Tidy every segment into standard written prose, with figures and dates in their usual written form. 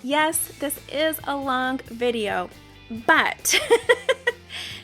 Yes, this is a long video, but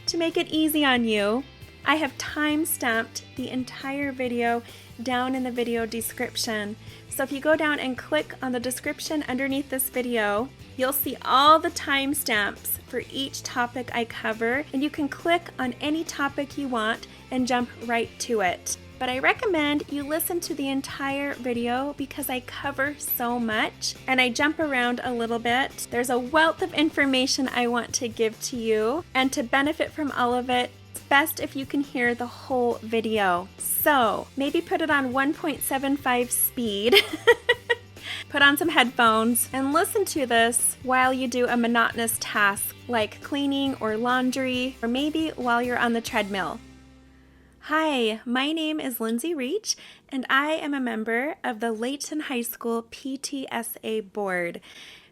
to make it easy on you, I have time-stamped the entire video down in the video description. So if you go down and click on the description underneath this video, you'll see all the timestamps for each topic I cover, and you can click on any topic you want and jump right to it. But I recommend you listen to the entire video because I cover so much and I jump around a little bit. There's a wealth of information I want to give to you, and to benefit from all of it, it's best if you can hear the whole video. So maybe put it on 1.75 speed, put on some headphones, and listen to this while you do a monotonous task like cleaning or laundry, or maybe while you're on the treadmill. Hi, my name is Lindsay Reach, and I am a member of the Layton High School PTSA board.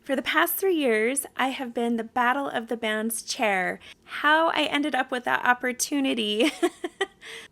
For the past 3 years, I have been the Battle of the Bands chair. How I ended up with that opportunity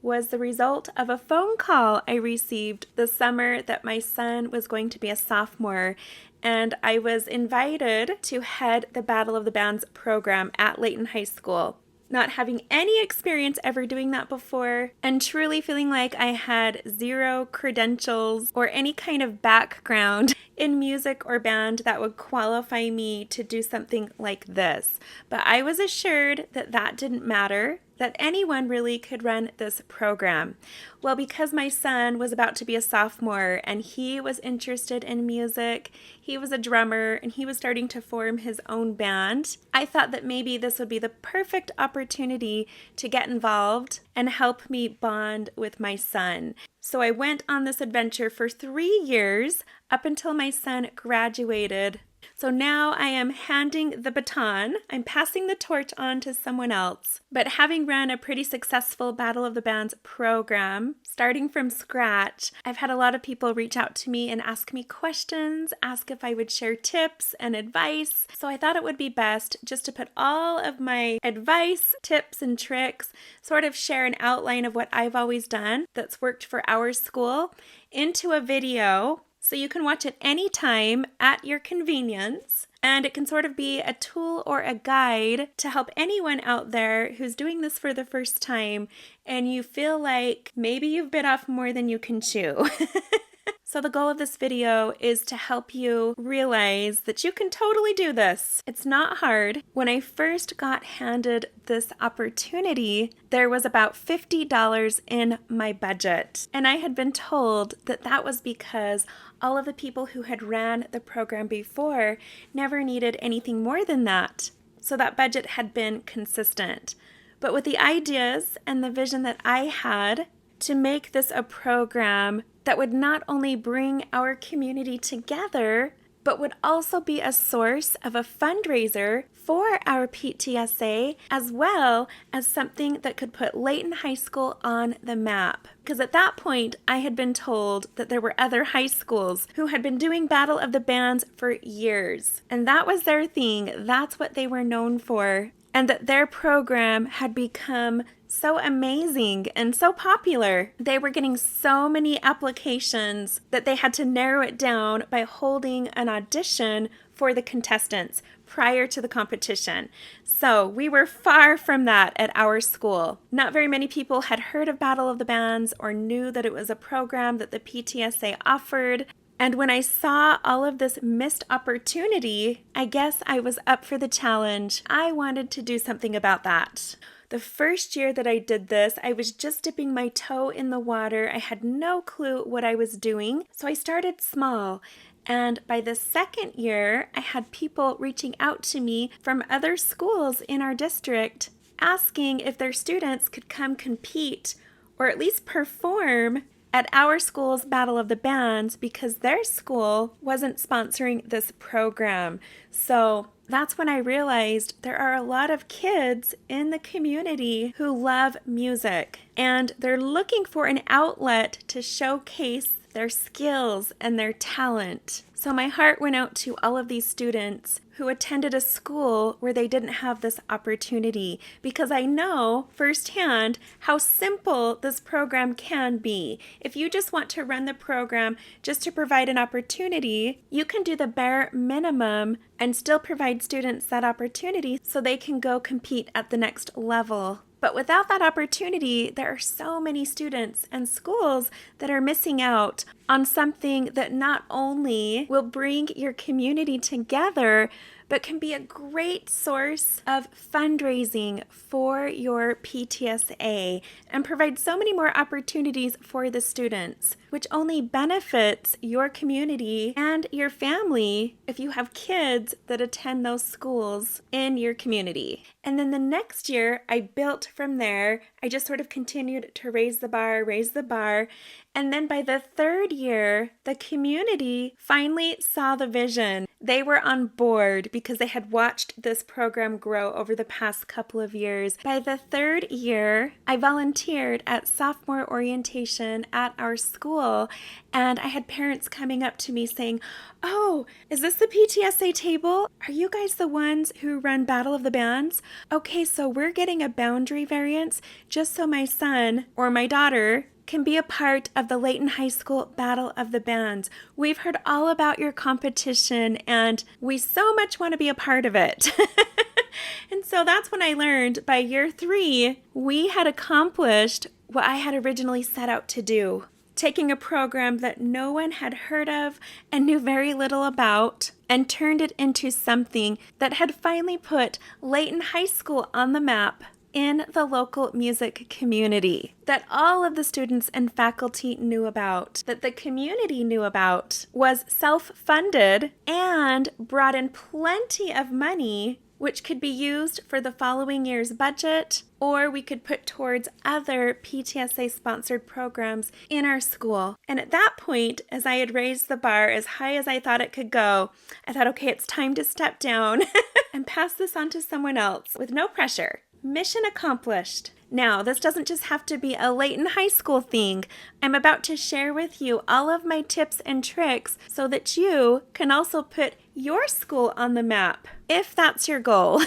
was the result of a phone call I received the summer that my son was going to be a sophomore, and I was invited to head the Battle of the Bands program at Layton High School. Not having any experience ever doing that before, and truly feeling like I had zero credentials or any kind of background in music or band that would qualify me to do something like this. But I was assured that that didn't matter, that anyone really could run this program. Well, because my son was about to be a sophomore and he was interested in music, he was a drummer, and he was starting to form his own band, I thought that maybe this would be the perfect opportunity to get involved and help me bond with my son. So I went on this adventure for 3 years up until my son graduated. So now I am handing the baton, I'm passing the torch on to someone else. But having run a pretty successful Battle of the Bands program, starting from scratch, I've had a lot of people reach out to me and ask me questions, ask if I would share tips and advice. So I thought it would be best just to put all of my advice, tips, and tricks, sort of share an outline of what I've always done that's worked for our school, into a video. So you can watch it anytime at your convenience, and it can sort of be a tool or a guide to help anyone out there who's doing this for the first time and you feel like maybe you've bit off more than you can chew. So the goal of this video is to help you realize that you can totally do this. It's not hard. When I first got handed this opportunity, there was about $50 in my budget. And I had been told that that was because all of the people who had ran the program before never needed anything more than that. So that budget had been consistent. But with the ideas and the vision that I had to make this a program that would not only bring our community together, but would also be a source of a fundraiser for our PTSA, as well as something that could put Layton High School on the map. Because at that point, I had been told that there were other high schools who had been doing Battle of the Bands for years. And that was their thing. That's what they were known for. And that their program had become so amazing and so popular. They were getting so many applications that they had to narrow it down by holding an audition for the contestants prior to the competition. So we were far from that at our school. Not very many people had heard of Battle of the Bands or knew that it was a program that the PTSA offered. And when I saw all of this missed opportunity, I guess I was up for the challenge. I wanted to do something about that. The first year that I did this, I was just dipping my toe in the water. I had no clue what I was doing, so I started small. And by the second year, I had people reaching out to me from other schools in our district asking if their students could come compete or at least perform at our school's Battle of the Bands because their school wasn't sponsoring this program. So that's when I realized there are a lot of kids in the community who love music, and they're looking for an outlet to showcase their skills and their talent. So my heart went out to all of these students who attended a school where they didn't have this opportunity, because I know firsthand how simple this program can be. If you just want to run the program just to provide an opportunity, you can do the bare minimum and still provide students that opportunity so they can go compete at the next level. But without that opportunity, there are so many students and schools that are missing out on something that not only will bring your community together, but can be a great source of fundraising for your PTSA and provide so many more opportunities for the students, which only benefits your community and your family if you have kids that attend those schools in your community. And then the next year, I built from there. I just sort of continued to raise the bar. And then by the third year, the community finally saw the vision. They were on board because they had watched this program grow over the past couple of years. By the third year, I volunteered at sophomore orientation at our school, and I had parents coming up to me saying, "Oh, is this the PTSA table? Are you guys the ones who run Battle of the Bands? Okay, so we're getting a boundary variance just so my son or my daughter can be a part of the Layton High School Battle of the Bands. We've heard all about your competition and we so much want to be a part of it." And so that's when I learned by year 3, we had accomplished what I had originally set out to do. Taking a program that no one had heard of and knew very little about and turned it into something that had finally put Layton High School on the map in the local music community, that all of the students and faculty knew about, that the community knew about, was self-funded, and brought in plenty of money, which could be used for the following year's budget, or we could put towards other PTSA-sponsored programs in our school. And at that point, as I had raised the bar as high as I thought it could go, I thought, okay, it's time to step down and pass this on to someone else with no pressure. Mission accomplished. Now, this doesn't just have to be a Layton High School thing. I'm about to share with you all of my tips and tricks so that you can also put your school on the map, if that's your goal.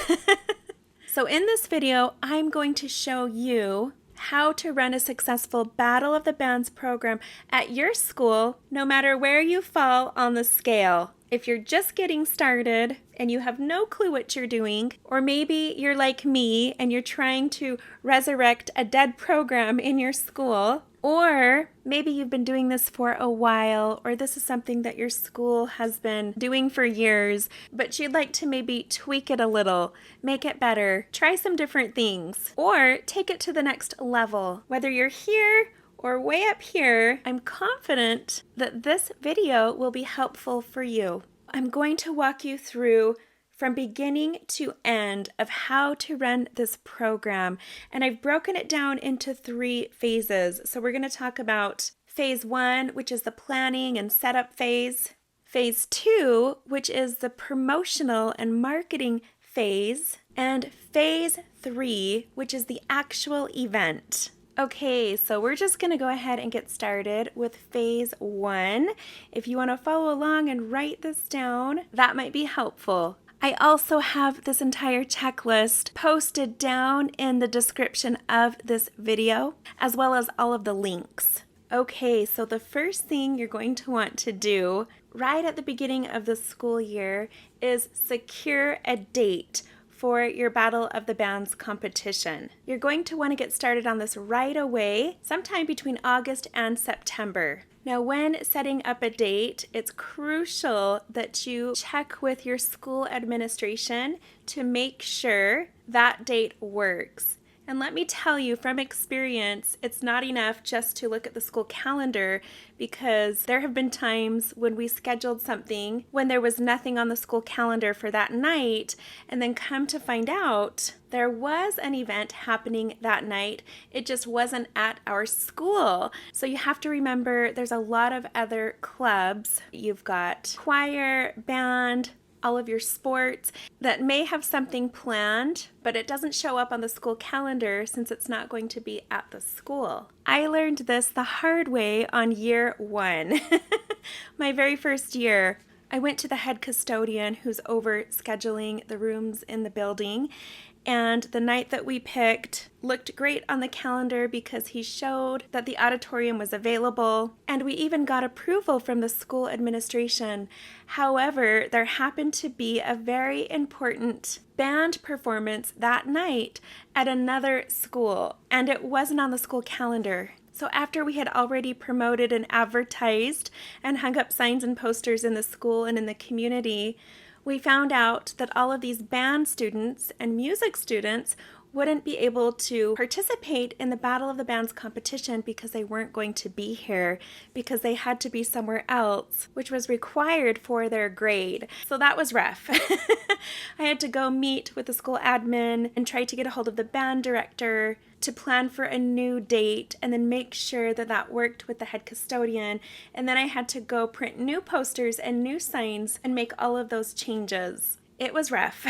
So in this video, I'm going to show you how to run a successful Battle of the Bands program at your school, no matter where you fall on the scale. If you're just getting started and you have no clue what you're doing, or maybe you're like me and you're trying to resurrect a dead program in your school, or maybe you've been doing this for a while, or this is something that your school has been doing for years, but you'd like to maybe tweak it a little, make it better, try some different things, or take it to the next level. Whether you're here or way up here, I'm confident that this video will be helpful for you. I'm going to walk you through from beginning to end of how to run this program, and I've broken it down into 3 phases. So we're going to talk about phase 1, which is the planning and setup phase, phase 2, which is the promotional and marketing phase, and phase 3, which is the actual event. Okay, so we're just going to go ahead and get started with phase 1. If you want to follow along and write this down, that might be helpful. I also have this entire checklist posted down in the description of this video, as well as all of the links. Okay, so the first thing you're going to want to do right at the beginning of the school year is secure a date for your Battle of the Bands competition. You're going to want to get started on this right away, sometime between August and September. Now, when setting up a date, it's crucial that you check with your school administration to make sure that date works. And let me tell you from experience, it's not enough just to look at the school calendar, because there have been times when we scheduled something when there was nothing on the school calendar for that night, and then come to find out there was an event happening that night. It just wasn't at our school. So you have to remember there's a lot of other clubs. You've got choir, band, all of your sports that may have something planned, but it doesn't show up on the school calendar since it's not going to be at the school. I learned this the hard way on year 1. My very first year, I went to the head custodian who's over scheduling the rooms in the building, and the night that we picked looked great on the calendar because he showed that the auditorium was available, and we even got approval from the school administration. However, there happened to be a very important band performance that night at another school, and it wasn't on the school calendar. So after we had already promoted and advertised and hung up signs and posters in the school and in the community, we found out that all of these band students and music students wouldn't be able to participate in the Battle of the Bands competition because they weren't going to be here, because they had to be somewhere else, which was required for their grade. So that was rough. I had to go meet with the school admin and try to get a hold of the band director to plan for a new date and then make sure that that worked with the head custodian. And then I had to go print new posters and new signs and make all of those changes. It was rough.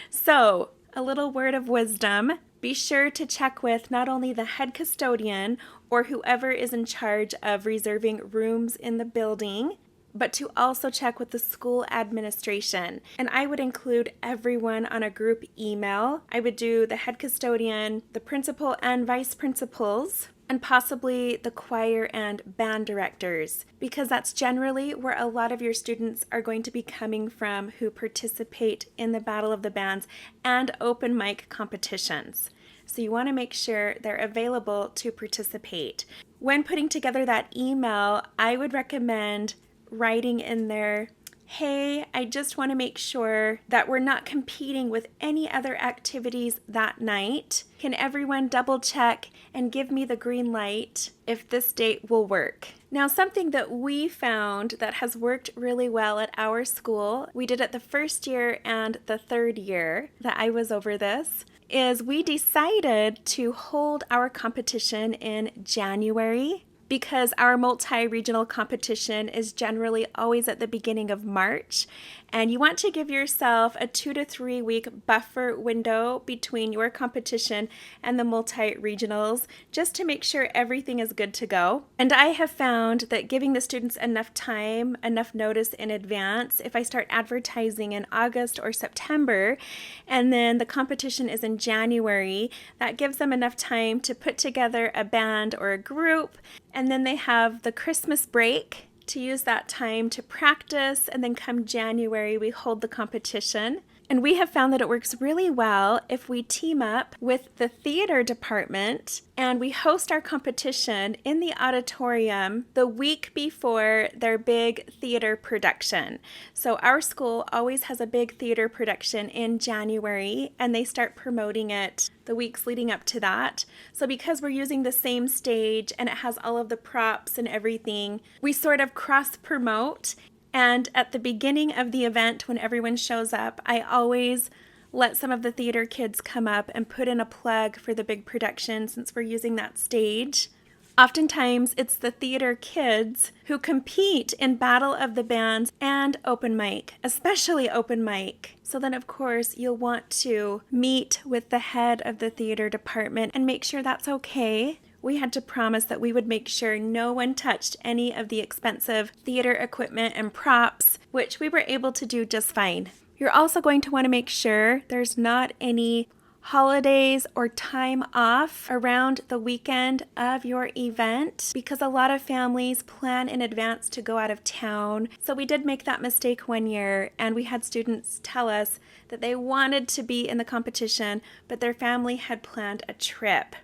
So, a little word of wisdom: be sure to check with not only the head custodian or whoever is in charge of reserving rooms in the building, but to also check with the school administration. And I would include everyone on a group email. I would do the head custodian, the principal and vice principals, and possibly the choir and band directors, because that's generally where a lot of your students are going to be coming from who participate in the Battle of the Bands and open mic competitions. So you want to make sure they're available to participate. When putting together that email, I would recommend writing in there, hey, I just want to make sure that we're not competing with any other activities that night. Can everyone double check and give me the green light if this date will work? Now, something that we found that has worked really well at our school, we did it the first year and the third year that I was over this, is we decided to hold our competition in January, because our multi-regional competition is generally always at the beginning of March, and you want to give yourself a 2 to 3 week buffer window between your competition and the multi-regionals, just to make sure everything is good to go. And I have found that giving the students enough time, enough notice in advance, if I start advertising in August or September, and then the competition is in January, that gives them enough time to put together a band or a group, and then they have the Christmas break to use that time to practice, and then come January, we hold the competition. And we have found that it works really well if we team up with the theater department and we host our competition in the auditorium the week before their big theater production. So our school always has a big theater production in January, and they start promoting it the weeks leading up to that. So because we're using the same stage and it has all of the props and everything, we sort of cross-promote. And at the beginning of the event, when everyone shows up, I always let some of the theater kids come up and put in a plug for the big production, since we're using that stage. Oftentimes, it's the theater kids who compete in Battle of the Bands and open mic, especially open mic. So then, of course, you'll want to meet with the head of the theater department and make sure that's okay. We had to promise that we would make sure no one touched any of the expensive theater equipment and props, which we were able to do just fine. You're also going to want to make sure there's not any holidays or time off around the weekend of your event, because a lot of families plan in advance to go out of town. So we did make that mistake one year, and we had students tell us that they wanted to be in the competition, but their family had planned a trip.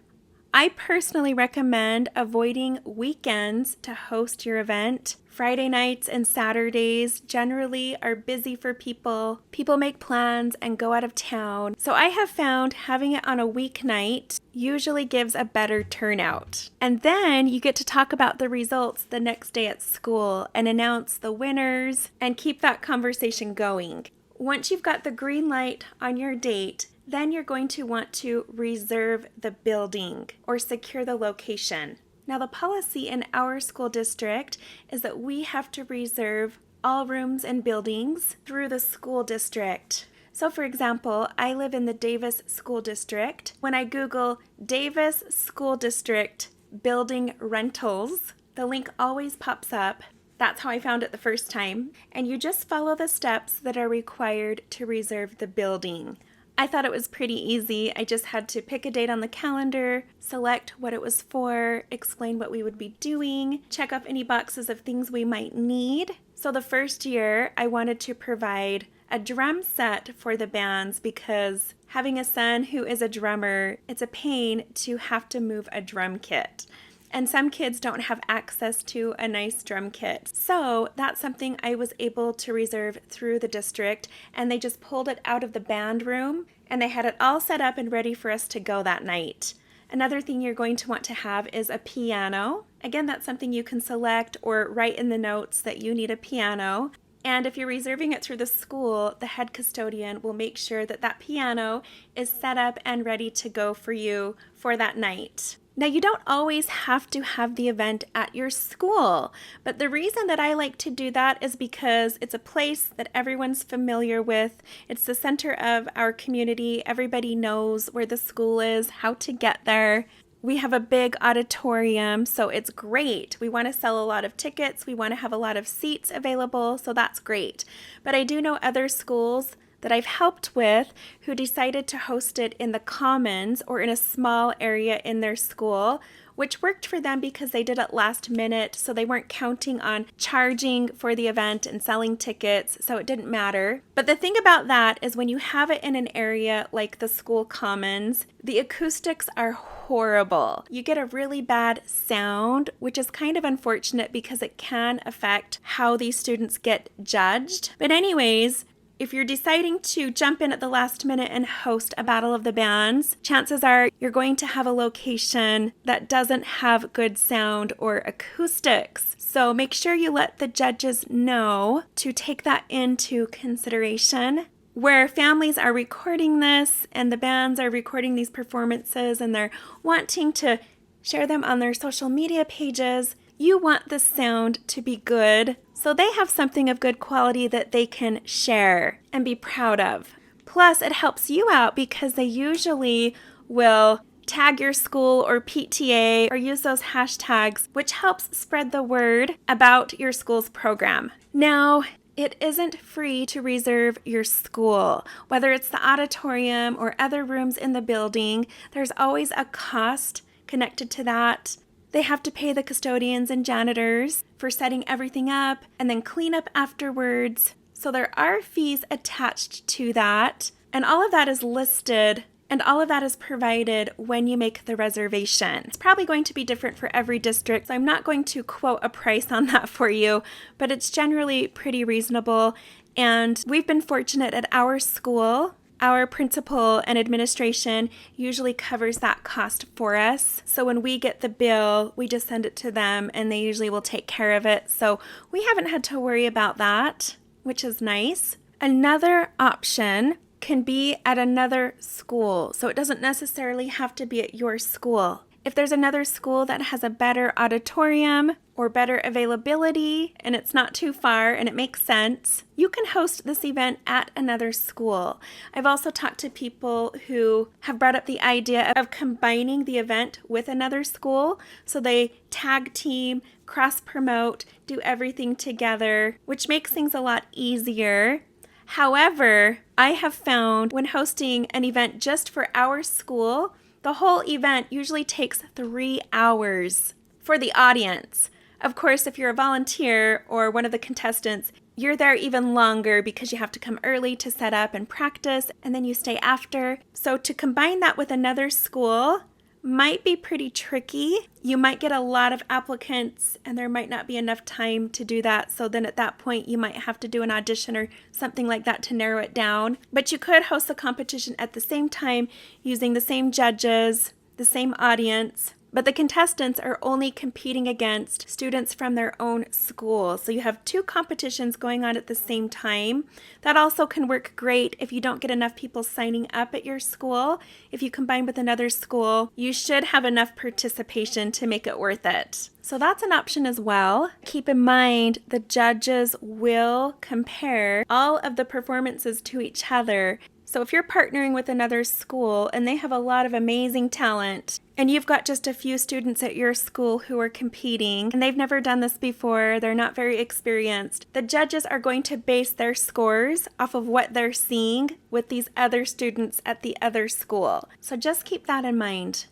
I personally recommend avoiding weekends to host your event. Friday nights and Saturdays generally are busy for people. People make plans and go out of town. So I have found having it on a weeknight usually gives a better turnout. And then you get to talk about the results the next day at school and announce the winners and keep that conversation going. Once you've got the green light on your date, then you're going to want to reserve the building or secure the location. Now, the policy in our school district is that we have to reserve all rooms and buildings through the school district. So, for example, I live in the Davis School District. When I Google Davis School District building rentals, the link always pops up. That's how I found it the first time. And you just follow the steps that are required to reserve the building. I thought it was pretty easy. I just had to pick a date on the calendar, select what it was for, explain what we would be doing, check off any boxes of things we might need. So the first year, I wanted to provide a drum set for the bands because having a son who is a drummer, it's a pain to have to move a drum kit. And some kids don't have access to a nice drum kit. So that's something I was able to reserve through the district, and they just pulled it out of the band room and they had it all set up and ready for us to go that night. Another thing you're going to want to have is a piano. Again, that's something you can select or write in the notes that you need a piano. And if you're reserving it through the school, the head custodian will make sure that that piano is set up and ready to go for you for that night. Now, you don't always have to have the event at your school, but the reason that I like to do that is because it's a place that everyone's familiar with. It's the center of our community. Everybody knows where the school is, how to get there. We have a big auditorium, so it's great. We want to sell a lot of tickets. We want to have a lot of seats available, so that's great. But I do know other schools that I've helped with who decided to host it in the commons or in a small area in their school, which worked for them because they did it last minute, so they weren't counting on charging for the event and selling tickets, so it didn't matter. But the thing about that is when you have it in an area like the school commons, the acoustics are horrible. You get a really bad sound, which is kind of unfortunate because it can affect how these students get judged. But anyways, if you're deciding to jump in at the last minute and host a Battle of the Bands, chances are you're going to have a location that doesn't have good sound or acoustics. So make sure you let the judges know to take that into consideration. Where families are recording this and the bands are recording these performances and they're wanting to share them on their social media pages, you want the sound to be good, so they have something of good quality that they can share and be proud of. Plus, it helps you out because they usually will tag your school or PTA or use those hashtags, which helps spread the word about your school's program. Now, it isn't free to reserve your school. Whether it's the auditorium or other rooms in the building, there's always a cost connected to that. They have to pay the custodians and janitors for setting everything up and then clean up afterwards. So there are fees attached to that. And all of that is listed and all of that is provided when you make the reservation. It's probably going to be different for every district, so I'm not going to quote a price on that for you, but it's generally pretty reasonable. And we've been fortunate at our school. Our principal and administration usually covers that cost for us. So when we get the bill, we just send it to them and they usually will take care of it. So we haven't had to worry about that, which is nice. Another option can be at another school. So it doesn't necessarily have to be at your school. If there's another school that has a better auditorium or better availability and it's not too far and it makes sense, you can host this event at another school. I've also talked to people who have brought up the idea of combining the event with another school. So they tag team, cross-promote, do everything together, which makes things a lot easier. However, I have found when hosting an event just for our school, the whole event usually takes 3 hours for the audience. Of course, if you're a volunteer or one of the contestants, you're there even longer because you have to come early to set up and practice, and then you stay after. So to combine that with another school might be pretty tricky. You might get a lot of applicants and there might not be enough time to do that. So then at that point, you might have to do an audition or something like that to narrow it down. But you could host the competition at the same time using the same judges, the same audience. But the contestants are only competing against students from their own school. So you have 2 competitions going on at the same time. That also can work great if you don't get enough people signing up at your school. If you combine with another school, you should have enough participation to make it worth it. So that's an option as well. Keep in mind, the judges will compare all of the performances to each other. So if you're partnering with another school and they have a lot of amazing talent, and you've got just a few students at your school who are competing, and they've never done this before, they're not very experienced, the judges are going to base their scores off of what they're seeing with these other students at the other school. So just keep that in mind.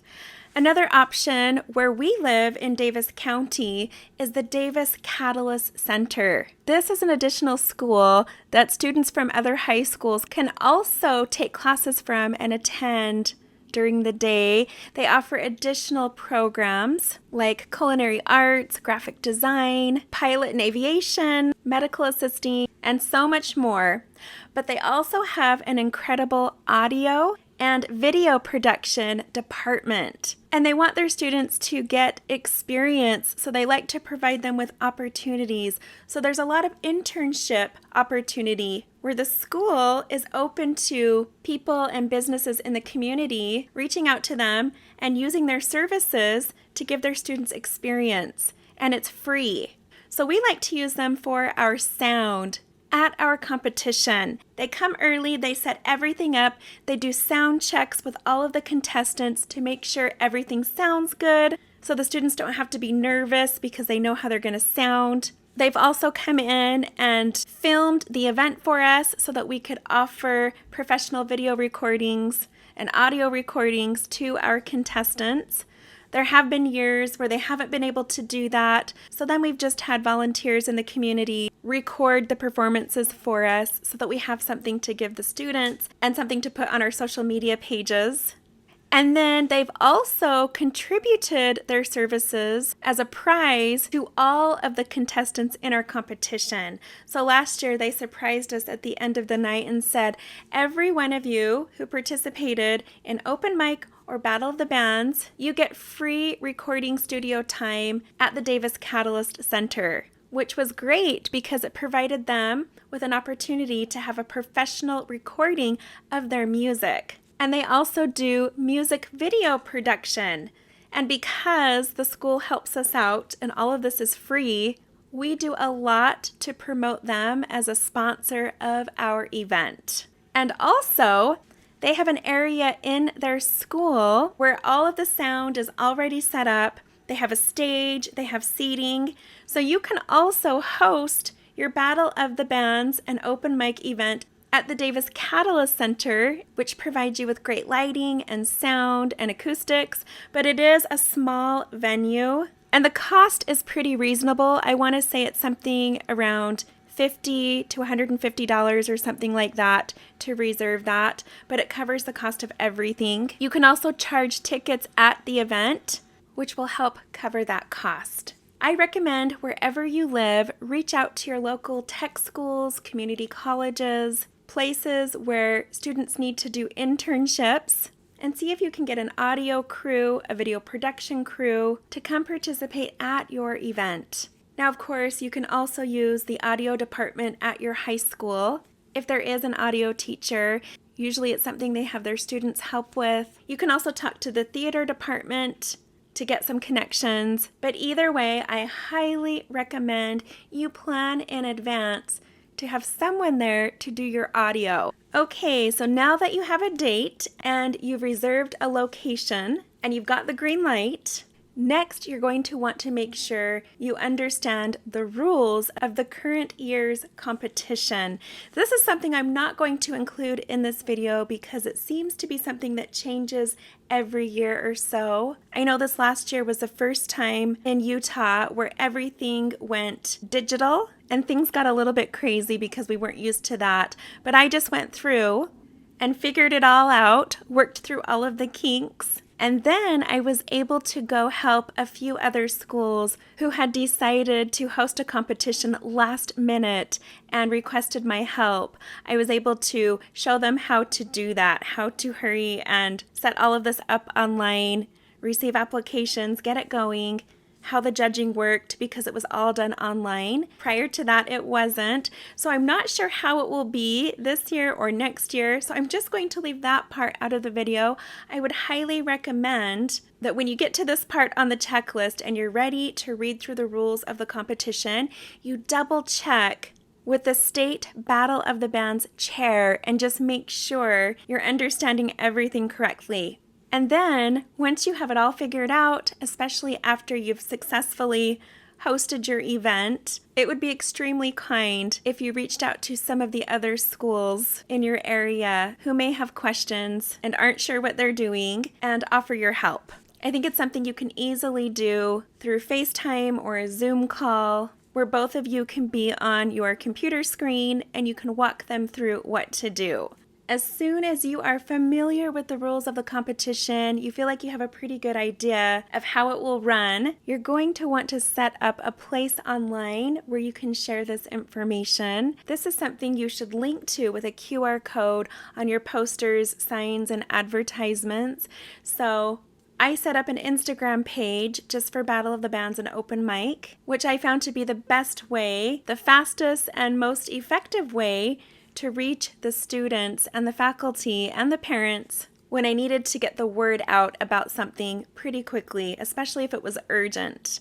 Another option where we live in Davis County is the Davis Catalyst Center. This is an additional school that students from other high schools can also take classes from and attend during the day. They offer additional programs like culinary arts, graphic design, pilot and aviation, medical assisting, and so much more. But they also have an incredible audio and video production department. And they want their students to get experience, so they like to provide them with opportunities. So there's a lot of internship opportunity where the school is open to people and businesses in the community reaching out to them and using their services to give their students experience. And it's free. So we like to use them for our sound at our competition. They come early, they set everything up, they do sound checks with all of the contestants to make sure everything sounds good, so the students don't have to be nervous because they know how they're going to sound. They've also come in and filmed the event for us so that we could offer professional video recordings and audio recordings to our contestants. There have been years where they haven't been able to do that, so then we've just had volunteers in the community record the performances for us so that we have something to give the students and something to put on our social media pages. And then they've also contributed their services as a prize to all of the contestants in our competition. So last year they surprised us at the end of the night and said, every one of you who participated in open mic or Battle of the Bands, you get free recording studio time at the Davis Catalyst Center, which was great because it provided them with an opportunity to have a professional recording of their music. And they also do music video production. And because the school helps us out and all of this is free, we do a lot to promote them as a sponsor of our event. And also, they have an area in their school where all of the sound is already set up. They have a stage, they have seating. So you can also host your Battle of the Bands and open mic event at the Davis Catalyst Center, which provides you with great lighting and sound and acoustics, but it is a small venue and the cost is pretty reasonable. I want to say it's something around $50 to $150 or something like that to reserve that, but it covers the cost of everything. You can also charge tickets at the event, which will help cover that cost. I recommend wherever you live, reach out to your local tech schools, community colleges, places where students need to do internships, and see if you can get an audio crew, a video production crew to come participate at your event. Now, of course, you can also use the audio department at your high school. If there is an audio teacher, usually it's something they have their students help with. You can also talk to the theater department to get some connections. But either way, I highly recommend you plan in advance to have someone there to do your audio. Okay, so now that you have a date and you've reserved a location and you've got the green light, next, you're going to want to make sure you understand the rules of the current year's competition. This is something I'm not going to include in this video because it seems to be something that changes every year or so. I know this last year was the first time in Utah where everything went digital and things got a little bit crazy because we weren't used to that. But I just went through and figured it all out, worked through all of the kinks. And then I was able to go help a few other schools who had decided to host a competition last minute and requested my help. I was able to show them how to do that, how to hurry and set all of this up online, receive applications, get it going, how the judging worked because it was all done online. Prior to that, it wasn't. So I'm not sure how it will be this year or next year. So I'm just going to leave that part out of the video. I would highly recommend that when you get to this part on the checklist and you're ready to read through the rules of the competition, you double check with the State Battle of the Bands chair and just make sure you're understanding everything correctly. And then, once you have it all figured out, especially after you've successfully hosted your event, it would be extremely kind if you reached out to some of the other schools in your area who may have questions and aren't sure what they're doing and offer your help. I think it's something you can easily do through FaceTime or a Zoom call where both of you can be on your computer screen and you can walk them through what to do. As soon as you are familiar with the rules of the competition, you feel like you have a pretty good idea of how it will run, you're going to want to set up a place online where you can share this information. This is something you should link to with a QR code on your posters, signs, and advertisements. So I set up an Instagram page just for Battle of the Bands and Open Mic, which I found to be the best way, the fastest and most effective way to reach the students and the faculty and the parents when I needed to get the word out about something pretty quickly, especially if it was urgent.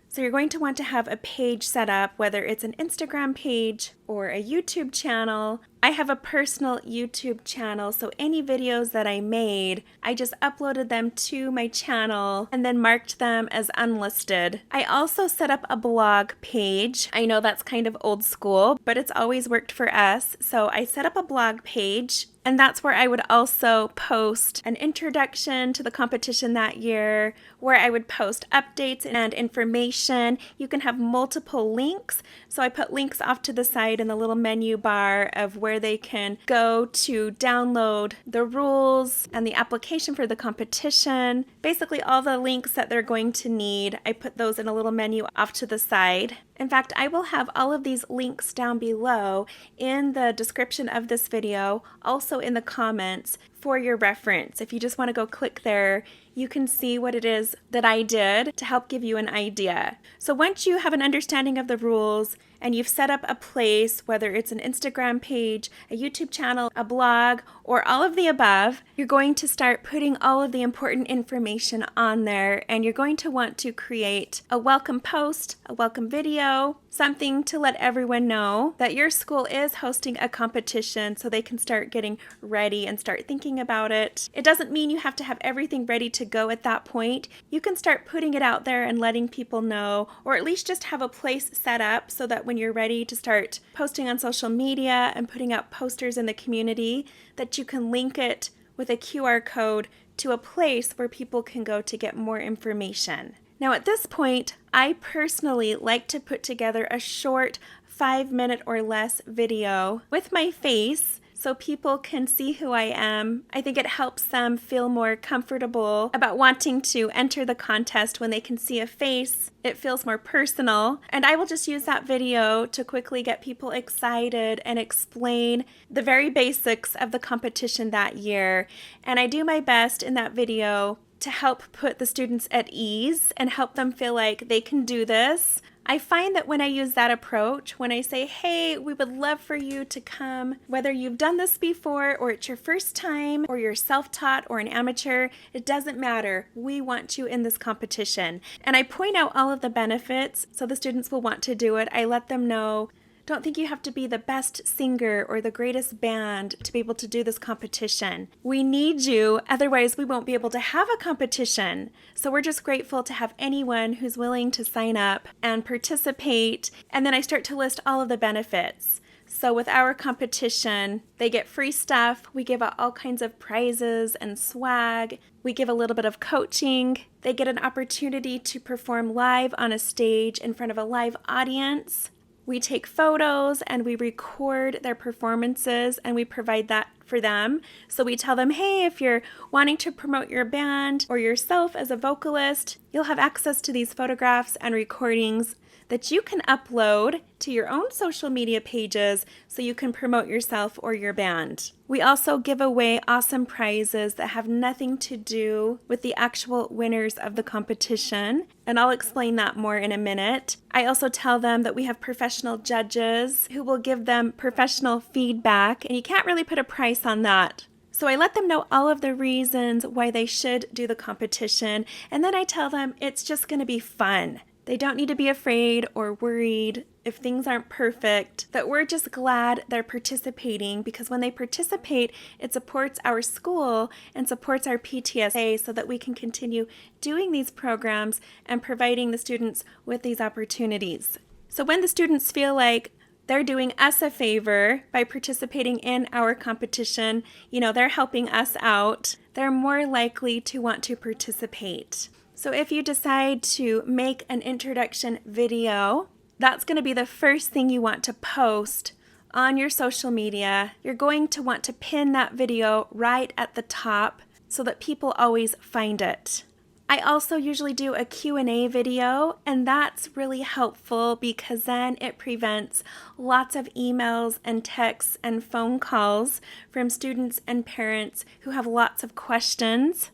So you're going to want to have a page set up, whether it's an Instagram page or a YouTube channel. I have a personal YouTube channel, so any videos that I made, I just uploaded them to my channel and then marked them as unlisted. I also set up a blog page. I know that's kind of old school, but it's always worked for us. So I set up a blog page, and that's where I would also post an introduction to the competition that year, where I would post updates and information. You can have multiple links. So I put links off to the side in the little menu bar of where they can go to download the rules and the application for the competition. Basically all the links that they're going to need, I put those in a little menu off to the side. In fact, I will have all of these links down below in the description of this video, also in the comments for your reference. If you just want to go click there, you can see what it is that I did to help give you an idea. So once you have an understanding of the rules and you've set up a place, whether it's an Instagram page, a YouTube channel, a blog, or all of the above, you're going to start putting all of the important information on there, and you're going to want to create a welcome post, a welcome video, something to let everyone know that your school is hosting a competition so they can start getting ready and start thinking about it. It doesn't mean you have to have everything ready to go at that point. You can start putting it out there and letting people know, or at least just have a place set up so that when you're ready to start posting on social media and putting out posters in the community, that you can link it with a QR code to a place where people can go to get more information. Now at this point, I personally like to put together a short 5-minute or less video with my face so people can see who I am. I think it helps them feel more comfortable about wanting to enter the contest when they can see a face. It feels more personal, and I will just use that video to quickly get people excited and explain the very basics of the competition that year. And I do my best in that video to help put the students at ease and help them feel like they can do this. I find that when I use that approach, when I say, hey, we would love for you to come, whether you've done this before or it's your first time or you're self-taught or an amateur, it doesn't matter. We want you in this competition. And I point out all of the benefits so the students will want to do it. I let them know, don't think you have to be the best singer or the greatest band to be able to do this competition. We need you, otherwise we won't be able to have a competition. So we're just grateful to have anyone who's willing to sign up and participate. And then I start to list all of the benefits. So with our competition, they get free stuff. We give out all kinds of prizes and swag. We give a little bit of coaching. They get an opportunity to perform live on a stage in front of a live audience. We take photos and we record their performances and we provide that for them. So we tell them, hey, if you're wanting to promote your band or yourself as a vocalist, you'll have access to these photographs and recordings that you can upload to your own social media pages so you can promote yourself or your band. We also give away awesome prizes that have nothing to do with the actual winners of the competition, and I'll explain that more in a minute. I also tell them that we have professional judges who will give them professional feedback, and you can't really put a price on that. So I let them know all of the reasons why they should do the competition, and then I tell them it's just going to be fun. They don't need to be afraid or worried if things aren't perfect, that we're just glad they're participating, because when they participate, it supports our school and supports our PTSA so that we can continue doing these programs and providing the students with these opportunities. So when the students feel like they're doing us a favor by participating in our competition, they're helping us out, they're more likely to want to participate. So if you decide to make an introduction video, that's going to be the first thing you want to post on your social media. You're going to want to pin that video right at the top so that people always find it. I also usually do a Q&A video, and that's really helpful because then it prevents lots of emails and texts and phone calls from students and parents who have lots of questions.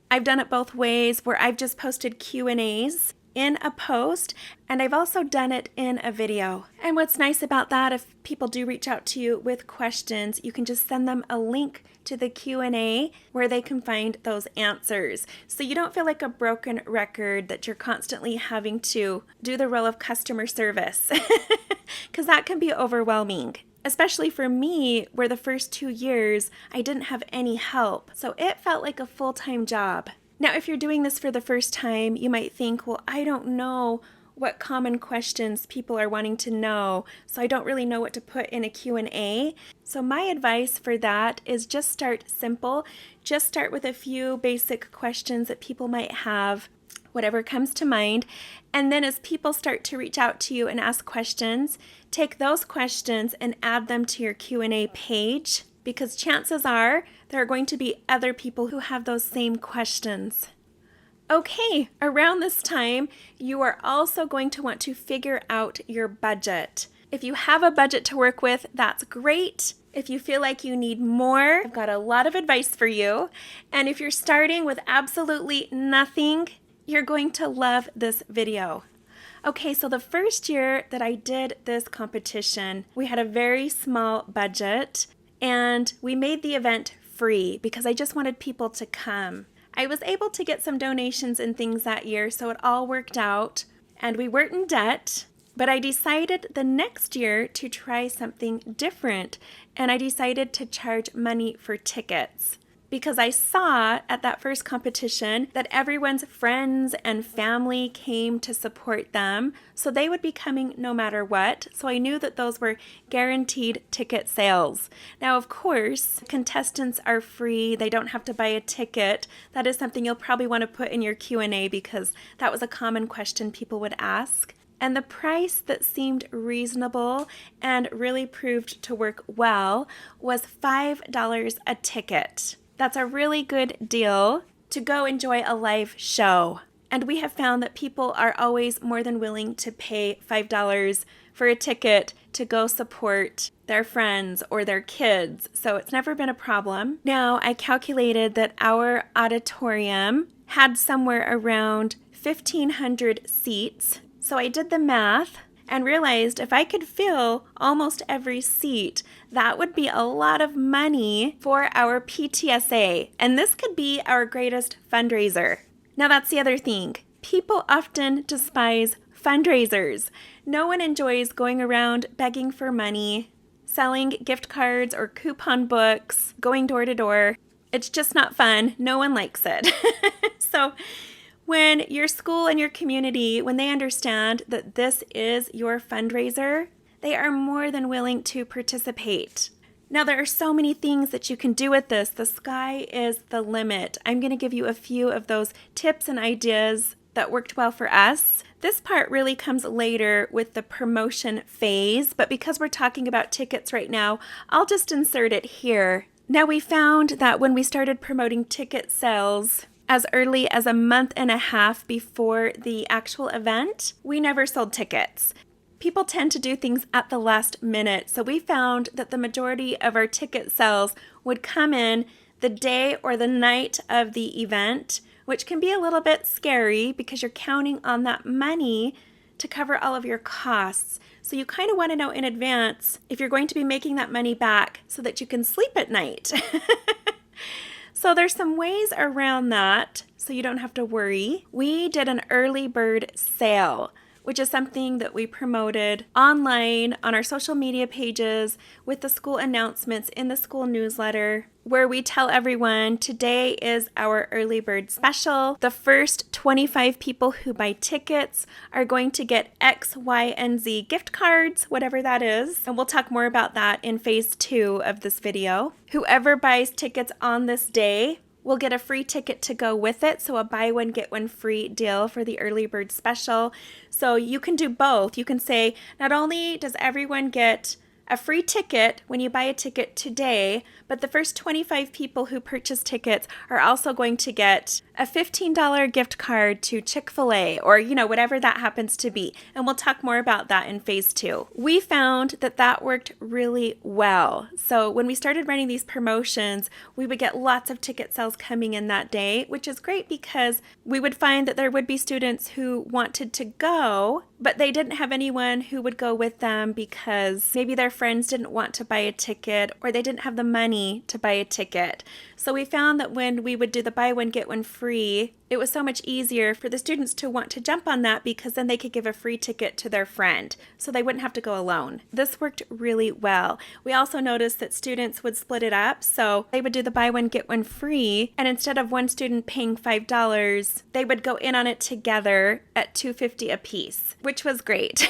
I've done it both ways, where I've just posted Q&As in a post, and I've also done it in a video. And what's nice about that, if people do reach out to you with questions, you can just send them a link to the Q&A where they can find those answers. So you don't feel like a broken record that you're constantly having to do the role of customer service, because that can be overwhelming. Especially for me, where the first 2 years I didn't have any help. So it felt like a full-time job. Now, if you're doing this for the first time, you might think, well, I don't know what common questions people are wanting to know, so I don't really know what to put in a Q&A. So my advice for that is just start simple. Just start with a few basic questions that people might have, whatever comes to mind. And then as people start to reach out to you and ask questions, take those questions and add them to your Q&A page, because chances are there are going to be other people who have those same questions. Okay, around this time, you are also going to want to figure out your budget. If you have a budget to work with, that's great. If you feel like you need more, I've got a lot of advice for you. And if you're starting with absolutely nothing, you're going to love this video. Okay, so the first year that I did this competition, we had a very small budget, and we made the event free because I just wanted people to come. I was able to get some donations and things that year, so it all worked out, and we weren't in debt. But I decided the next year to try something different, and I decided to charge money for tickets, because I saw at that first competition that everyone's friends and family came to support them, so they would be coming no matter what. So I knew that those were guaranteed ticket sales. Now, of course, contestants are free. They don't have to buy a ticket. That is something you'll probably want to put in your Q&A, because that was a common question people would ask. And the price that seemed reasonable and really proved to work well was $5 a ticket. That's a really good deal to go enjoy a live show. And we have found that people are always more than willing to pay $5 for a ticket to go support their friends or their kids. So it's never been a problem. Now, I calculated that our auditorium had somewhere around 1,500 seats. So I did the math and realized if I could fill almost every seat, that would be a lot of money for our PTSA, and this could be our greatest fundraiser. Now that's the other thing. People often despise fundraisers. No one enjoys going around begging for money, selling gift cards or coupon books, going door to door. It's just not fun. No one likes it. So when your school and your community, when they understand that this is your fundraiser, they are more than willing to participate. Now, there are so many things that you can do with this. The sky is the limit. I'm going to give you a few of those tips and ideas that worked well for us. This part really comes later with the promotion phase, but because we're talking about tickets right now, I'll just insert it here. Now, we found that when we started promoting ticket sales, as early as a month and a half before the actual event, we never sold tickets. People tend to do things at the last minute, so we found that the majority of our ticket sales would come in the day or the night of the event, which can be a little bit scary because you're counting on that money to cover all of your costs. So you kind of want to know in advance if you're going to be making that money back so that you can sleep at night. So there's some ways around that so you don't have to worry. We did an early bird sale. which is something that we promoted online on our social media pages with the school announcements in the school newsletter, where we tell everyone today is our early bird special. The first 25 people who buy tickets are going to get X, Y, and Z gift cards, whatever that is. And we'll talk more about that in phase 2 of this video. Whoever buys tickets on this day will get a free ticket to go with it, so a buy one, get one free deal for the early bird special. So you can do both. You can say, not only does everyone get a free ticket when you buy a ticket today, but the first 25 people who purchase tickets are also going to get a $15 gift card to Chick-fil-A or, whatever that happens to be. And we'll talk more about that in phase 2. We found that that worked really well. So when we started running these promotions, we would get lots of ticket sales coming in that day, which is great because we would find that there would be students who wanted to go, but they didn't have anyone who would go with them because maybe their friends didn't want to buy a ticket or they didn't have the money to buy a ticket. So we found that when we would do the buy one, get one free, it was so much easier for the students to want to jump on that because then they could give a free ticket to their friend, so they wouldn't have to go alone. This worked really well. We also noticed that students would split it up, so they would do the buy one, get one free, and instead of one student paying $5, they would go in on it together at $2.50 a piece, which was great.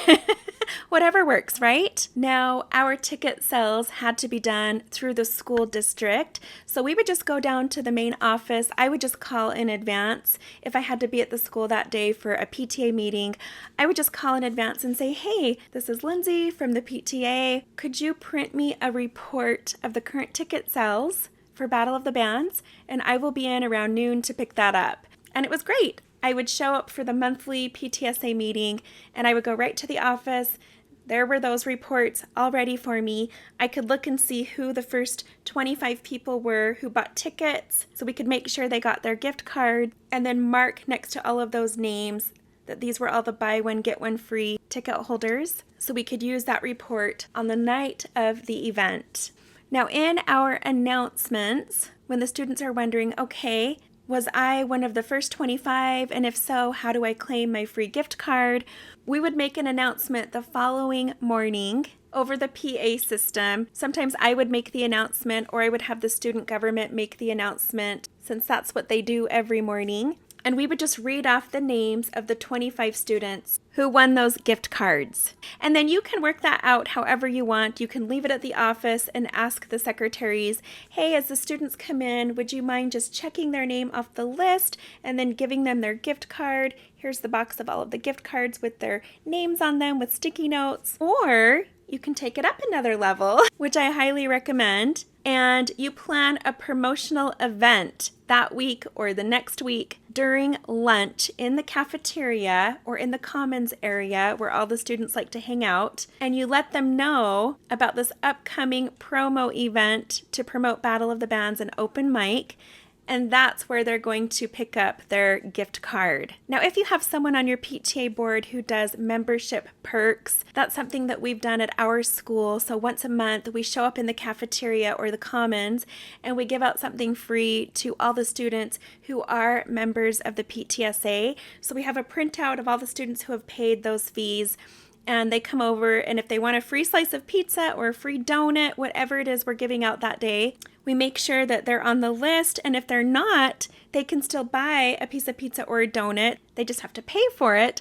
Whatever works, right? Now, our ticket sales had to be done through the school district, so we would just go down to the main office. I would just call in advance. If I had to be at the school that day for a PTA meeting, I would just call in advance and say, hey, this is Lindsay from the PTA. Could you print me a report of the current ticket sales for Battle of the Bands? And I will be in around noon to pick that up. And it was great. I would show up for the monthly PTSA meeting and I would go right to the office. There were those reports all ready for me. I could look and see who the first 25 people were who bought tickets so we could make sure they got their gift card and then mark next to all of those names that these were all the buy one, get one free ticket holders so we could use that report on the night of the event. Now in our announcements, when the students are wondering, okay, was I one of the first 25? And if so, how do I claim my free gift card? We would make an announcement the following morning over the PA system. Sometimes I would make the announcement or I would have the student government make the announcement since that's what they do every morning. And we would just read off the names of the 25 students who won those gift cards. And then you can work that out however you want. You can leave it at the office and ask the secretaries, hey, as the students come in, would you mind just checking their name off the list and then giving them their gift card? Here's the box of all of the gift cards with their names on them with sticky notes. Or you can take it up another level, which I highly recommend, and you plan a promotional event that week or the next week during lunch in the cafeteria or in the commons area where all the students like to hang out, and you let them know about this upcoming promo event to promote Battle of the Bands and Open Mic. And that's where they're going to pick up their gift card. Now, if you have someone on your PTA board who does membership perks, that's something that we've done at our school. So once a month, we show up in the cafeteria or the commons, and we give out something free to all the students who are members of the PTSA. So we have a printout of all the students who have paid those fees, and they come over, and if they want a free slice of pizza or a free donut, whatever it is we're giving out that day, we make sure that they're on the list, and if they're not, they can still buy a piece of pizza or a donut. They just have to pay for it,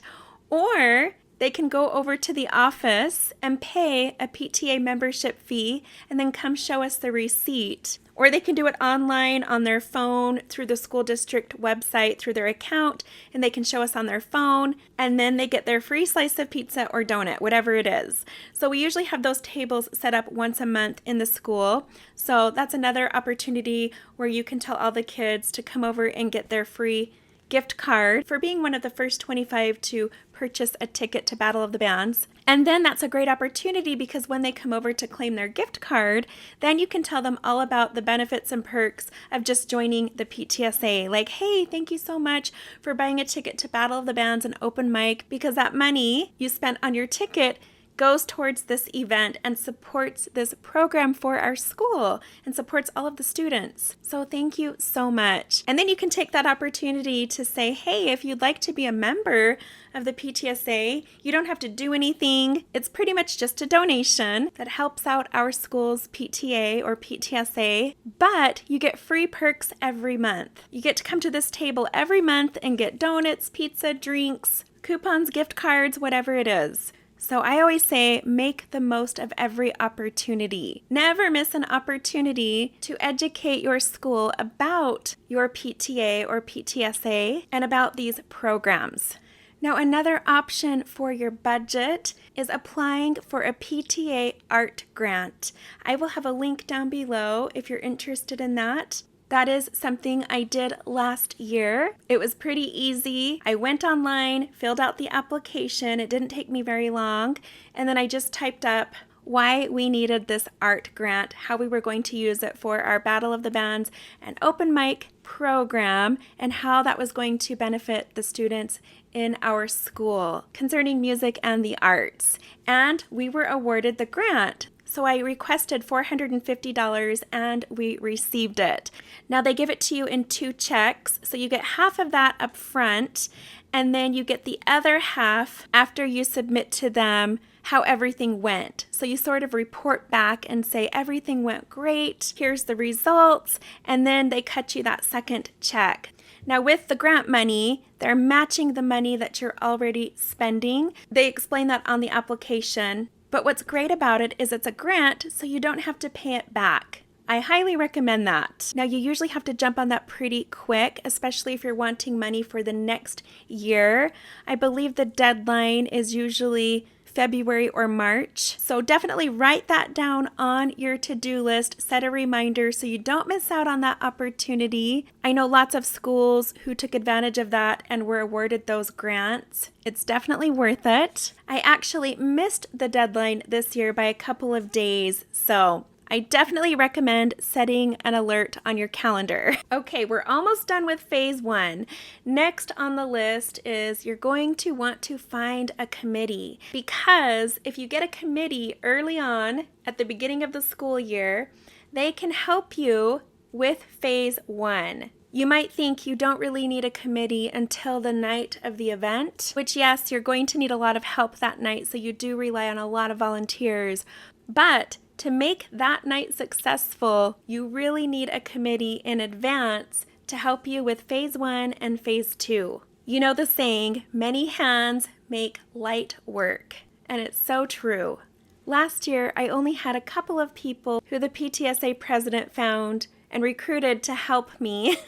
or they can go over to the office and pay a PTA membership fee and then come show us the receipt. Or they can do it online on their phone through the school district website through their account, and they can show us on their phone, and then they get their free slice of pizza or donut, whatever it is. So we usually have those tables set up once a month in the school. So that's another opportunity where you can tell all the kids to come over and get their free gift card for being one of the first 25 to purchase a ticket to Battle of the Bands. And then that's a great opportunity because when they come over to claim their gift card, then you can tell them all about the benefits and perks of just joining the PTSA. Like, hey, thank you so much for buying a ticket to Battle of the Bands and Open Mic, because that money you spent on your ticket goes towards this event and supports this program for our school and supports all of the students. So thank you so much. And then you can take that opportunity to say, hey, if you'd like to be a member of the PTSA, you don't have to do anything. It's pretty much just a donation that helps out our school's PTA or PTSA, but you get free perks every month. You get to come to this table every month and get donuts, pizza, drinks, coupons, gift cards, whatever it is. So I always say, make the most of every opportunity. Never miss an opportunity to educate your school about your PTA or PTSA and about these programs. Now, another option for your budget is applying for a PTA art grant. I will have a link down below if you're interested in that. That is something I did last year. It was pretty easy. I went online, filled out the application. It didn't take me very long. And then I just typed up why we needed this art grant, how we were going to use it for our Battle of the Bands and Open Mic program, and how that was going to benefit the students in our school concerning music and the arts. And we were awarded the grant. So I requested $450 and we received it. Now they give it to you in 2 checks, so you get half of that up front, and then you get the other half after you submit to them how everything went. So you sort of report back and say everything went great, here's the results, and then they cut you that second check. Now with the grant money, they're matching the money that you're already spending. They explain that on the application. But what's great about it is it's a grant, so you don't have to pay it back. I highly recommend that. Now, you usually have to jump on that pretty quick, especially if you're wanting money for the next year. I believe the deadline is usually February or March. So definitely write that down on your to-do list. Set a reminder so you don't miss out on that opportunity. I know lots of schools who took advantage of that and were awarded those grants. It's definitely worth it. I actually missed the deadline this year by a couple of days, so I definitely recommend setting an alert on your calendar. Okay, we're almost done with phase 1. Next on the list is you're going to want to find a committee, because if you get a committee early on at the beginning of the school year, they can help you with phase 1. You might think you don't really need a committee until the night of the event, which yes, you're going to need a lot of help that night, so you do rely on a lot of volunteers. But to make that night successful, you really need a committee in advance to help you with phase 1 and phase 2. You know the saying, many hands make light work, and it's so true. Last year, I only had a couple of people who the PTSA president found and recruited to help me,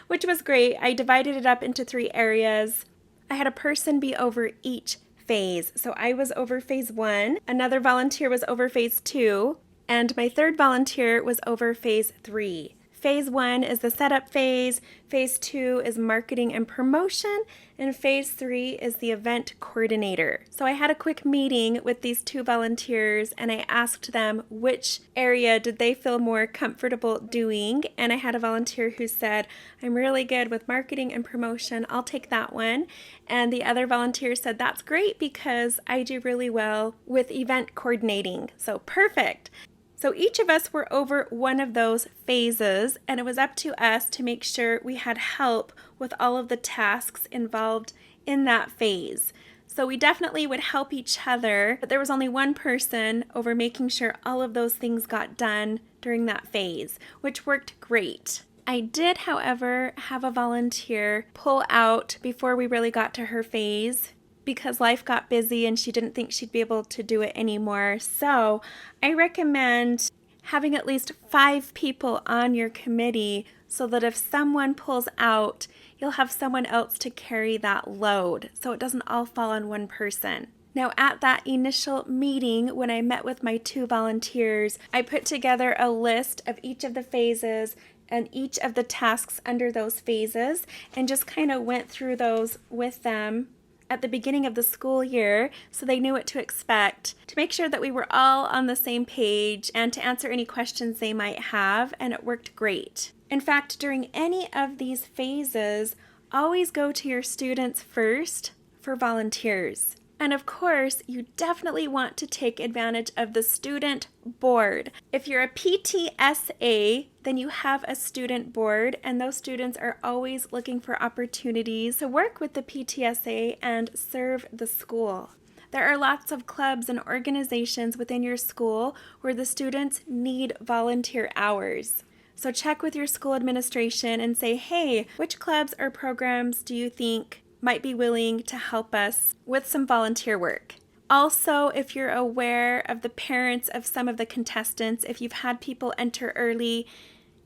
which was great. I divided it up into 3 areas. I had a person be over each phase. So I was over phase 1, another volunteer was over phase 2, and my third volunteer was over phase 3. Phase 1 is the setup phase, phase 2 is marketing and promotion, and phase 3 is the event coordinator. So I had a quick meeting with these 2 volunteers and I asked them which area did they feel more comfortable doing, and I had a volunteer who said, I'm really good with marketing and promotion, I'll take that one. And the other volunteer said, that's great because I do really well with event coordinating. So perfect. So each of us were over one of those phases, and it was up to us to make sure we had help with all of the tasks involved in that phase. So we definitely would help each other, but there was only one person over making sure all of those things got done during that phase, which worked great. I did, however, have a volunteer pull out before we really got to her phase, because life got busy and she didn't think she'd be able to do it anymore. So I recommend having at least 5 people on your committee so that if someone pulls out, you'll have someone else to carry that load so it doesn't all fall on one person. Now, at that initial meeting, when I met with my 2 volunteers, I put together a list of each of the phases and each of the tasks under those phases and just kind of went through those with them at the beginning of the school year so they knew what to expect, to make sure that we were all on the same page and to answer any questions they might have, and it worked great. In fact, during any of these phases, always go to your students first for volunteers. And of course, you definitely want to take advantage of the student board. If you're a PTSA, then you have a student board, and those students are always looking for opportunities to work with the PTSA and serve the school. There are lots of clubs and organizations within your school where the students need volunteer hours. So check with your school administration and say, hey, which clubs or programs do you think might be willing to help us with some volunteer work? Also, if you're aware of the parents of some of the contestants, if you've had people enter early,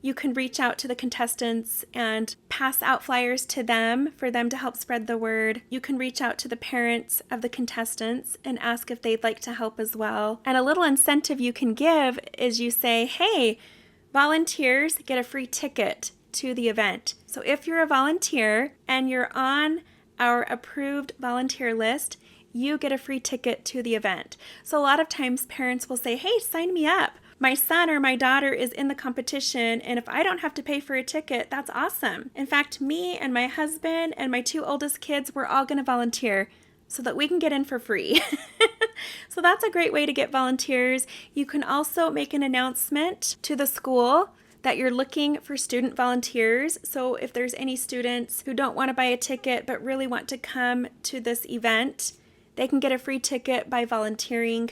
you can reach out to the contestants and pass out flyers to them for them to help spread the word. You can reach out to the parents of the contestants and ask if they'd like to help as well. And a little incentive you can give is you say, hey, volunteers get a free ticket to the event. So if you're a volunteer and you're on our approved volunteer list, you get a free ticket to the event. So a lot of times parents will say, hey, sign me up. My son or my daughter is in the competition, and if I don't have to pay for a ticket, that's awesome. In fact, me and my husband and my 2 oldest kids, we're all going to volunteer so that we can get in for free. So that's a great way to get volunteers. You can also make an announcement to the school that you're looking for student volunteers. So if there's any students who don't want to buy a ticket but really want to come to this event, they can get a free ticket by volunteering.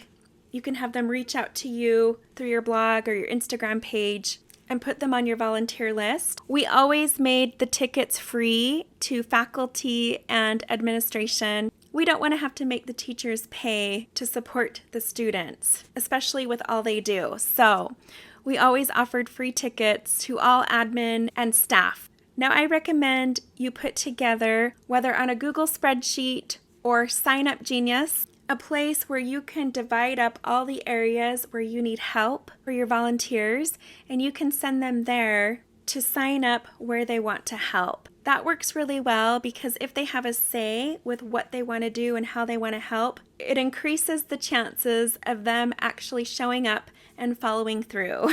You can have them reach out to you through your blog or your Instagram page and put them on your volunteer list. We always made the tickets free to faculty and administration. We don't want to have to make the teachers pay to support the students, especially with all they do. So we always offered free tickets to all admin and staff. Now I recommend you put together, whether on a Google spreadsheet or Sign Up Genius, a place where you can divide up all the areas where you need help for your volunteers, and you can send them there to sign up where they want to help. That works really well because if they have a say with what they want to do and how they want to help, it increases the chances of them actually showing up and following through.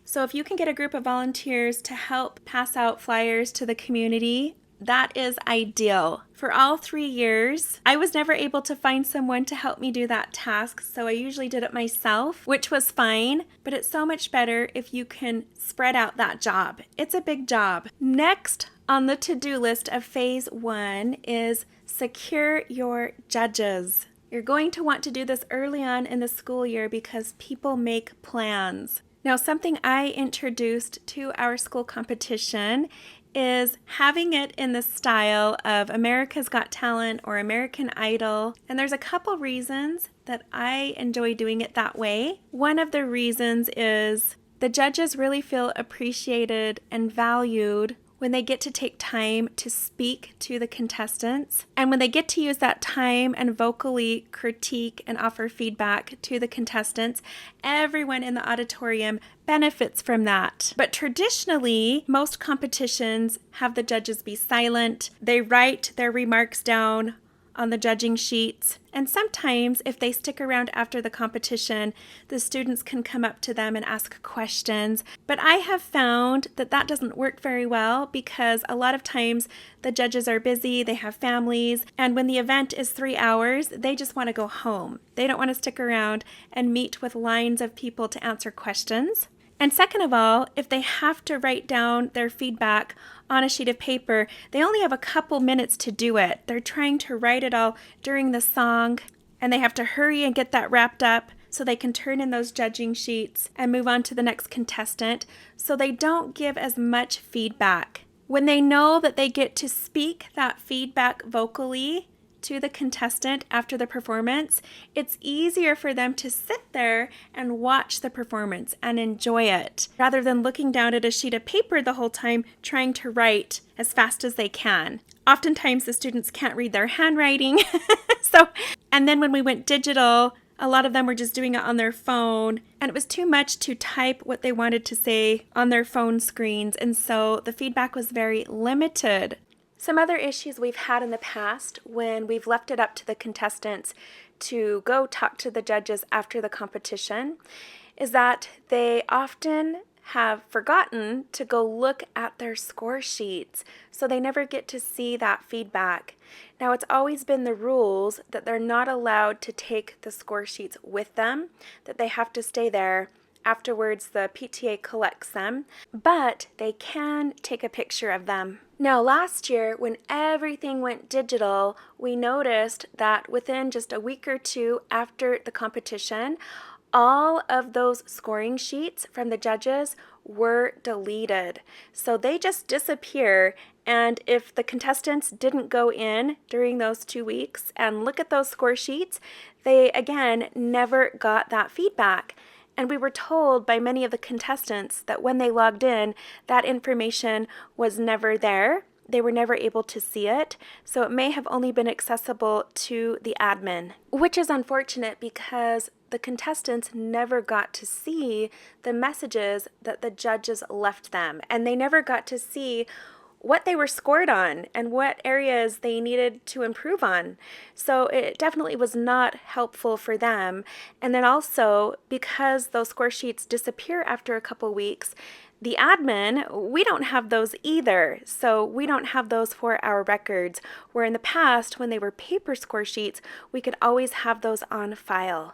So if you can get a group of volunteers to help pass out flyers to the community, that is ideal. For all 3 years, I was never able to find someone to help me do that task, so I usually did it myself, which was fine, but it's so much better if you can spread out that job. It's a big job. Next on the to-do list of phase 1 is secure your judges. You're going to want to do this early on in the school year because people make plans. Now, something I introduced to our school competition is having it in the style of America's Got Talent or American Idol. And there's a couple reasons that I enjoy doing it that way. One of the reasons is the judges really feel appreciated and valued when they get to take time to speak to the contestants, and when they get to use that time and vocally critique and offer feedback to the contestants, everyone in the auditorium benefits from that. But traditionally, most competitions have the judges be silent. They write their remarks down on the judging sheets, and sometimes if they stick around after the competition, the students can come up to them and ask questions. But I have found that that doesn't work very well because a lot of times the judges are busy, they have families, and when the event is 3 hours, they just want to go home. They don't want to stick around and meet with lines of people to answer questions. And second of all, if they have to write down their feedback on a sheet of paper, they only have a couple minutes to do it. They're trying to write it all during the song, and they have to hurry and get that wrapped up so they can turn in those judging sheets and move on to the next contestant, so they don't give as much feedback. When they know that they get to speak that feedback vocally to the contestant after the performance, it's easier for them to sit there and watch the performance and enjoy it, rather than looking down at a sheet of paper the whole time trying to write as fast as they can. Oftentimes the students can't read their handwriting. And then when we went digital, a lot of them were just doing it on their phone, and it was too much to type what they wanted to say on their phone screens, and so the feedback was very limited. Some other issues we've had in the past when we've left it up to the contestants to go talk to the judges after the competition is that they often have forgotten to go look at their score sheets, so they never get to see that feedback. Now, it's always been the rules that they're not allowed to take the score sheets with them, that they have to stay there. Afterwards, the PTA collects them, but they can take a picture of them. Now, last year, when everything went digital, we noticed that within just a week or two after the competition, all of those scoring sheets from the judges were deleted. So they just disappear. And if the contestants didn't go in during those 2 weeks and look at those score sheets, they again never got that feedback. And we were told by many of the contestants that when they logged in, that information was never there. They were never able to see it, so it may have only been accessible to the admin, which is unfortunate because the contestants never got to see the messages that the judges left them, and they never got to see what they were scored on and what areas they needed to improve on. So it definitely was not helpful for them. And then also, because those score sheets disappear after a couple weeks, the admin, we don't have those either. So we don't have those for our records, where in the past, when they were paper score sheets, we could always have those on file.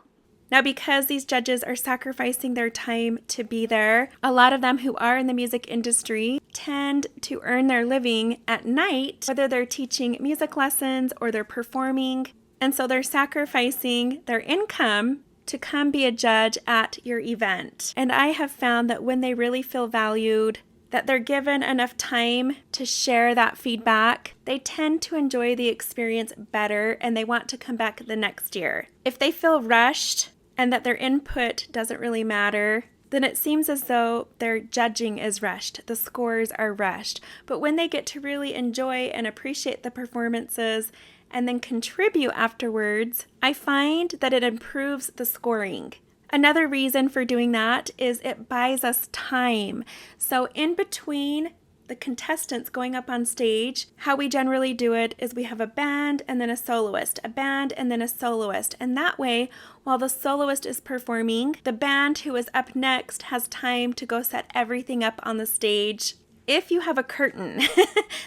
Now, because these judges are sacrificing their time to be there, a lot of them who are in the music industry tend to earn their living at night, whether they're teaching music lessons or they're performing. And so they're sacrificing their income to come be a judge at your event. And I have found that when they really feel valued, that they're given enough time to share that feedback, they tend to enjoy the experience better and they want to come back the next year. If they feel rushed and that their input doesn't really matter, then it seems as though their judging is rushed, the scores are rushed. But when they get to really enjoy and appreciate the performances and then contribute afterwards, I find that it improves the scoring. Another reason for doing that is it buys us time. So in between the contestants going up on stage, how we generally do it is we have a band and then a soloist, a band and then a soloist. And that way, while the soloist is performing, the band who is up next has time to go set everything up on the stage. If you have a curtain,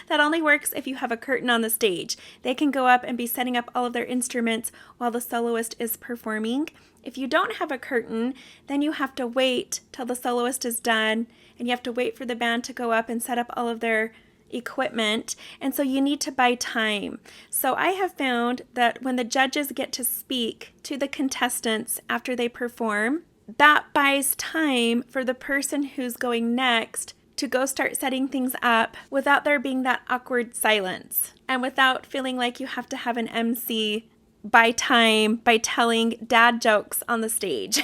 that only works if you have a curtain on the stage. They can go up and be setting up all of their instruments while the soloist is performing. If you don't have a curtain, then you have to wait till the soloist is done, and you have to wait for the band to go up and set up all of their equipment, and so you need to buy time. So I have found that when the judges get to speak to the contestants after they perform, that buys time for the person who's going next to go start setting things up without there being that awkward silence and without feeling like you have to have an MC buy time by telling dad jokes on the stage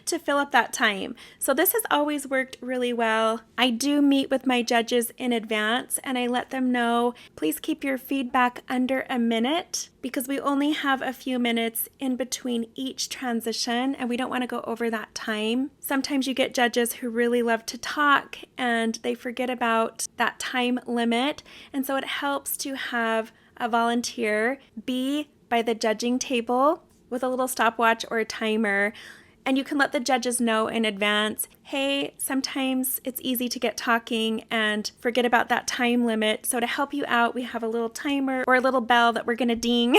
to fill up that time. So this has always worked really well. I do meet with my judges in advance and I let them know, please keep your feedback under a minute because we only have a few minutes in between each transition and we don't want to go over that time. Sometimes you get judges who really love to talk and they forget about that time limit, and so it helps to have a volunteer be by the judging table with a little stopwatch or a timer, and you can let the judges know in advance, hey, sometimes it's easy to get talking and forget about that time limit. So to help you out, we have a little timer or a little bell that we're going to ding.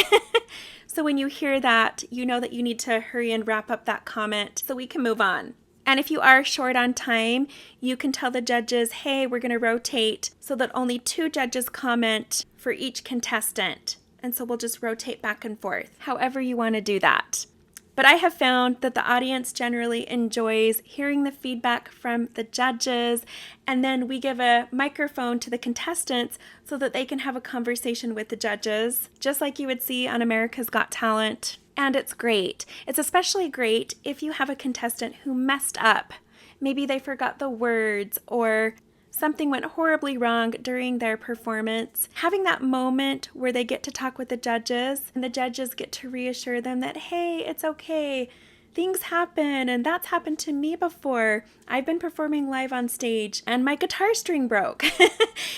So when you hear that, you know that you need to hurry and wrap up that comment so we can move on. And if you are short on time, you can tell the judges, hey, we're going to rotate so that only 2 judges comment for each contestant. And so we'll just rotate back and forth, however you want to do that. But I have found that the audience generally enjoys hearing the feedback from the judges, and then we give a microphone to the contestants so that they can have a conversation with the judges, just like you would see on America's Got Talent. And it's great. It's especially great if you have a contestant who messed up. Maybe they forgot the words or something went horribly wrong during their performance. Having that moment where they get to talk with the judges and the judges get to reassure them that, hey, it's okay. Things happen, and that's happened to me before. I've been performing live on stage and my guitar string broke.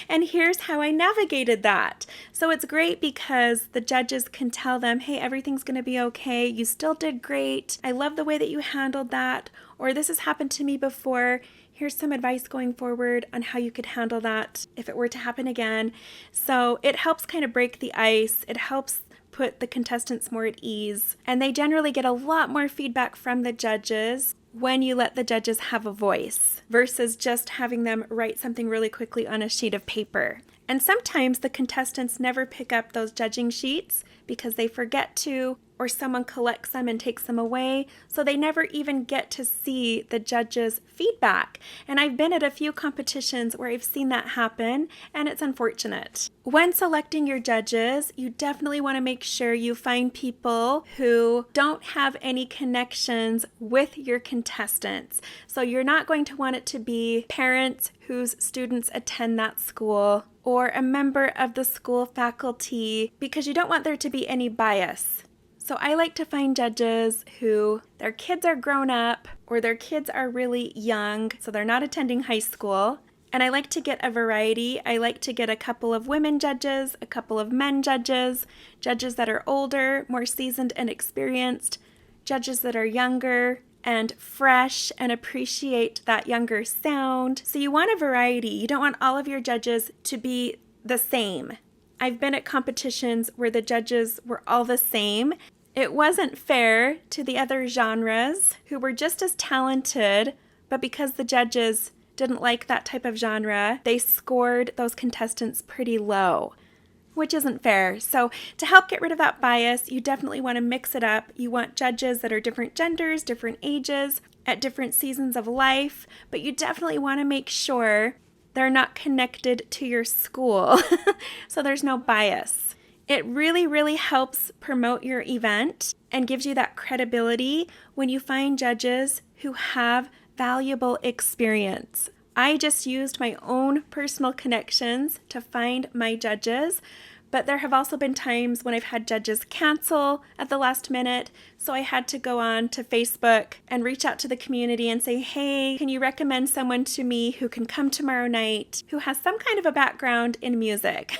And here's how I navigated that. So it's great because the judges can tell them, hey, everything's going to be okay. You still did great. I love the way that you handled that. Or this has happened to me before. Here's some advice going forward on how you could handle that if it were to happen again. So it helps kind of break the ice. It helps put the contestants more at ease. And they generally get a lot more feedback from the judges when you let the judges have a voice versus just having them write something really quickly on a sheet of paper. And sometimes the contestants never pick up those judging sheets because they forget to, or someone collects them and takes them away, so they never even get to see the judges' feedback. And I've been at a few competitions where I've seen that happen, and it's unfortunate. When selecting your judges, you definitely want to make sure you find people who don't have any connections with your contestants. So you're not going to want it to be parents whose students attend that school, or a member of the school faculty, because you don't want there to be any bias. So I like to find judges who their kids are grown up or their kids are really young, so they're not attending high school. And I like to get a variety. I like to get a couple of women judges, a couple of men judges, judges that are older, more seasoned and experienced, judges that are younger and fresh and appreciate that younger sound. So you want a variety. You don't want all of your judges to be the same. I've been at competitions where the judges were all the same. It wasn't fair to the other genres who were just as talented, but because the judges didn't like that type of genre, they scored those contestants pretty low, which isn't fair. So to help get rid of that bias, you definitely want to mix it up. You want judges that are different genders, different ages, at different seasons of life, but you definitely want to make sure they're not connected to your school, so there's no bias. It really, really helps promote your event and gives you that credibility when you find judges who have valuable experience. I just used my own personal connections to find my judges, but there have also been times when I've had judges cancel at the last minute, so I had to go on to Facebook and reach out to the community and say, hey, can you recommend someone to me who can come tomorrow night, who has some kind of a background in music?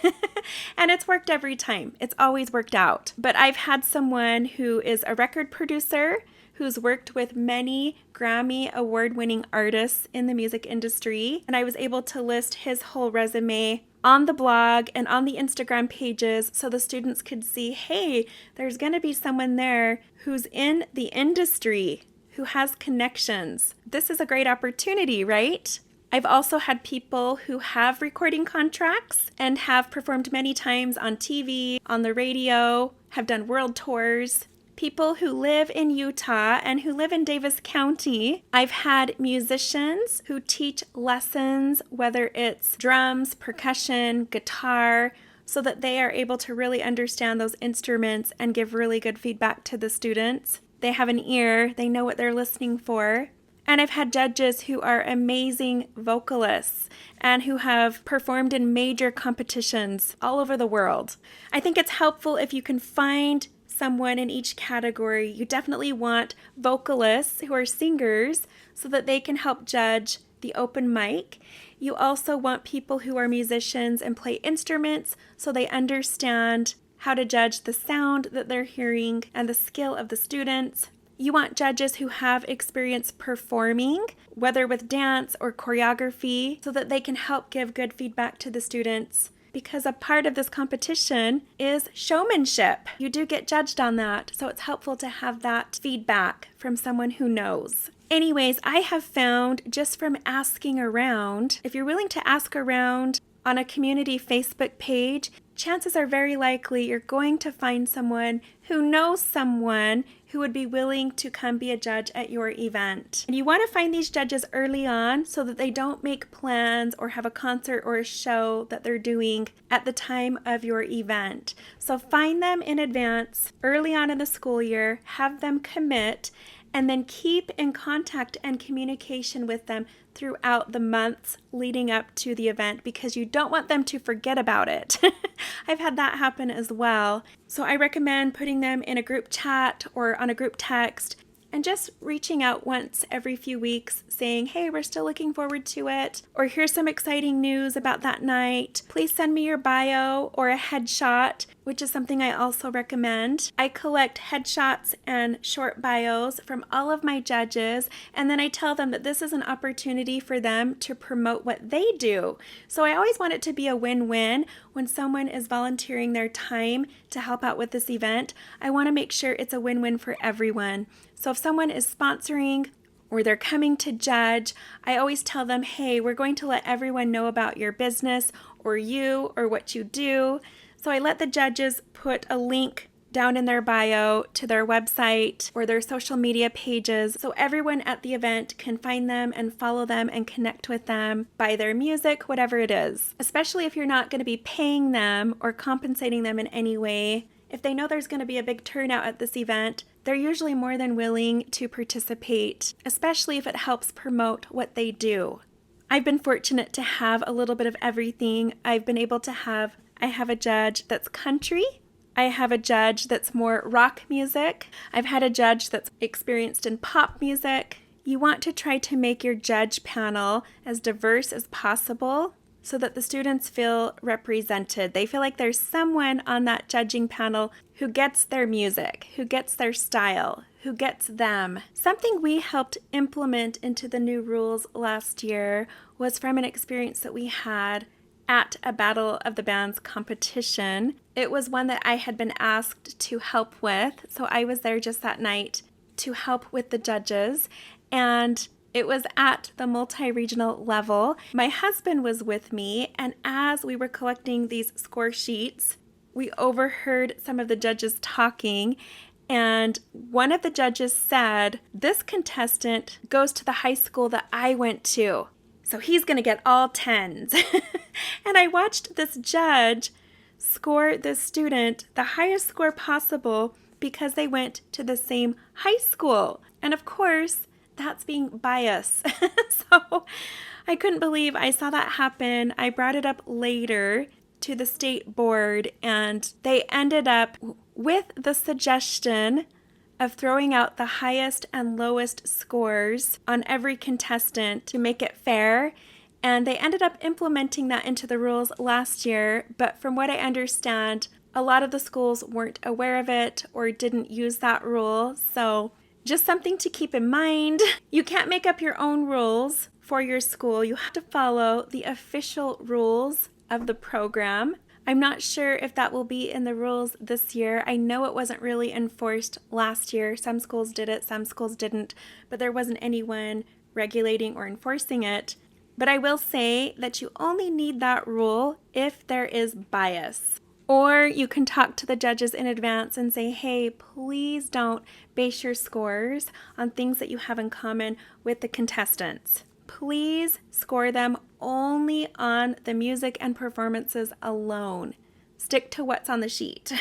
And it's worked every time. It's always worked out. But I've had someone who is a record producer, who's worked with many Grammy award-winning artists in the music industry, and I was able to list his whole resume on the blog and on the Instagram pages so the students could see, hey, there's going to be someone there who's in the industry, who has connections. This is a great opportunity, right? I've also had people who have recording contracts and have performed many times on TV, on the radio, have done world tours. People who live in Utah and who live in Davis County. I've had musicians who teach lessons, whether it's drums, percussion, guitar, so that they are able to really understand those instruments and give really good feedback to the students. They have an ear, they know what they're listening for. And I've had judges who are amazing vocalists and who have performed in major competitions all over the world. I think it's helpful if you can find someone in each category. You definitely want vocalists who are singers so that they can help judge the open mic. You also want people who are musicians and play instruments so they understand how to judge the sound that they're hearing and the skill of the students. You want judges who have experience performing, whether with dance or choreography, so that they can help give good feedback to the students. Because a part of this competition is showmanship. You do get judged on that, so it's helpful to have that feedback from someone who knows. Anyways, I have found just from asking around, if you're willing to ask around on a community Facebook page, chances are very likely you're going to find someone who knows someone who would be willing to come be a judge at your event. And you want to find these judges early on so that they don't make plans or have a concert or a show that they're doing at the time of your event. So find them in advance, early on in the school year, have them commit, and then keep in contact and communication with them throughout the months leading up to the event because you don't want them to forget about it. I've had that happen as well. So I recommend putting them in a group chat or on a group text and just reaching out once every few weeks saying, hey, we're still looking forward to it, or here's some exciting news about that night. Please send me your bio or a headshot which is something I also recommend. I collect headshots and short bios from all of my judges, and then I tell them that this is an opportunity for them to promote what they do. So I always want it to be a win-win. When someone is volunteering their time to help out with this event, I want to make sure it's a win-win for everyone. So if someone is sponsoring or they're coming to judge, I always tell them, hey, we're going to let everyone know about your business or you or what you do. So I let the judges put a link down in their bio to their website or their social media pages so everyone at the event can find them and follow them and connect with them, buy their music, whatever it is. Especially if you're not going to be paying them or compensating them in any way. If they know there's going to be a big turnout at this event, they're usually more than willing to participate, especially if it helps promote what they do. I've been fortunate to have a little bit of everything. I have a judge that's country. I have a judge that's more rock music. I've had a judge that's experienced in pop music. You want to try to make your judge panel as diverse as possible so that the students feel represented. They feel like there's someone on that judging panel who gets their music, who gets their style, who gets them. Something we helped implement into the new rules last year was from an experience that we had at a Battle of the Bands competition. It was one that I had been asked to help with, so I was there just that night to help with the judges, and it was at the multi-regional level. My husband was with me, and as we were collecting these score sheets, we overheard some of the judges talking, and one of the judges said, "This contestant goes to the high school that I went to, so he's going to get all 10s." And I watched this judge score this student the highest score possible because they went to the same high school. And of course, that's being biased. So I couldn't believe I saw that happen. I brought it up later to the state board, and they ended up with the suggestion of throwing out the highest and lowest scores on every contestant to make it fair. And they ended up implementing that into the rules last year, but from what I understand, a lot of the schools weren't aware of it or didn't use that rule. So just something to keep in mind. You can't make up your own rules for your school. You have to follow the official rules of the program. I'm not sure if that will be in the rules this year. I know it wasn't really enforced last year. Some schools did it, some schools didn't, but there wasn't anyone regulating or enforcing it. But I will say that you only need that rule if there is bias. Or you can talk to the judges in advance and say, hey, please don't base your scores on things that you have in common with the contestants. Please score them only on the music and performances alone. Stick to what's on the sheet.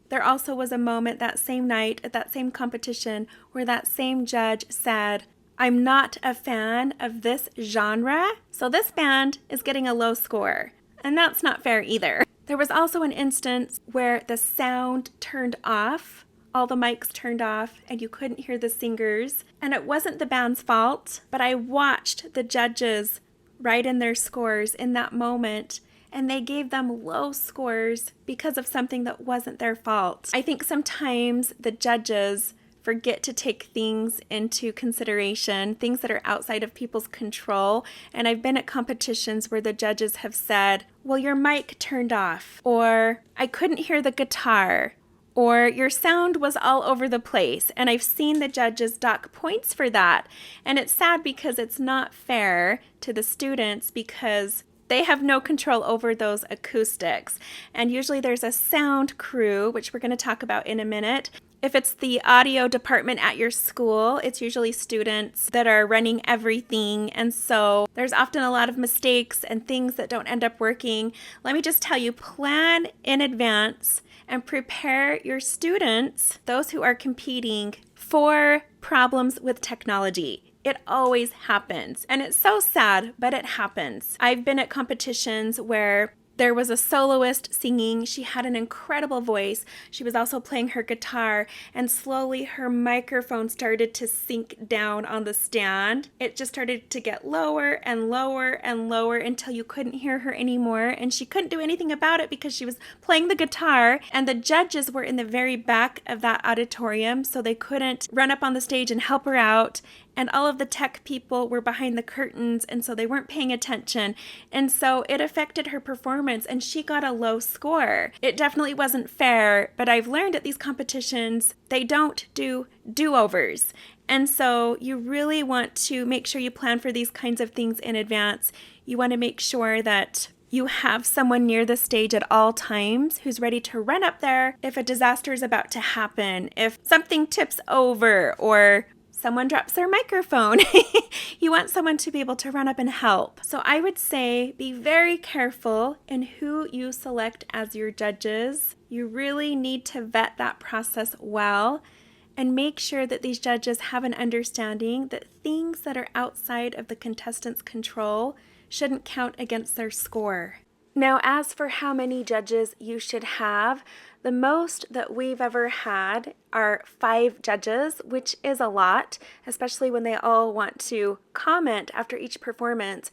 There also was a moment that same night at that same competition where that same judge said, I'm not a fan of this genre, so this band is getting a low score. And that's not fair either. There was also an instance where the sound turned off, all the mics turned off, and you couldn't hear the singers. And it wasn't the band's fault, but I watched the judges write in their scores in that moment, and they gave them low scores because of something that wasn't their fault. I think sometimes the judges forget to take things into consideration, things that are outside of people's control. And I've been at competitions where the judges have said, well, your mic turned off, or I couldn't hear the guitar, or your sound was all over the place. And I've seen the judges dock points for that. And it's sad because it's not fair to the students because they have no control over those acoustics. And usually there's a sound crew, which we're going to talk about in a minute. If it's the audio department at your school, it's usually students that are running everything. And so there's often a lot of mistakes and things that don't end up working. Let me just tell you, plan in advance and prepare your students, those who are competing, for problems with technology. It always happens. And it's so sad, but it happens. I've been at competitions where There was a soloist singing. She had an incredible voice. She was also playing her guitar, and slowly her microphone started to sink down on the stand. It just started to get lower and lower and lower until you couldn't hear her anymore, and she couldn't do anything about it because she was playing the guitar, and the judges were in the very back of that auditorium, so they couldn't run up on the stage and help her out. And all of the tech people were behind the curtains, and so they weren't paying attention. And so it affected her performance, and she got a low score. It definitely wasn't fair, but I've learned at these competitions, they don't do do-overs. And so you really want to make sure you plan for these kinds of things in advance. You want to make sure that you have someone near the stage at all times who's ready to run up there if a disaster is about to happen, if something tips over, or someone drops their microphone. You want someone to be able to run up and help. So I would say be very careful in who you select as your judges. You really need to vet that process well and make sure that these judges have an understanding that things that are outside of the contestant's control shouldn't count against their score. Now, as for how many judges you should have, the most that we've ever had are 5 judges, which is a lot, especially when they all want to comment after each performance.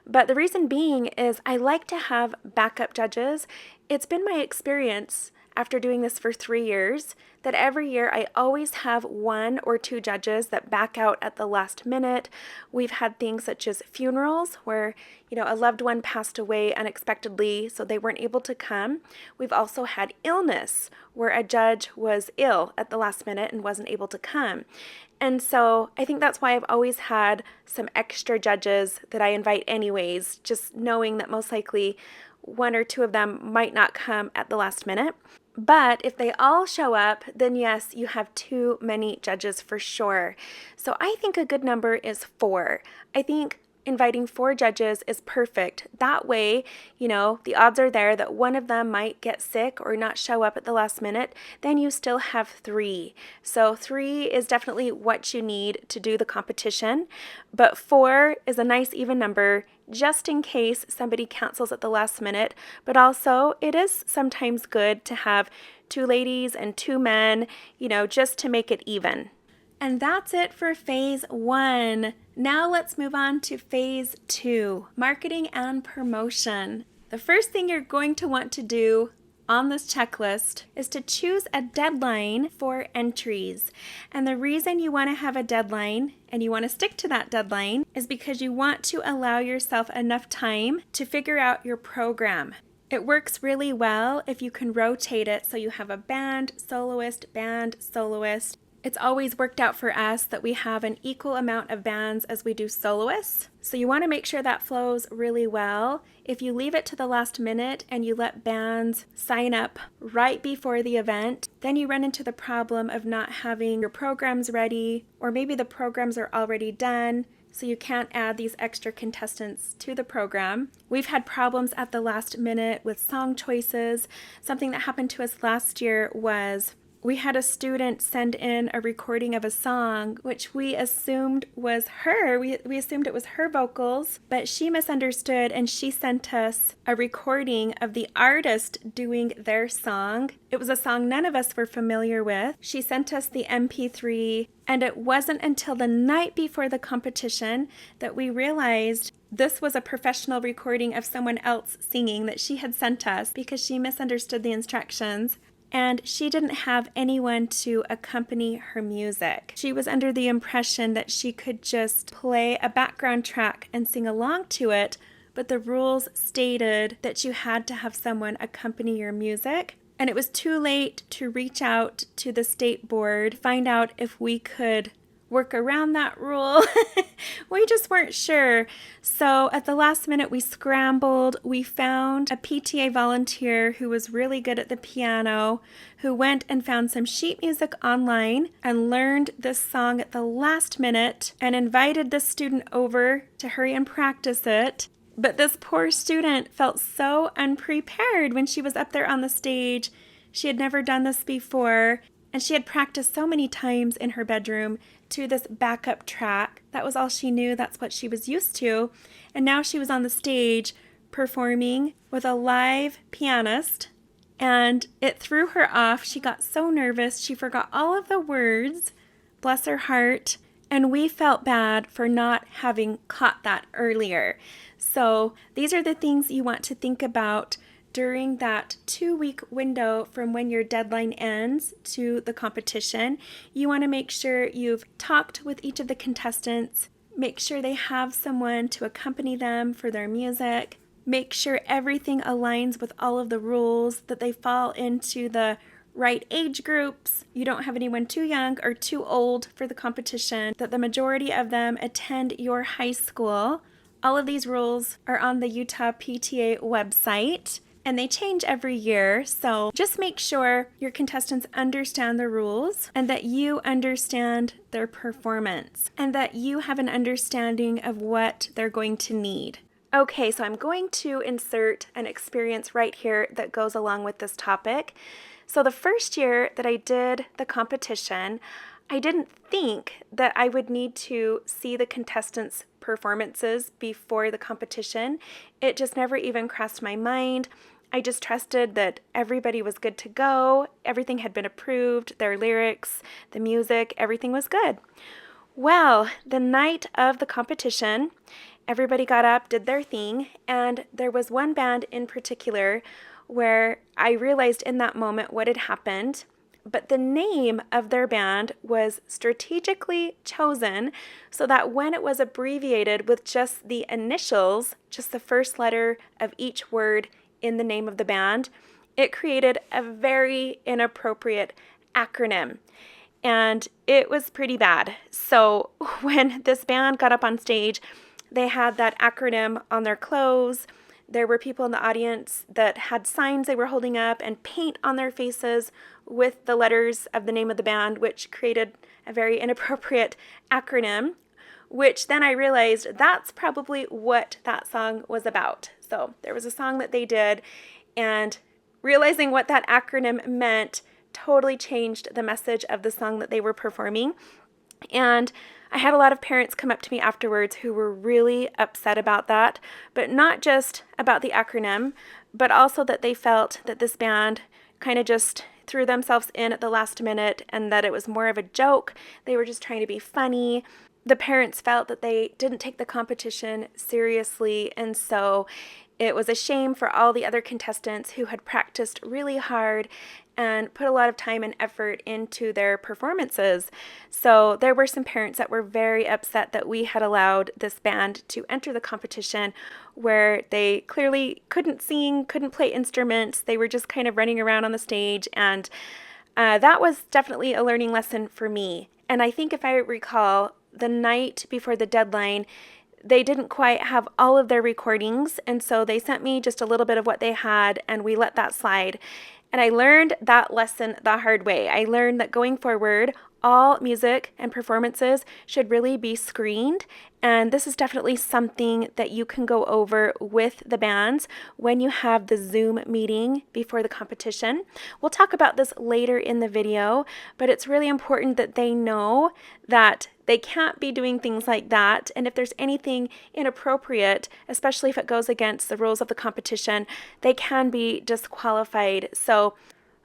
But the reason being is I like to have backup judges. It's been my experience after doing this for 3 years that every year I always have 1 or 2 judges that back out at the last minute. We've had things such as funerals where, a loved one passed away unexpectedly, so they weren't able to come. We've also had illness where a judge was ill at the last minute and wasn't able to come. And so I think that's why I've always had some extra judges that I invite anyways, just knowing that most likely 1 or 2 of them might not come at the last minute. But if they all show up, then yes, you have too many judges for sure. So I think a good number is 4. I think inviting 4 judges is perfect. That way, the odds are there that one of them might get sick or not show up at the last minute. Then you still have 3. So 3 is definitely what you need to do the competition. But 4 is a nice even number just in case somebody cancels at the last minute. But also, it is sometimes good to have 2 ladies and 2 men, just to make it even. And that's it for phase 1. Now let's move on to phase 2, marketing and promotion. The first thing you're going to want to do on this checklist is to choose a deadline for entries. And the reason you want to have a deadline and you want to stick to that deadline is because you want to allow yourself enough time to figure out your program. It works really well if you can rotate it so you have a band, soloist. It's always worked out for us that we have an equal amount of bands as we do soloists. So you want to make sure that flows really well. If you leave it to the last minute and you let bands sign up right before the event, then you run into the problem of not having your programs ready, or maybe the programs are already done, so you can't add these extra contestants to the program. We've had problems at the last minute with song choices. Something that happened to us last year was we had a student send in a recording of a song, which we assumed was her. We assumed it was her vocals, but she misunderstood and she sent us a recording of the artist doing their song. It was a song none of us were familiar with. She sent us the MP3, and it wasn't until the night before the competition that we realized this was a professional recording of someone else singing that she had sent us because she misunderstood the instructions. And she didn't have anyone to accompany her music. She was under the impression that she could just play a background track and sing along to it, but the rules stated that you had to have someone accompany your music. And it was too late to reach out to the state board, find out if we could work around that rule. We just weren't sure. So at the last minute, we scrambled. We found a PTA volunteer who was really good at the piano, who went and found some sheet music online and learned this song at the last minute and invited the student over to hurry and practice it. But this poor student felt so unprepared when she was up there on the stage. She had never done this before, and she had practiced so many times in her bedroom to this backup track. That was all she knew. That's what she was used to. And now she was on the stage performing with a live pianist, and it threw her off. She got so nervous. She forgot all of the words, bless her heart, and we felt bad for not having caught that earlier. So these are the things you want to think about during that 2-week window from when your deadline ends to the competition. You want to make sure you've talked with each of the contestants, make sure they have someone to accompany them for their music, make sure everything aligns with all of the rules, that they fall into the right age groups, you don't have anyone too young or too old for the competition, that the majority of them attend your high school. All of these rules are on the Utah PTA website, and they change every year, so just make sure your contestants understand the rules and that you understand their performance and that you have an understanding of what they're going to need. Okay, so I'm going to insert an experience right here that goes along with this topic. So the first year that I did the competition, I didn't think that I would need to see the contestants' performances before the competition. It just never even crossed my mind. I just trusted that everybody was good to go. Everything had been approved, their lyrics, the music, everything was good. Well, the night of the competition, everybody got up, did their thing, and there was one band in particular where I realized in that moment what had happened, but the name of their band was strategically chosen so that when it was abbreviated with just the initials, just the first letter of each word in the name of the band, it created a very inappropriate acronym. And it was pretty bad. So when this band got up on stage, they had that acronym on their clothes. There were people in the audience that had signs they were holding up and paint on their faces with the letters of the name of the band, which created a very inappropriate acronym, which then I realized that's probably what that song was about. So there was a song that they did, and realizing what that acronym meant totally changed the message of the song that they were performing. And I had a lot of parents come up to me afterwards who were really upset about that, but not just about the acronym, but also that they felt that this band kind of just threw themselves in at the last minute and that it was more of a joke. They were just trying to be funny. The parents felt that they didn't take the competition seriously, and so it was a shame for all the other contestants who had practiced really hard and put a lot of time and effort into their performances. So there were some parents that were very upset that we had allowed this band to enter the competition where they clearly couldn't sing, couldn't play instruments. They were just kind of running around on the stage, and that was definitely a learning lesson for me. And I think if I recall, the night before the deadline, they didn't quite have all of their recordings, and so they sent me just a little bit of what they had, and we let that slide. And I learned that lesson the hard way. I learned that going forward, all music and performances should really be screened, and this is definitely something that you can go over with the bands when you have the Zoom meeting before the competition. We'll talk about this later in the video, but it's really important that they know that they can't be doing things like that, and if there's anything inappropriate, especially if it goes against the rules of the competition, they can be disqualified. So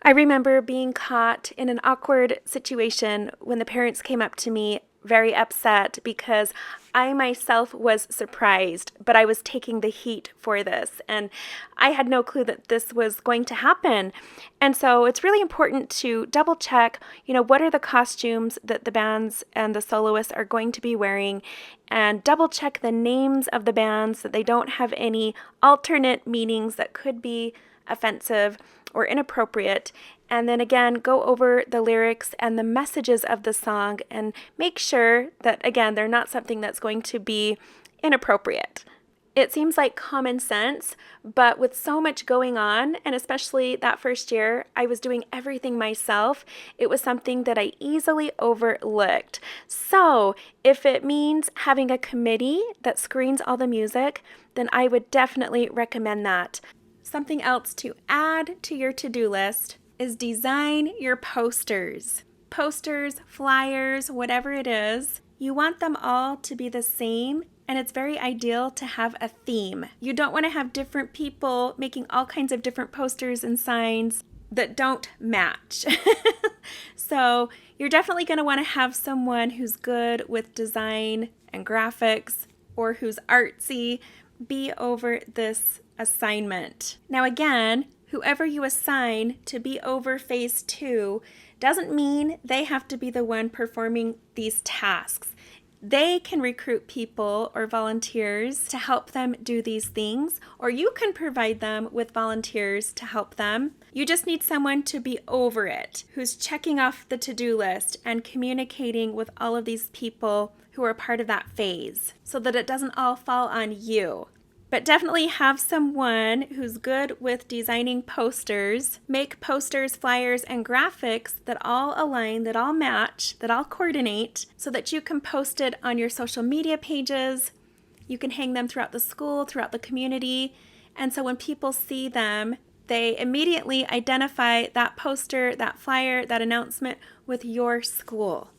I remember being caught in an awkward situation when the parents came up to me very upset because I myself was surprised, but I was taking the heat for this, and I had no clue that this was going to happen. And so it's really important to double check, what are the costumes that the bands and the soloists are going to be wearing, and double check the names of the bands so that they don't have any alternate meanings that could be offensive or inappropriate. And then again, go over the lyrics and the messages of the song and make sure that, again, they're not something that's going to be inappropriate. It seems like common sense, but with so much going on, and especially that first year, I was doing everything myself. It was something that I easily overlooked. So if it means having a committee that screens all the music, then I would definitely recommend that. Something else to add to your to-do list is design your posters. Posters, flyers, whatever it is, you want them all to be the same and it's very ideal to have a theme. You don't want to have different people making all kinds of different posters and signs that don't match. So you're definitely going to want to have someone who's good with design and graphics or who's artsy be over this assignment. Now again, whoever you assign to be over phase 2 doesn't mean they have to be the one performing these tasks. They can recruit people or volunteers to help them do these things, or you can provide them with volunteers to help them. You just need someone to be over it, who's checking off the to-do list and communicating with all of these people who are part of that phase so that it doesn't all fall on you. But definitely have someone who's good with designing posters, make posters, flyers, and graphics that all align, that all match, that all coordinate, so that you can post it on your social media pages. You can hang them throughout the school, throughout the community. And so when people see them, they immediately identify that poster, that flyer, that announcement with your school.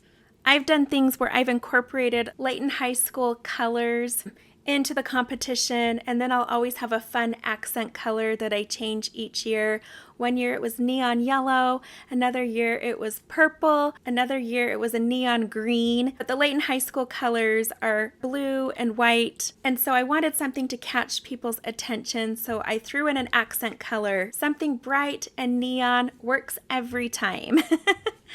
I've done things where I've incorporated Layton High School colors into the competition, and then I'll always have a fun accent color that I change each year. One year it was neon yellow, another year it was purple, another year it was a neon green. But the Layton High School colors are blue and white, and so I wanted something to catch people's attention, so I threw in an accent color. Something bright and neon works every time.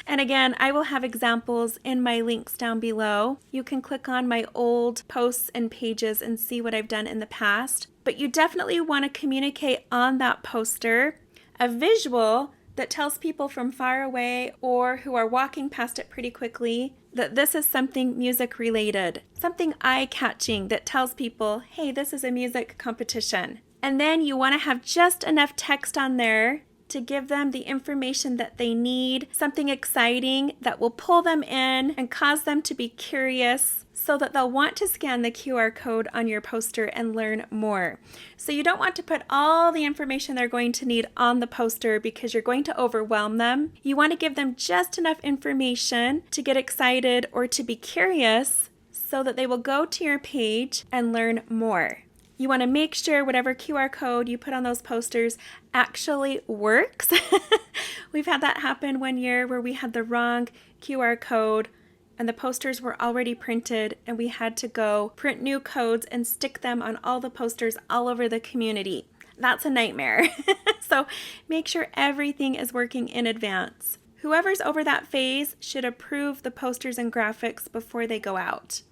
And again, I will have examples in my links down below. You can click on my old posts and pages and see what I've done in the past. But you definitely want to communicate on that poster a visual that tells people from far away or who are walking past it pretty quickly that this is something music related, something eye-catching that tells people, hey, this is a music competition. And then you want to have just enough text on there to give them the information that they need, something exciting that will pull them in and cause them to be curious so that they'll want to scan the QR code on your poster and learn more. So you don't want to put all the information they're going to need on the poster because you're going to overwhelm them. You want to give them just enough information to get excited or to be curious so that they will go to your page and learn more. You want to make sure whatever QR code you put on those posters actually works. We've had that happen one year where we had the wrong QR code and the posters were already printed and we had to go print new codes and stick them on all the posters all over the community. That's a nightmare. So make sure everything is working in advance. Whoever's over that phase should approve the posters and graphics before they go out.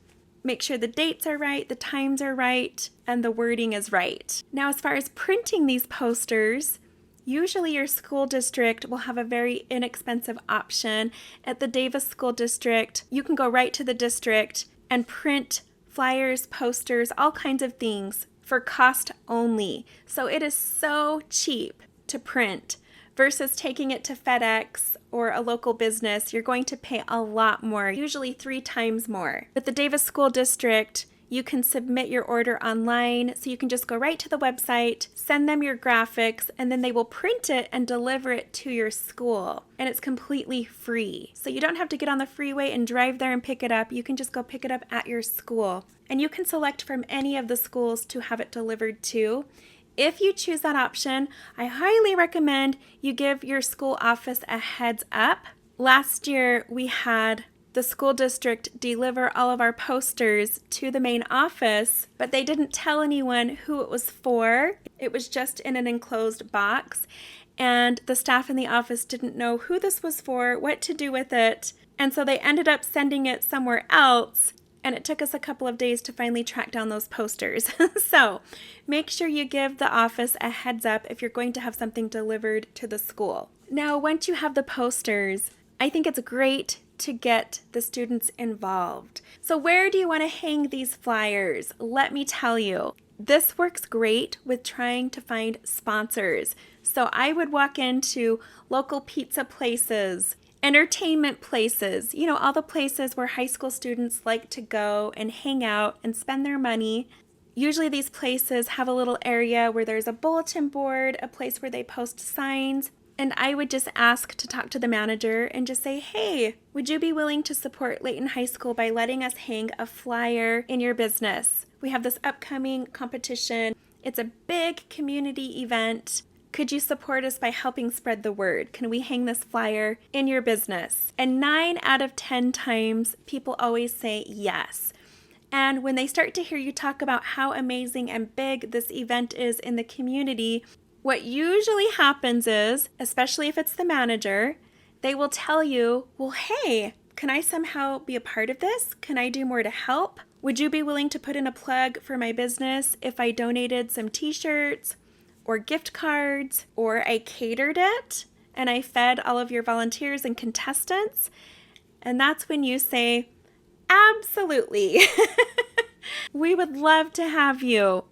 Make sure the dates are right, the times are right, and the wording is right. Now, as far as printing these posters, usually your school district will have a very inexpensive option. At the Davis School District, you can go right to the district and print flyers, posters, all kinds of things for cost only. So it is so cheap to print. Versus taking it to FedEx or a local business, you're going to pay a lot more, usually 3 times more. With the Davis School District, you can submit your order online, so you can just go right to the website, send them your graphics, and then they will print it and deliver it to your school. And it's completely free. So you don't have to get on the freeway and drive there and pick it up. You can just go pick it up at your school. And you can select from any of the schools to have it delivered to. If you choose that option, I highly recommend you give your school office a heads up. Last year, we had the school district deliver all of our posters to the main office, but they didn't tell anyone who it was for. It was just in an enclosed box, and the staff in the office didn't know who this was for, what to do with it, and so they ended up sending it somewhere else. And it took us a couple of days to finally track down those posters. So make sure you give the office a heads up if you're going to have something delivered to the school. Now, once you have the posters, I think it's great to get the students involved. So where do you want to hang these flyers? Let me tell you, this works great with trying to find sponsors. So I would walk into local pizza places, entertainment places, all the places where high school students like to go and hang out and spend their money. Usually these places have a little area where there's a bulletin board, a place where they post signs, And I would just ask to talk to the manager and just say, hey, would you be willing to support Layton High School by letting us hang a flyer in your business? We have this upcoming competition. It's a big community event. Could you support us by helping spread the word? Can we hang this flyer in your business? And 9 out of 10 times, people always say yes. And when they start to hear you talk about how amazing and big this event is in the community, what usually happens is, especially if it's the manager, they will tell you, well, hey, can I somehow be a part of this? Can I do more to help? Would you be willing to put in a plug for my business if I donated some t-shirts or gift cards, or I catered it and I fed all of your volunteers and contestants? And that's when you say, absolutely. We would love to have you.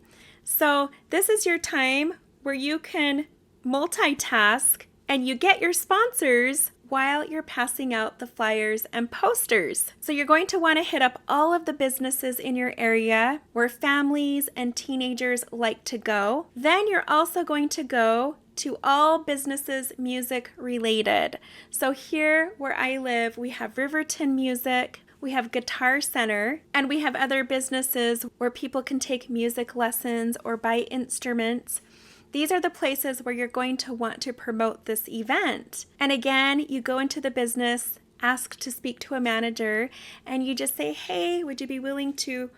So this is your time where you can multitask and you get your sponsors while you're passing out the flyers and posters. So you're going to want to hit up all of the businesses in your area where families and teenagers like to go. Then you're also going to go to all businesses music related. So here where I live, we have Riverton Music, we have Guitar Center, and we have other businesses where people can take music lessons or buy instruments. These are the places where you're going to want to promote this event. And again, you go into the business, ask to speak to a manager, and you just say, hey, would you be willing to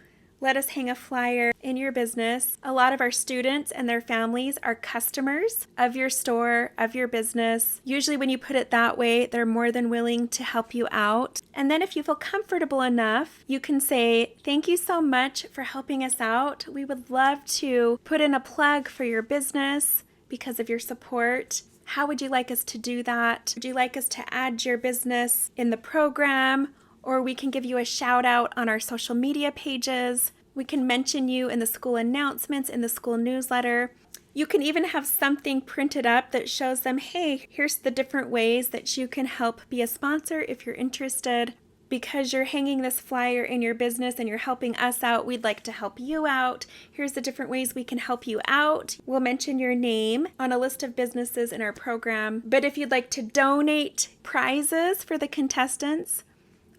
let us hang a flyer in your business? A lot of our students and their families are customers of your store, of your business. Usually when you put it that way, they're more than willing to help you out. And then if you feel comfortable enough, you can say, thank you so much for helping us out. We would love to put in a plug for your business because of your support. How would you like us to do that? Would you like us to add your business in the program? Or we can give you a shout out on our social media pages. We can mention you in the school announcements, in the school newsletter. You can even have something printed up that shows them, hey, here's the different ways that you can help be a sponsor if you're interested. Because you're hanging this flyer in your business and you're helping us out, we'd like to help you out. Here's the different ways we can help you out. We'll mention your name on a list of businesses in our program. But if you'd like to donate prizes for the contestants,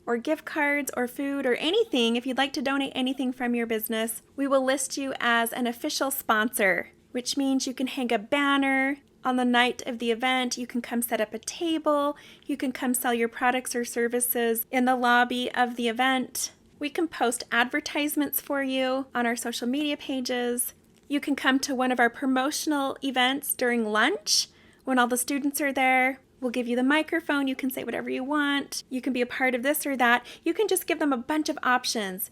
or gift cards or food or anything, if you'd like to donate anything from your business, we will list you as an official sponsor, which means you can hang a banner on the night of the event. You can come set up a table. You can come sell your products or services in the lobby of the event. We can post advertisements for you on our social media pages. You can come to one of our promotional events during lunch when all the students are there. We'll give you the microphone. You can say whatever you want. You can be a part of this or that. You can just give them a bunch of options.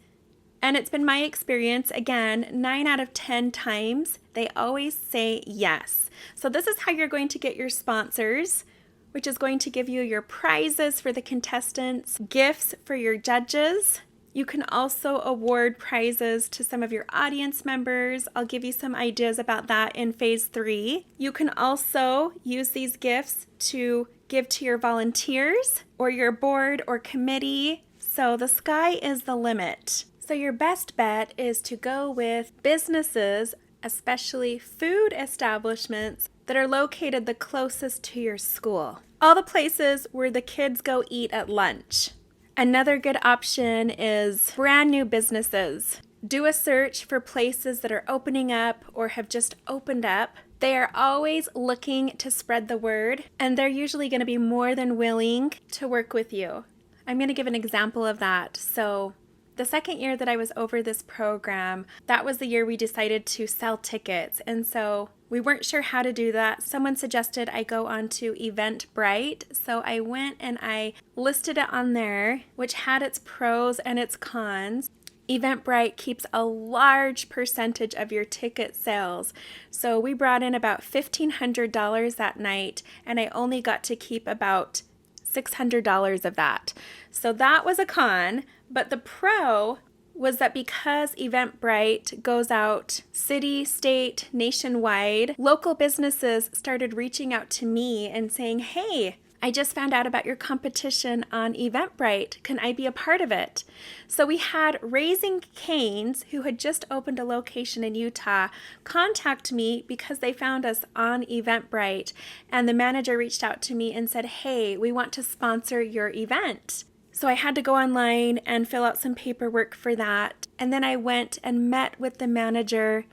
And it's been my experience, again, 9 out of 10 times, they always say yes. So this is how you're going to get your sponsors, which is going to give you your prizes for the contestants, gifts for your judges. You can also award prizes to some of your audience members. I'll give you some ideas about that in phase 3. You can also use these gifts to give to your volunteers or your board or committee. So the sky is the limit. So your best bet is to go with businesses, especially food establishments that are located the closest to your school. All the places where the kids go eat at lunch. Another good option is brand new businesses. Do a search for places that are opening up or have just opened up. They are always looking to spread the word, and they're usually going to be more than willing to work with you. I'm going to give an example of that. So the second year that I was over this program, that was the year we decided to sell tickets. And so we weren't sure how to do that. Someone suggested I go on to Eventbrite. So I went and I listed it on there, which had its pros and its cons. Eventbrite keeps a large percentage of your ticket sales. So we brought in about $1,500 that night, and I only got to keep about $600 of that. So that was a con, but the pro was that because Eventbrite goes out city, state, nationwide, local businesses started reaching out to me and saying, hey, I just found out about your competition on Eventbrite. Can I be a part of it? So we had Raising Cane's, who had just opened a location in Utah, contact me because they found us on Eventbrite. And the manager reached out to me and said, hey, we want to sponsor your event. So I had to go online and fill out some paperwork for that. And then I went and met with the manager,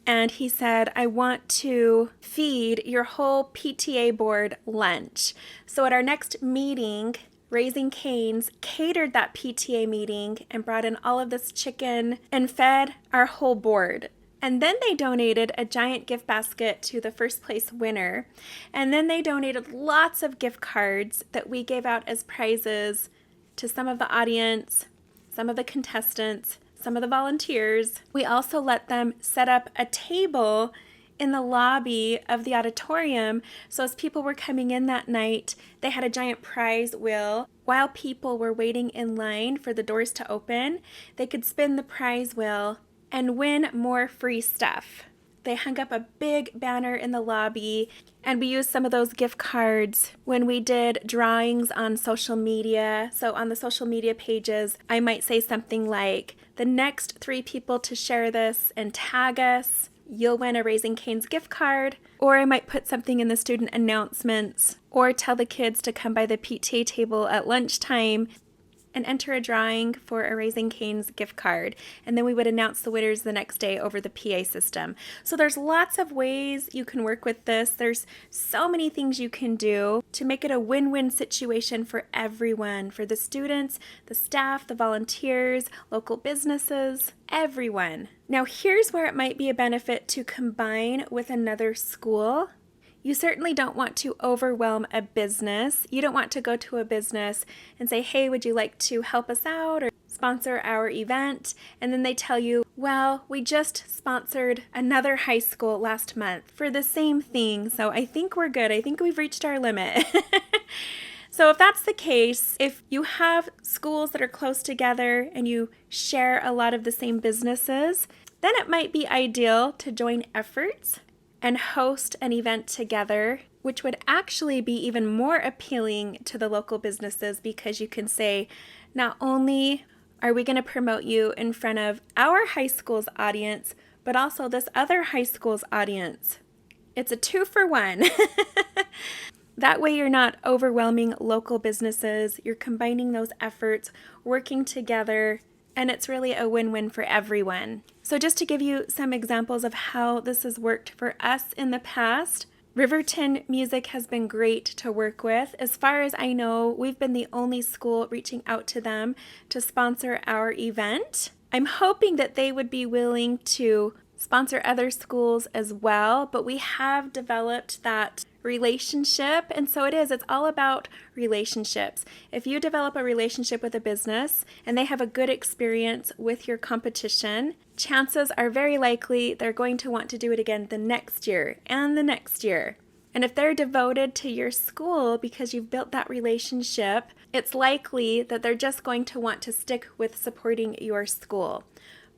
and he said, I want to feed your whole PTA board lunch. So at our next meeting, Raising Cane's catered that PTA meeting and brought in all of this chicken and fed our whole board. And then they donated a giant gift basket to the first place winner. And then they donated lots of gift cards that we gave out as prizes to some of the audience, some of the contestants, some of the volunteers. We also let them set up a table in the lobby of the auditorium. So as people were coming in that night, they had a giant prize wheel. While people were waiting in line for the doors to open, they could spin the prize wheel and win more free stuff. They hung up a big banner in the lobby, and we used some of those gift cards when we did drawings on social media. So on the social media pages, I might say something like, the next 3 people to share this and tag us, you'll win a Raising Cane's gift card. Or I might put something in the student announcements, or tell the kids to come by the PTA table at lunchtime and enter a drawing for a Raising Cane's gift card. And then we would announce the winners the next day over the PA system. So there's lots of ways you can work with this. There's so many things you can do to make it a win-win situation for everyone, for the students, the staff, the volunteers, local businesses, everyone. Now here's where it might be a benefit to combine with another school. You certainly don't want to overwhelm a business. You don't want to go to a business and say, hey, would you like to help us out or sponsor our event? And then they tell you, well, we just sponsored another high school last month for the same thing, so I think we're good. I think we've reached our limit. So if that's the case, if you have schools that are close together and you share a lot of the same businesses, then it might be ideal to join efforts and host an event together, which would actually be even more appealing to the local businesses, because you can say, not only are we going to promote you in front of our high school's audience, but also this other high school's audience. It's a 2-for-1. That way you're not overwhelming local businesses, you're combining those efforts, working together, and it's really a win-win for everyone. So just to give you some examples of how this has worked for us in the past, Riverton Music has been great to work with. As far as I know, we've been the only school reaching out to them to sponsor our event. I'm hoping that they would be willing to sponsor other schools as well, but we have developed that relationship, and so it's all about relationships. If you develop a relationship with a business and they have a good experience with your competition, chances are very likely they're going to want to do it again the next year and the next year. And if they're devoted to your school because you've built that relationship, it's likely that they're just going to want to stick with supporting your school.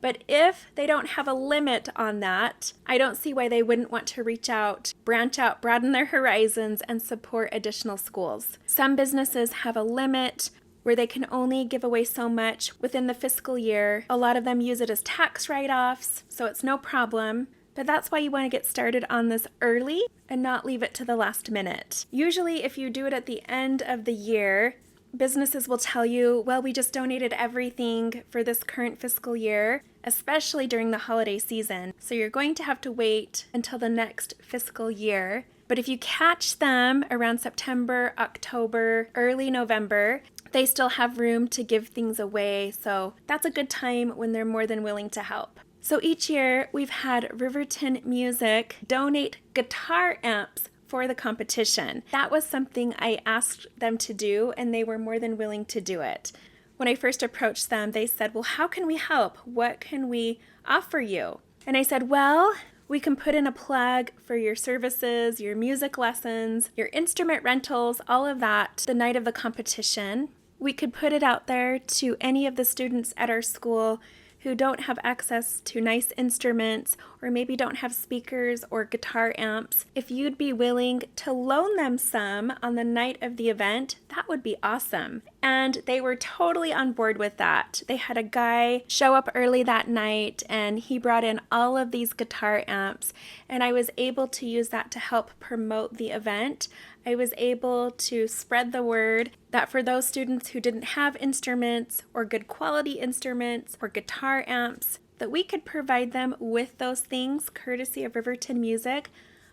But if they don't have a limit on that, I don't see why they wouldn't want to reach out, branch out, broaden their horizons, and support additional schools. Some businesses have a limit where they can only give away so much within the fiscal year. A lot of them use it as tax write-offs, so it's no problem. But that's why you want to get started on this early and not leave it to the last minute. Usually if you do it at the end of the year, businesses will tell you, well, we just donated everything for this current fiscal year, especially during the holiday season. So you're going to have to wait until the next fiscal year. But if you catch them around September, October, early November, they still have room to give things away. So that's a good time when they're more than willing to help. So each year we've had Riverton Music donate guitar amps for the competition. That was something I asked them to do, and they were more than willing to do it. When I first approached them, they said, well, how can we help? What can we offer you? And I said, well, we can put in a plug for your services, your music lessons, your instrument rentals, all of that the night of the competition. We could put it out there to any of the students at our school who don't have access to nice instruments or maybe don't have speakers or guitar amps, if you'd be willing to loan them some on the night of the event, that would be awesome. And they were totally on board with that. They had a guy show up early that night and he brought in all of these guitar amps, and I was able to use that to help promote the event. I was able to spread the word that for those students who didn't have instruments or good quality instruments or guitar amps, that we could provide them with those things courtesy of Riverton Music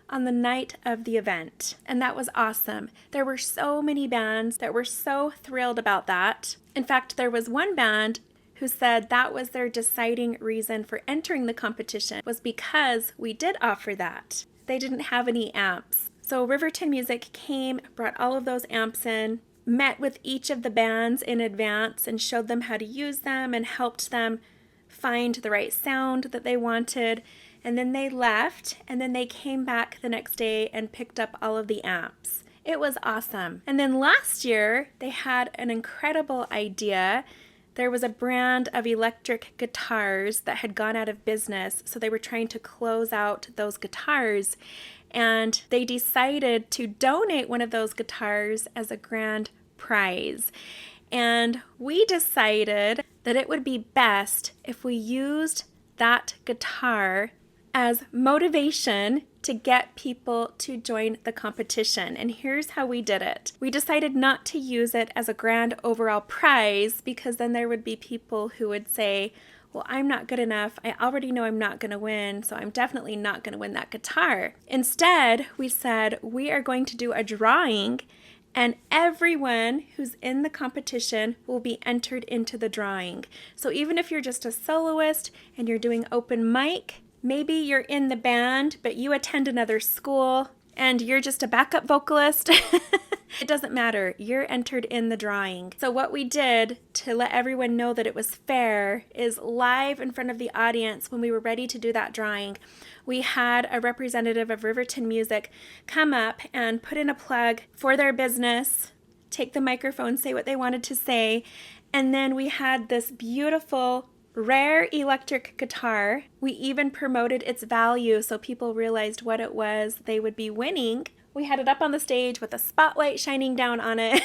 on the night of the event. And that was awesome. There were so many bands that were so thrilled about that. In fact, there was one band who said that was their deciding reason for entering the competition, was because we did offer that. They didn't have any amps. So Riverton Music came, brought all of those amps in, met with each of the bands in advance and showed them how to use them and helped them find the right sound that they wanted. And then they left, and then they came back the next day and picked up all of the amps. It was awesome. And then last year, they had an incredible idea. There was a brand of electric guitars that had gone out of business, so they were trying to close out those guitars. And they decided to donate one of those guitars as a grand prize. And we decided that it would be best if we used that guitar as motivation to get people to join the competition. And here's how we did it. We decided not to use it as a grand overall prize, because then there would be people who would say, well, I'm not good enough. I already know I'm not going to win, so I'm definitely not going to win that guitar. Instead, we said we are going to do a drawing, and everyone who's in the competition will be entered into the drawing. So even if you're just a soloist and you're doing open mic, maybe you're in the band, but you attend another school and you're just a backup vocalist, it doesn't matter. You're entered in the drawing. So what we did to let everyone know that it was fair is live in front of the audience when we were ready to do that drawing, we had a representative of Riverton Music come up and put in a plug for their business, take the microphone, say what they wanted to say, and then we had this beautiful rare electric guitar. We even promoted its value so people realized what it was they would be winning. We had it up on the stage with a spotlight shining down on it.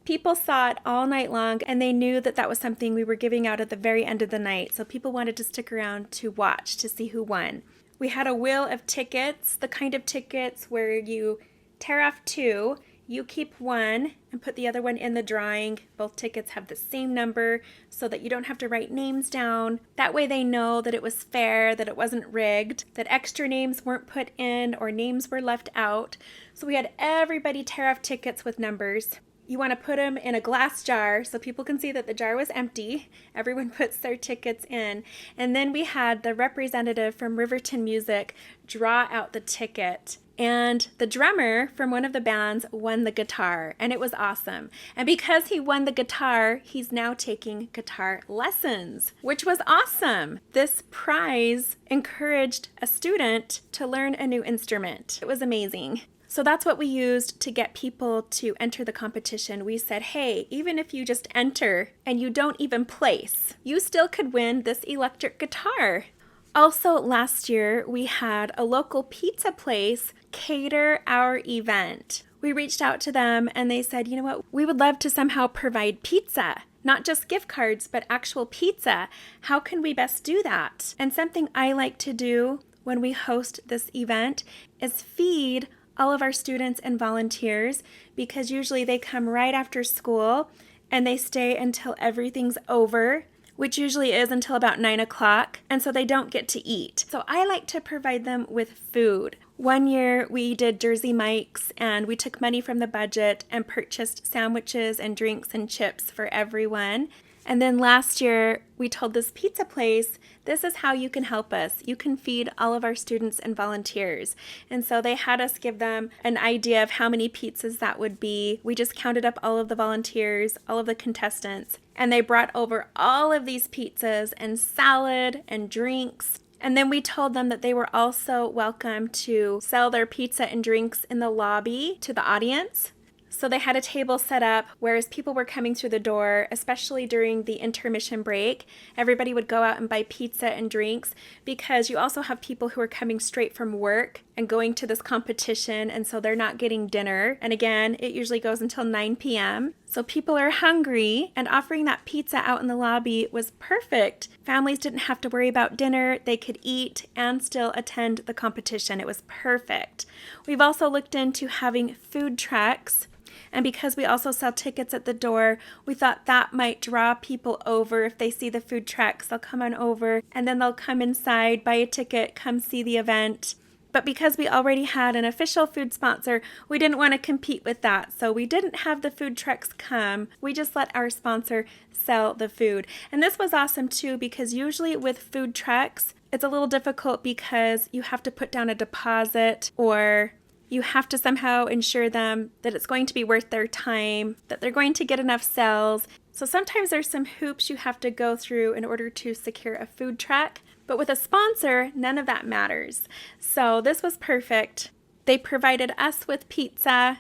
People saw it all night long, and they knew that that was something we were giving out at the very end of the night. So people wanted to stick around to watch to see who won. We had a wheel of tickets, the kind of tickets where you tear off two, you keep one and put the other one in the drawing. Both tickets have the same number so that you don't have to write names down. That way they know that it was fair, that it wasn't rigged, that extra names weren't put in or names were left out. So we had everybody tear off tickets with numbers. You want to put them in a glass jar so people can see that the jar was empty. Everyone puts their tickets in. And then we had the representative from Riverton Music draw out the ticket. And the drummer from one of the bands won the guitar, and it was awesome. And because he won the guitar, he's now taking guitar lessons, which was awesome. This prize encouraged a student to learn a new instrument. It was amazing. So that's what we used to get people to enter the competition. We said, hey, even if you just enter and you don't even place, you still could win this electric guitar. Also, last year, we had a local pizza place cater our event. We reached out to them and they said, you know what, we would love to somehow provide pizza, not just gift cards, but actual pizza. How can we best do that? And something I like to do when we host this event is feed all of our students and volunteers, because usually they come right after school and they stay until everything's over, which usually is until about 9 o'clock, and so they don't get to eat. So I like to provide them with food. One year we did Jersey Mike's and we took money from the budget and purchased sandwiches and drinks and chips for everyone. And then last year we told this pizza place, this is how you can help us. You can feed all of our students and volunteers. And so they had us give them an idea of how many pizzas that would be. We just counted up all of the volunteers, all of the contestants, and they brought over all of these pizzas and salad and drinks. And then we told them that they were also welcome to sell their pizza and drinks in the lobby to the audience. So they had a table set up where as people were coming through the door, especially during the intermission break, everybody would go out and buy pizza and drinks, because you also have people who are coming straight from work and going to this competition, and so they're not getting dinner. And again, it usually goes until 9 p.m. So people are hungry, and offering that pizza out in the lobby was perfect. Families didn't have to worry about dinner. They could eat and still attend the competition. It was perfect. We've also looked into having food trucks. And because we also sell tickets at the door, we thought that might draw people over. If they see the food trucks, they'll come on over, and then they'll come inside, buy a ticket, come see the event. But because we already had an official food sponsor, we didn't want to compete with that. So we didn't have the food trucks come. We just let our sponsor sell the food. And this was awesome too, because usually with food trucks, it's a little difficult because you have to put down a deposit, or you have to somehow ensure them that it's going to be worth their time, that they're going to get enough sales. So sometimes there's some hoops you have to go through in order to secure a food truck. But with a sponsor, none of that matters. So this was perfect. They provided us with pizza.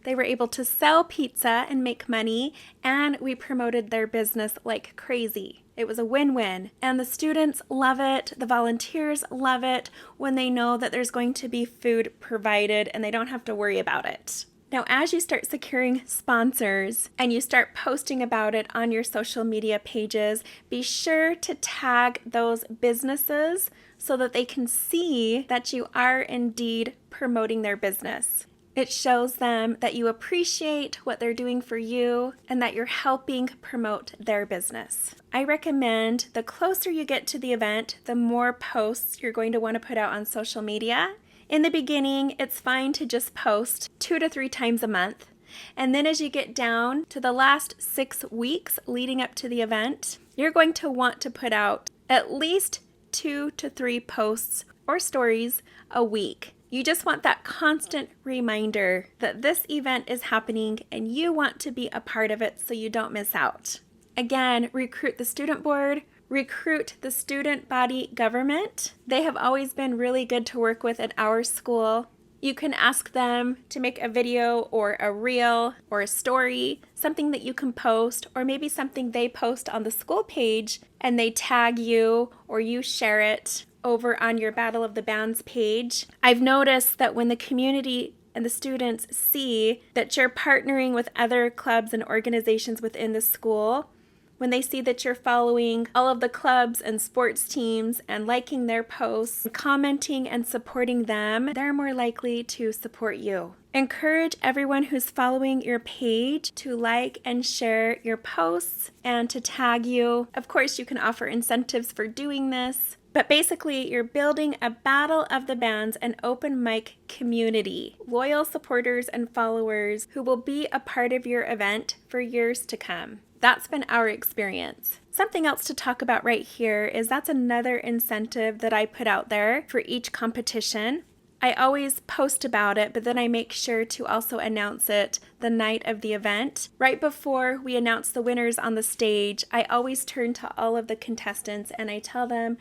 They were able to sell pizza and make money, and we promoted their business like crazy. It was a win-win, and the students love it. The volunteers love it when they know that there's going to be food provided and they don't have to worry about it. Now, as you start securing sponsors and you start posting about it on your social media pages, be sure to tag those businesses so that they can see that you are indeed promoting their business. It shows them that you appreciate what they're doing for you and that you're helping promote their business. I recommend the closer you get to the event, the more posts you're going to want to put out on social media. In the beginning, it's fine to just post 2 to 3 times a month. And then as you get down to the last 6 weeks leading up to the event, you're going to want to put out at least 2 to 3 posts or stories a week. You just want that constant reminder that this event is happening and you want to be a part of it so you don't miss out. Again, recruit the student board, recruit the student body government. They have always been really good to work with at our school. You can ask them to make a video or a reel or a story, something that you can post, or maybe something they post on the school page and they tag you or you share it over on your Battle of the Bands page. I've noticed that when the community and the students see that you're partnering with other clubs and organizations within the school, when they see that you're following all of the clubs and sports teams and liking their posts, commenting and supporting them, they're more likely to support you. Encourage everyone who's following your page to like and share your posts and to tag you. Of course, you can offer incentives for doing this. But basically, you're building a Battle of the Bands and open mic community, loyal supporters and followers who will be a part of your event for years to come. That's been our experience. Something else to talk about right here is that's another incentive that I put out there for each competition. I always post about it, but then I make sure to also announce it the night of the event. Right before we announce the winners on the stage, I always turn to all of the contestants and I tell them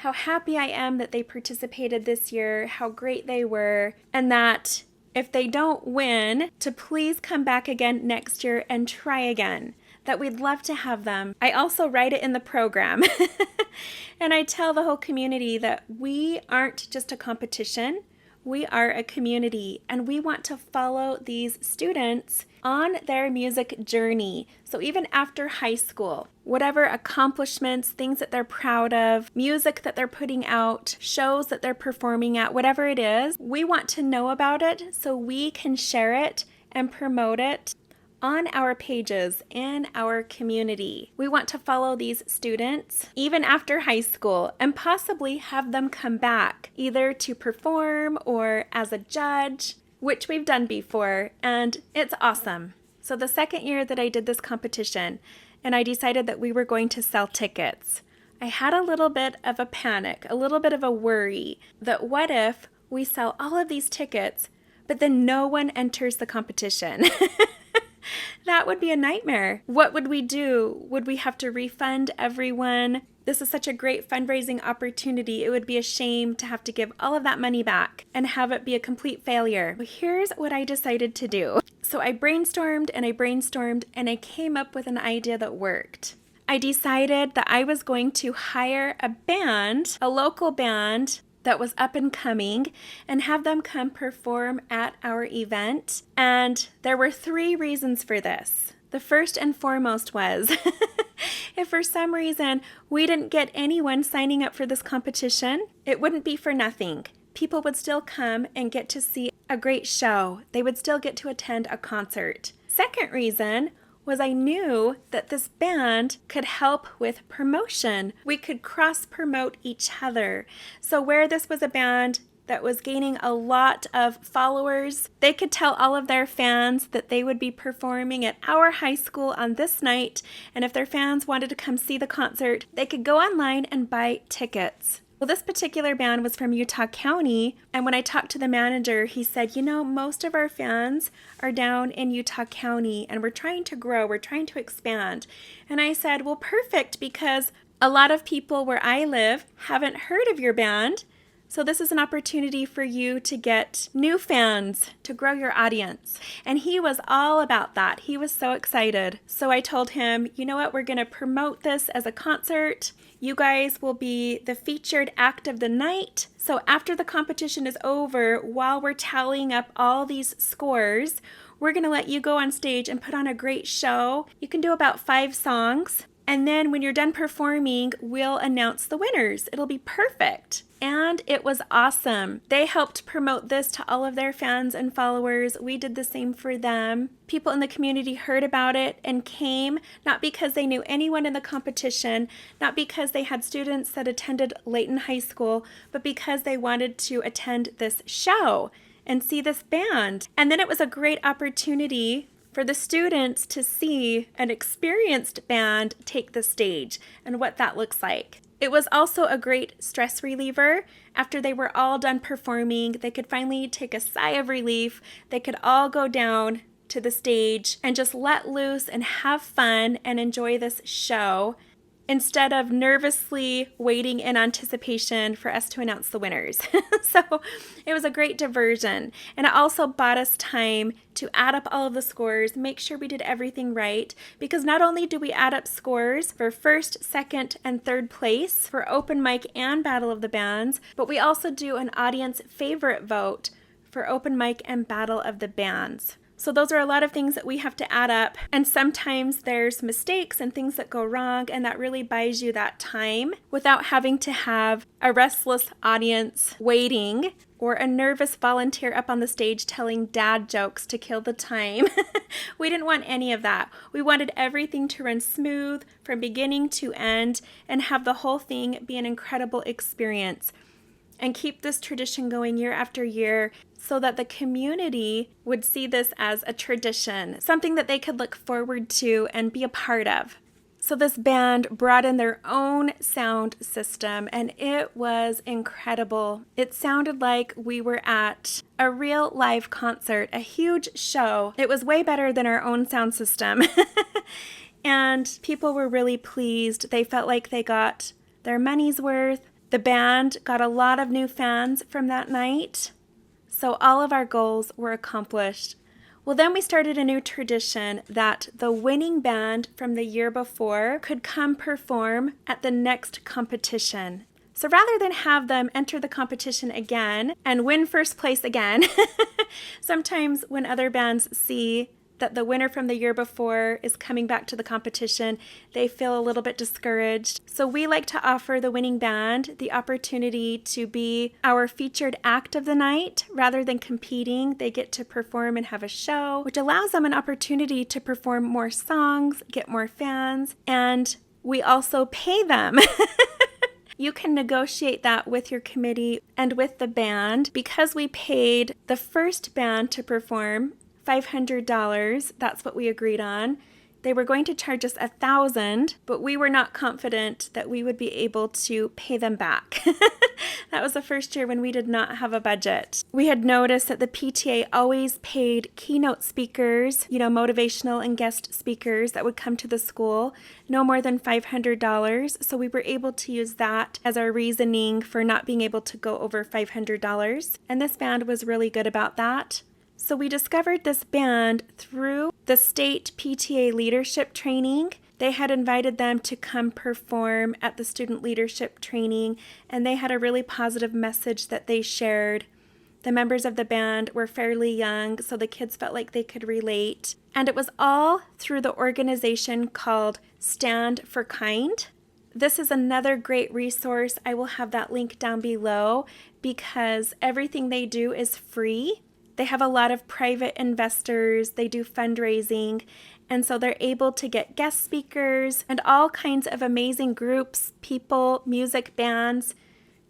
how happy I am that they participated this year, how great they were, and that if they don't win, to please come back again next year and try again, that we'd love to have them. I also write it in the program, and I tell the whole community that we aren't just a competition, we are a community, and we want to follow these students on their music journey. So even after high school, whatever accomplishments, things that they're proud of, music that they're putting out, shows that they're performing at, whatever it is, we want to know about it so we can share it and promote it on our pages in our community. We want to follow these students even after high school and possibly have them come back either to perform or as a judge, which we've done before, and it's awesome. So the second year that I did this competition and I decided that we were going to sell tickets, I had a little bit of a panic, a little bit of a worry that what if we sell all of these tickets, but then no one enters the competition? That would be a nightmare. What would we do? Would we have to refund everyone? This is such a great fundraising opportunity. It would be a shame to have to give all of that money back and have it be a complete failure. Well, here's what I decided to do. So I brainstormed and I came up with an idea that worked. I decided that I was going to hire a band, a local band that was up and coming, and have them come perform at our event. And there were 3 reasons for this. The first and foremost was if for some reason we didn't get anyone signing up for this competition, it wouldn't be for nothing. People would still come and get to see a great show. They would still get to attend a concert. Second reason was I knew that this band could help with promotion. We could cross-promote each other. So where this was a band that was gaining a lot of followers, they could tell all of their fans that they would be performing at our high school on this night, and if their fans wanted to come see the concert, they could go online and buy tickets. Well, this particular band was from Utah County, and when I talked to the manager, he said, most of our fans are down in Utah County, and we're trying to grow, we're trying to expand. And I said, well, perfect, because a lot of people where I live haven't heard of your band, so this is an opportunity for you to get new fans, to grow your audience. And he was all about that. He was so excited. So I told him, you know what, we're going to promote this as a concert. You guys will be the featured act of the night. So after the competition is over, while we're tallying up all these scores, we're going to let you go on stage and put on a great show. You can do about 5 songs. And then when you're done performing, we'll announce the winners. It'll be perfect. And it was awesome. They helped promote this to all of their fans and followers. We did the same for them. People in the community heard about it and came, not because they knew anyone in the competition, not because they had students that attended Layton High School, but because they wanted to attend this show and see this band. And then it was a great opportunity for the students to see an experienced band take the stage and what that looks like. It was also a great stress reliever. After they were all done performing, they could finally take a sigh of relief. They could all go down to the stage and just let loose and have fun and enjoy this show instead of nervously waiting in anticipation for us to announce the winners. So it was a great diversion. And it also bought us time to add up all of the scores, make sure we did everything right, because not only do we add up scores for first, second, and third place for open mic and Battle of the Bands, but we also do an audience favorite vote for open mic and Battle of the Bands. So those are a lot of things that we have to add up, and sometimes there's mistakes and things that go wrong, and that really buys you that time without having to have a restless audience waiting or a nervous volunteer up on the stage telling dad jokes to kill the time. We didn't want any of that. We wanted everything to run smooth from beginning to end and have the whole thing be an incredible experience and keep this tradition going year after year so that the community would see this as a tradition, something that they could look forward to and be a part of. So this band brought in their own sound system, and it was incredible. It sounded like we were at a real live concert, a huge show. It was way better than our own sound system. And people were really pleased. They felt like they got their money's worth. The band got a lot of new fans from that night. So all of our goals were accomplished. Well, then we started a new tradition that the winning band from the year before could come perform at the next competition. So rather than have them enter the competition again and win first place again, sometimes when other bands see that the winner from the year before is coming back to the competition, they feel a little bit discouraged. So we like to offer the winning band the opportunity to be our featured act of the night. Rather than competing, they get to perform and have a show, which allows them an opportunity to perform more songs, get more fans, and we also pay them. You can negotiate that with your committee and with the band. Because we paid the first band to perform $500, that's what we agreed on. They were going to charge us $1,000, but we were not confident that we would be able to pay them back. That was the first year when we did not have a budget. We had noticed that the PTA always paid keynote speakers, motivational and guest speakers that would come to the school, no more than $500. So we were able to use that as our reasoning for not being able to go over $500. And this band was really good about that. So we discovered this band through the state PTA leadership training. They had invited them to come perform at the student leadership training, and they had a really positive message that they shared. The members of the band were fairly young, so the kids felt like they could relate. And it was all through the organization called Stand for Kind. This is another great resource. I will have that link down below because everything they do is free. They have a lot of private investors. They do fundraising. And so they're able to get guest speakers and all kinds of amazing groups, people, music bands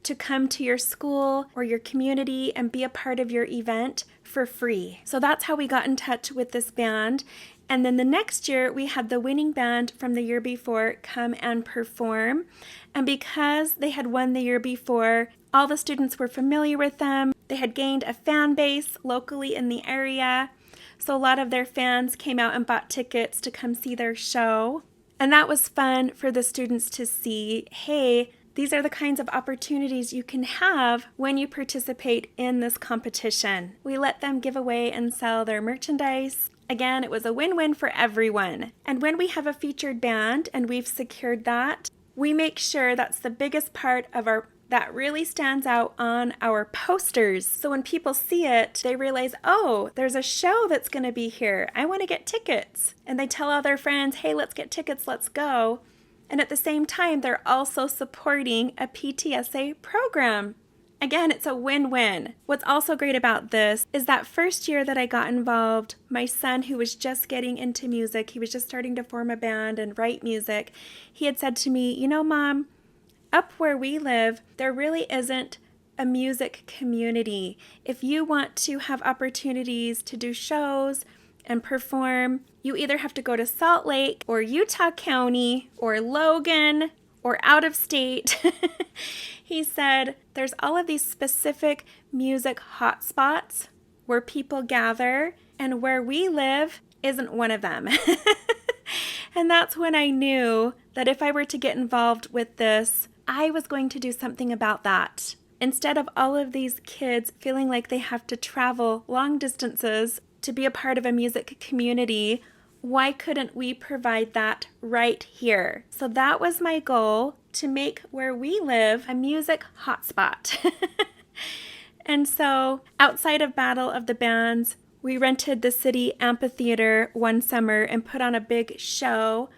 to come to your school or your community and be a part of your event for free. So that's how we got in touch with this band. And then the next year, we had the winning band from the year before come and perform. And because they had won the year before, all the students were familiar with them. They had gained a fan base locally in the area. So a lot of their fans came out and bought tickets to come see their show. And that was fun for the students to see, hey, these are the kinds of opportunities you can have when you participate in this competition. We let them give away and sell their merchandise. Again, it was a win-win for everyone. And when we have a featured band and we've secured that, we make sure that's the biggest part of that really stands out on our posters. So when people see it, they realize, oh, there's a show that's going to be here. I want to get tickets. And they tell all their friends, hey, let's get tickets, let's go. And at the same time, they're also supporting a PTSA program. Again, it's a win-win. What's also great about this is that first year that I got involved, my son, who was just getting into music, he was just starting to form a band and write music, he had said to me, Mom, up where we live, there really isn't a music community. If you want to have opportunities to do shows and perform, you either have to go to Salt Lake or Utah County or Logan or out of state. He said there's all of these specific music hotspots where people gather, and where we live isn't one of them. And that's when I knew that if I were to get involved with this, I was going to do something about that. Instead of all of these kids feeling like they have to travel long distances to be a part of a music community, why couldn't we provide that right here? So that was my goal, to make where we live a music hotspot. And so outside of Battle of the Bands, we rented the city amphitheater one summer and put on a big show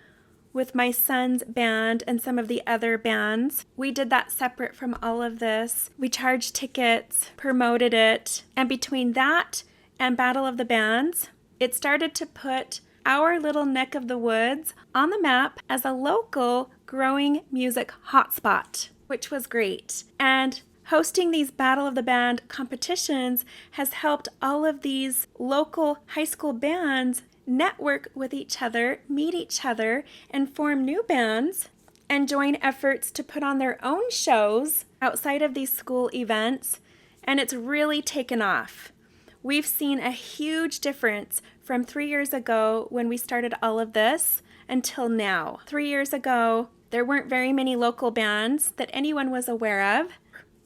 with my son's band and some of the other bands. We did that separate from all of this. We charged tickets, promoted it, and between that and Battle of the Bands, it started to put our little neck of the woods on the map as a local growing music hotspot, which was great. And hosting these Battle of the Band competitions has helped all of these local high school bands network with each other, meet each other, and form new bands, and join efforts to put on their own shows outside of these school events, and it's really taken off. We've seen a huge difference from 3 years ago when we started all of this until now. 3 years ago, there weren't very many local bands that anyone was aware of.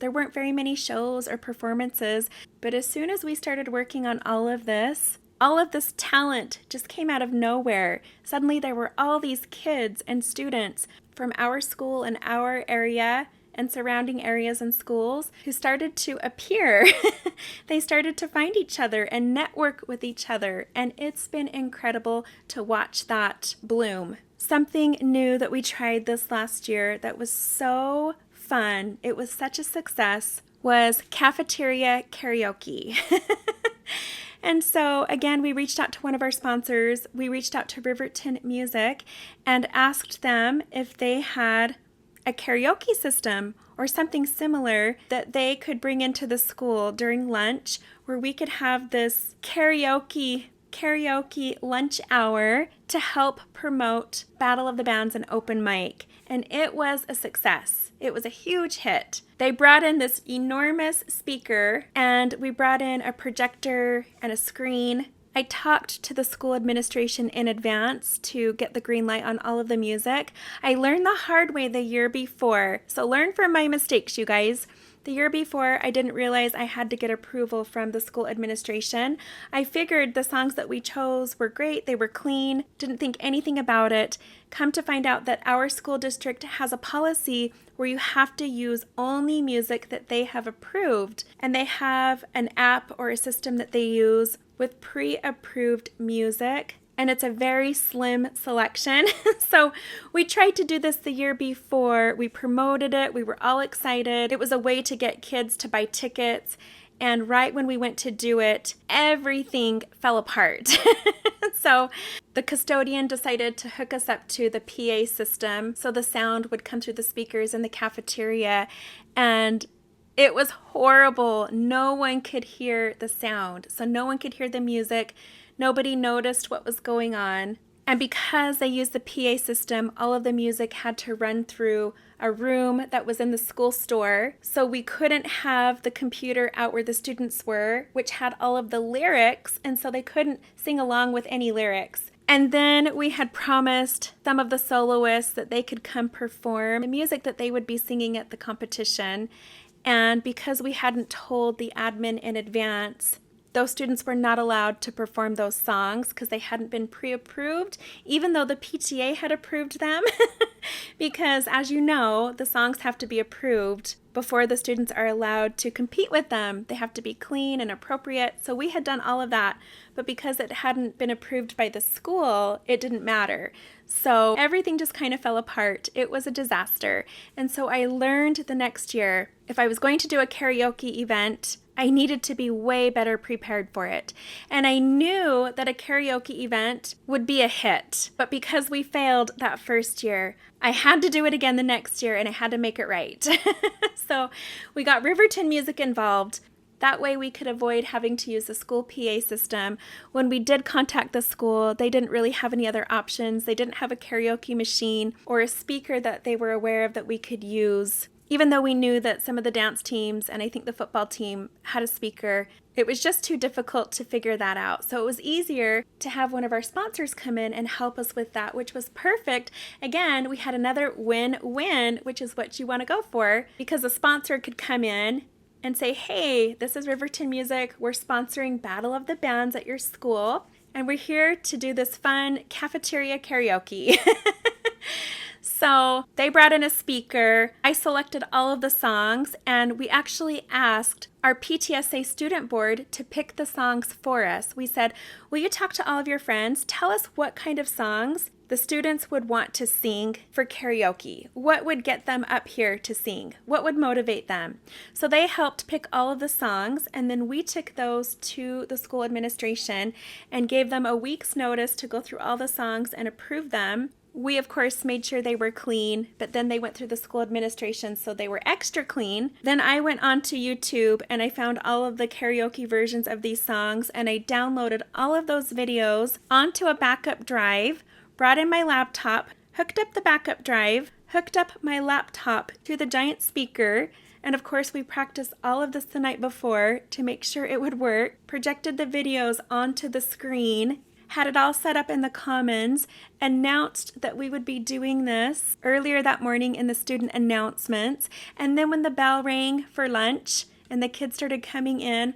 There weren't very many shows or performances, but as soon as we started working on all of this talent just came out of nowhere. Suddenly there were all these kids and students from our school and our area and surrounding areas and schools who started to appear. They started to find each other and network with each other, and it's been incredible to watch that bloom. Something new that we tried this last year that was so fun, it was such a success, was cafeteria karaoke. And so, again, we reached out to one of our sponsors. We reached out to Riverton Music and asked them if they had a karaoke system or something similar that they could bring into the school during lunch, where we could have this karaoke karaoke lunch hour to help promote Battle of the Bands and Open Mic, and it was a success. It was a huge hit. They brought in this enormous speaker, and we brought in a projector and a screen. I talked to the school administration in advance to get the green light on all of the music. I learned the hard way the year before, so learn from my mistakes, you guys. The year before, I didn't realize I had to get approval from the school administration. I figured the songs that we chose were great, they were clean, didn't think anything about it. Come to find out that our school district has a policy where you have to use only music that they have approved. And they have an app or a system that they use with pre-approved music. And it's a very slim selection. So we tried to do this the year before. We promoted it. We were all excited. It was a way to get kids to buy tickets. And right when we went to do it, everything fell apart. So the custodian decided to hook us up to the PA system so the sound would come through the speakers in the cafeteria. And it was horrible. No one could hear the sound. So no one could hear the music. Nobody noticed what was going on. And because they used the PA system, all of the music had to run through a room that was in the school store. So we couldn't have the computer out where the students were, which had all of the lyrics, and so they couldn't sing along with any lyrics. And then we had promised some of the soloists that they could come perform the music that they would be singing at the competition. And because we hadn't told the admin in advance, those students were not allowed to perform those songs because they hadn't been pre-approved, even though the PTA had approved them. Because, as you know, the songs have to be approved before the students are allowed to compete with them. They have to be clean and appropriate. So we had done all of that, but because it hadn't been approved by the school, it didn't matter. So everything just kind of fell apart. It was a disaster. And so I learned the next year, if I was going to do a karaoke event, I needed to be way better prepared for it. And I knew that a karaoke event would be a hit. But because we failed that first year, I had to do it again the next year, and I had to make it right. So we got Riverton Music involved. That way we could avoid having to use the school PA system. When we did contact the school, they didn't really have any other options. They didn't have a karaoke machine or a speaker that they were aware of that we could use. Even though we knew that some of the dance teams and I think the football team had a speaker, it was just too difficult to figure that out. So it was easier to have one of our sponsors come in and help us with that, which was perfect. Again, we had another win-win, which is what you want to go for, because a sponsor could come in and say, hey, this is Riverton Music. We're sponsoring Battle of the Bands at your school, and we're here to do this fun cafeteria karaoke. So they brought in a speaker. I selected all of the songs, and we actually asked our PTSA student board to pick the songs for us. We said, will you talk to all of your friends? Tell us what kind of songs the students would want to sing for karaoke. What would get them up here to sing? What would motivate them? So they helped pick all of the songs, and then we took those to the school administration and gave them a week's notice to go through all the songs and approve them. We, of course, made sure they were clean, but then they went through the school administration, so they were extra clean. Then I went on to YouTube and I found all of the karaoke versions of these songs, and I downloaded all of those videos onto a backup drive, brought in my laptop, hooked up the backup drive, hooked up my laptop to the giant speaker, and of course we practiced all of this the night before to make sure it would work, projected the videos onto the screen, had it all set up in the Commons, announced that we would be doing this earlier that morning in the student announcements, and then when the bell rang for lunch and the kids started coming in,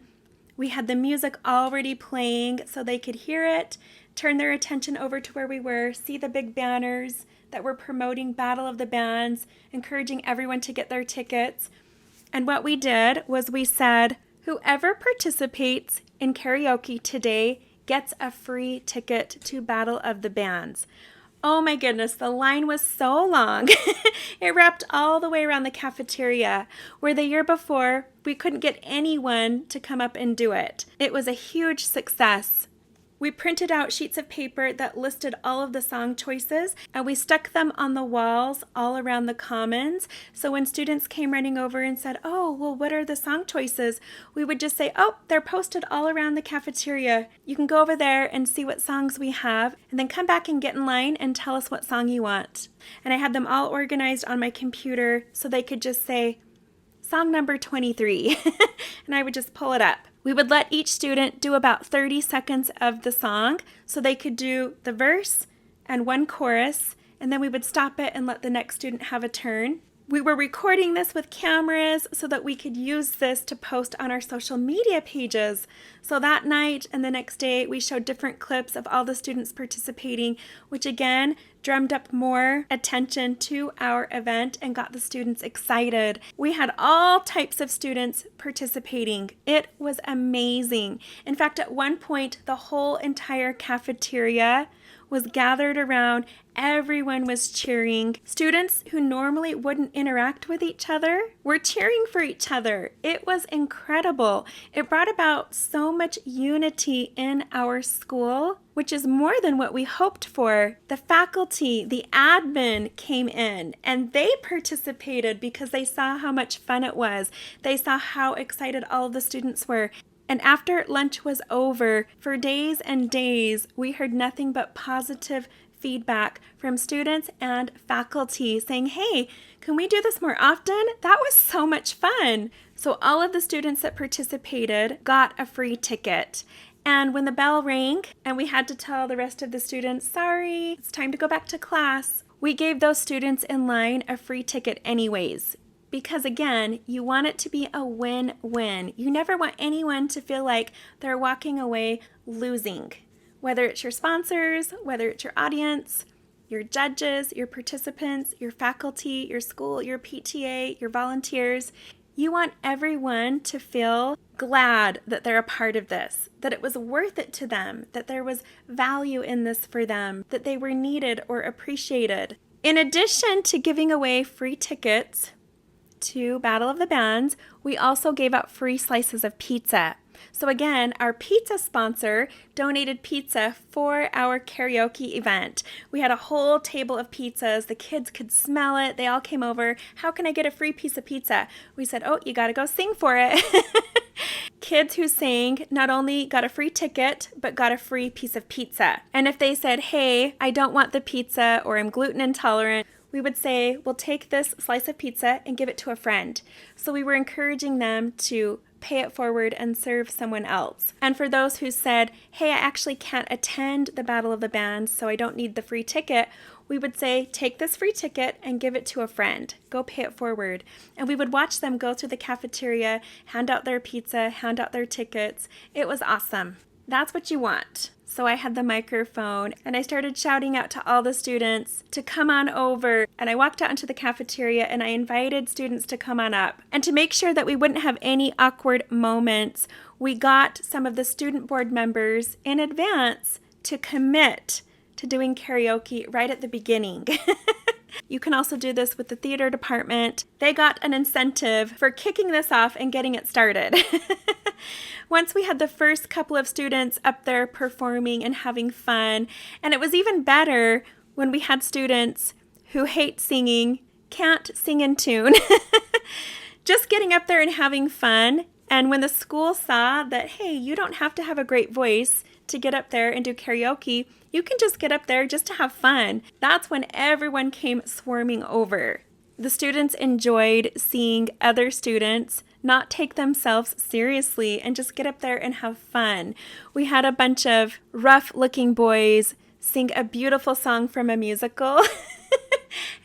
we had the music already playing so they could hear it, turn their attention over to where we were, see the big banners that were promoting Battle of the Bands, encouraging everyone to get their tickets. And what we did was we said, whoever participates in karaoke today gets a free ticket to Battle of the Bands. Oh my goodness, the line was so long. It wrapped all the way around the cafeteria, where the year before, we couldn't get anyone to come up and do it. It was a huge success. We printed out sheets of paper that listed all of the song choices, and we stuck them on the walls all around the commons. So when students came running over and said, "Oh, well, what are the song choices?" we would just say, "Oh, they're posted all around the cafeteria. You can go over there and see what songs we have, and then come back and get in line and tell us what song you want." And I had them all organized on my computer so they could just say, "Song number 23," and I would just pull it up. We would let each student do about 30 seconds of the song so they could do the verse and one chorus, and then we would stop it and let the next student have a turn. We were recording this with cameras so that we could use this to post on our social media pages. So that night and the next day, we showed different clips of all the students participating, which again drummed up more attention to our event and got the students excited. We had all types of students participating. It was amazing. In fact, at one point, the whole entire cafeteria was gathered around. Everyone was cheering. Students who normally wouldn't interact with each other were cheering for each other. It was incredible. It brought about so much unity in our school, which is more than what we hoped for. The faculty, the admin came in and they participated because they saw how much fun it was. They saw how excited all of the students were. And after lunch was over, for days and days, we heard nothing but positive feedback from students and faculty saying, "Hey, can we do this more often? That was so much fun." So all of the students that participated got a free ticket. And when the bell rang and we had to tell the rest of the students, "Sorry, it's time to go back to class," we gave those students in line a free ticket anyways. Because again, you want it to be a win-win. You never want anyone to feel like they're walking away losing. Whether it's your sponsors, whether it's your audience, your judges, your participants, your faculty, your school, your PTA, your volunteers, you want everyone to feel glad that they're a part of this, that it was worth it to them, that there was value in this for them, that they were needed or appreciated. In addition to giving away free tickets to Battle of the Bands, we also gave out free slices of pizza. So again, our pizza sponsor donated pizza for our karaoke event. We had a whole table of pizzas. The kids could smell it. They all came over. "How can I get a free piece of pizza?" We said, "Oh, you got to go sing for it." Kids who sang not only got a free ticket, but got a free piece of pizza. And if they said, "Hey, I don't want the pizza," or "I'm gluten intolerant," we would say, "We'll take this slice of pizza and give it to a friend." So we were encouraging them to pay it forward and serve someone else. And for those who said, "Hey, I actually can't attend the Battle of the Bands, so I don't need the free ticket," we would say, "Take this free ticket and give it to a friend. Go pay it forward." And we would watch them go through the cafeteria, hand out their pizza, hand out their tickets. It was awesome. That's what you want. So I had the microphone and I started shouting out to all the students to come on over. And I walked out into the cafeteria and I invited students to come on up. And to make sure that we wouldn't have any awkward moments, we got some of the student board members in advance to commit to doing karaoke right at the beginning. You can also do this with the theater department. They got an incentive for kicking this off and getting it started. Once we had the first couple of students up there performing and having fun, and it was even better when we had students who hate singing, can't sing in tune, just getting up there and having fun. And when the school saw that, hey, you don't have to have a great voice to get up there and do karaoke, you can just get up there just to have fun. That's when everyone came swarming over. The students enjoyed seeing other students not take themselves seriously and just get up there and have fun. We had a bunch of rough-looking boys sing a beautiful song from a musical,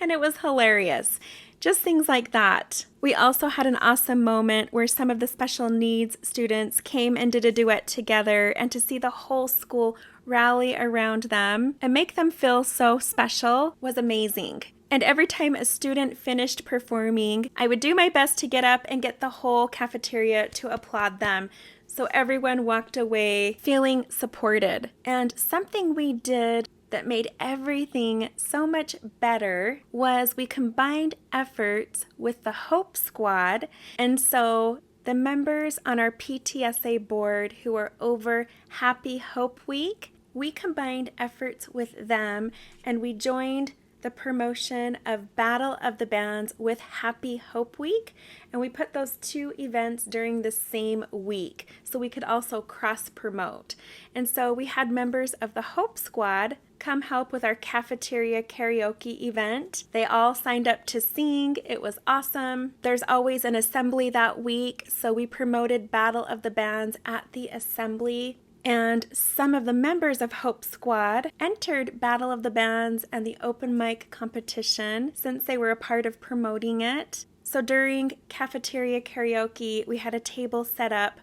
and it was hilarious. Just things like that. We also had an awesome moment where some of the special needs students came and did a duet together, and to see the whole school rally around them and make them feel so special was amazing. And every time a student finished performing, I would do my best to get up and get the whole cafeteria to applaud them. So everyone walked away feeling supported. And something we did that made everything so much better was we combined efforts with the Hope Squad. And so The members on our PTSA board who are over Happy Hope Week, we combined efforts with them and we joined the promotion of Battle of the Bands with Happy Hope Week, and we put those two events during the same week so we could also cross promote. And so we had members of the Hope Squad come help with our cafeteria karaoke event. They all signed up to sing. It was awesome. There's always an assembly that week, so we promoted Battle of the Bands at the assembly. And some of the members of Hope Squad entered Battle of the Bands and the open mic competition since they were a part of promoting it. So during cafeteria karaoke, we had a table set up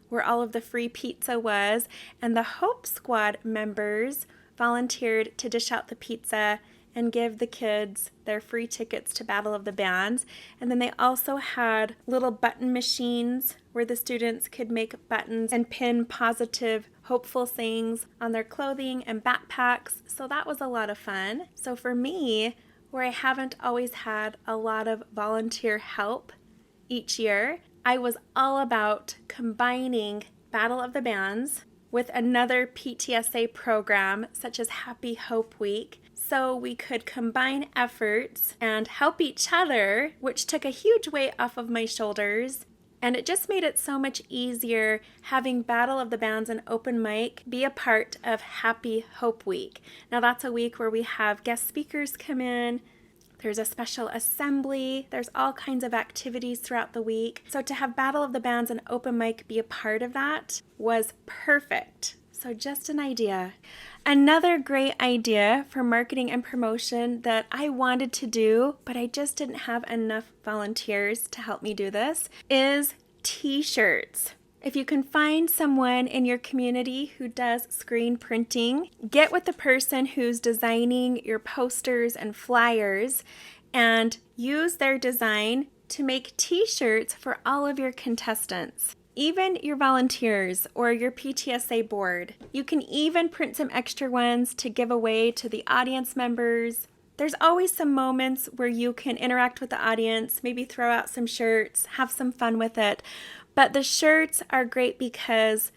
where all of the free pizza was, and the Hope Squad members volunteered to dish out the pizza and give the kids their free tickets to Battle of the Bands. And then they also had little button machines where the students could make buttons and pin positive, hopeful sayings on their clothing and backpacks. So that was a lot of fun. So for me, where I haven't always had a lot of volunteer help each year, I was all about combining Battle of the Bands with another PTSA program such as Happy Hope Week, so we could combine efforts and help each other, which took a huge weight off of my shoulders. And it just made it so much easier having Battle of the Bands and open mic be a part of Happy Hope Week. Now that's a week where we have guest speakers come in. There's a special assembly. There's all kinds of activities throughout the week. So to have Battle of the Bands and open mic be a part of that was perfect. So just an idea. Another great idea for marketing and promotion that I wanted to do, but I just didn't have enough volunteers to help me do this, is t-shirts. If you can find someone in your community who does screen printing, get with the person who's designing your posters and flyers and use their design to make t-shirts for all of your contestants. Even your volunteers or your PTSA board. You can even print some extra ones to give away to the audience members. There's always some moments where you can interact with the audience, maybe throw out some shirts, have some fun with it. But the shirts are great because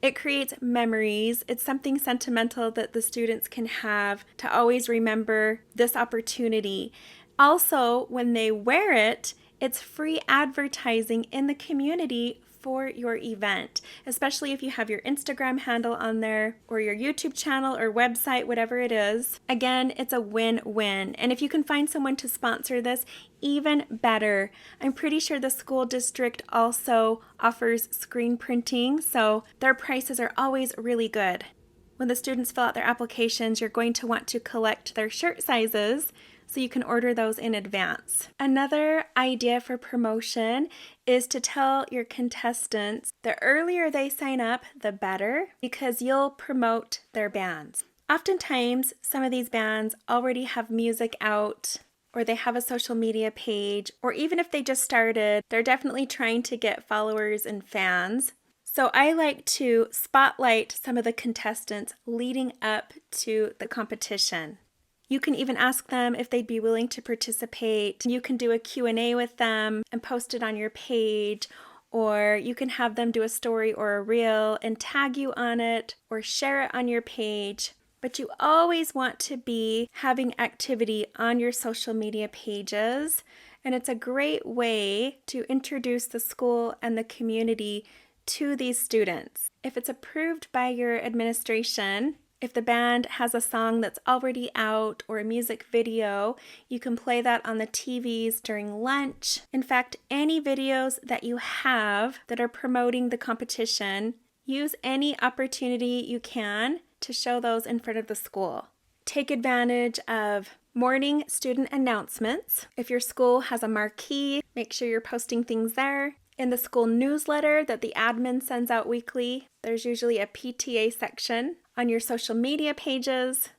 it creates memories. It's something sentimental that the students can have to always remember this opportunity. Also, when they wear it, it's free advertising in the community for your event, especially if you have your Instagram handle on there or your YouTube channel or website, whatever it is. Again, it's a win-win. And if you can find someone to sponsor this, even better. I'm pretty sure the school district also offers screen printing, so their prices are always really good. When the students fill out their applications, you're going to want to collect their shirt sizes so you can order those in advance. Another idea for promotion is to tell your contestants the earlier they sign up, the better, because you'll promote their bands. Oftentimes, some of these bands already have music out, or they have a social media page, or even if they just started, they're definitely trying to get followers and fans. So I like to spotlight some of the contestants leading up to the competition. You can even ask them if they'd be willing to participate. You can do a Q&A with them and post it on your page, or you can have them do a story or a reel and tag you on it or share it on your page. But you always want to be having activity on your social media pages, and it's a great way to introduce the school and the community to these students. If it's approved by your administration, if the band has a song that's already out or a music video, you can play that on the TVs during lunch. In fact, any videos that you have that are promoting the competition, use any opportunity you can to show those in front of the school. Take advantage of morning student announcements. If your school has a marquee, make sure you're posting things there. In the school newsletter that the admin sends out weekly, there's usually a PTA section. On your social media pages,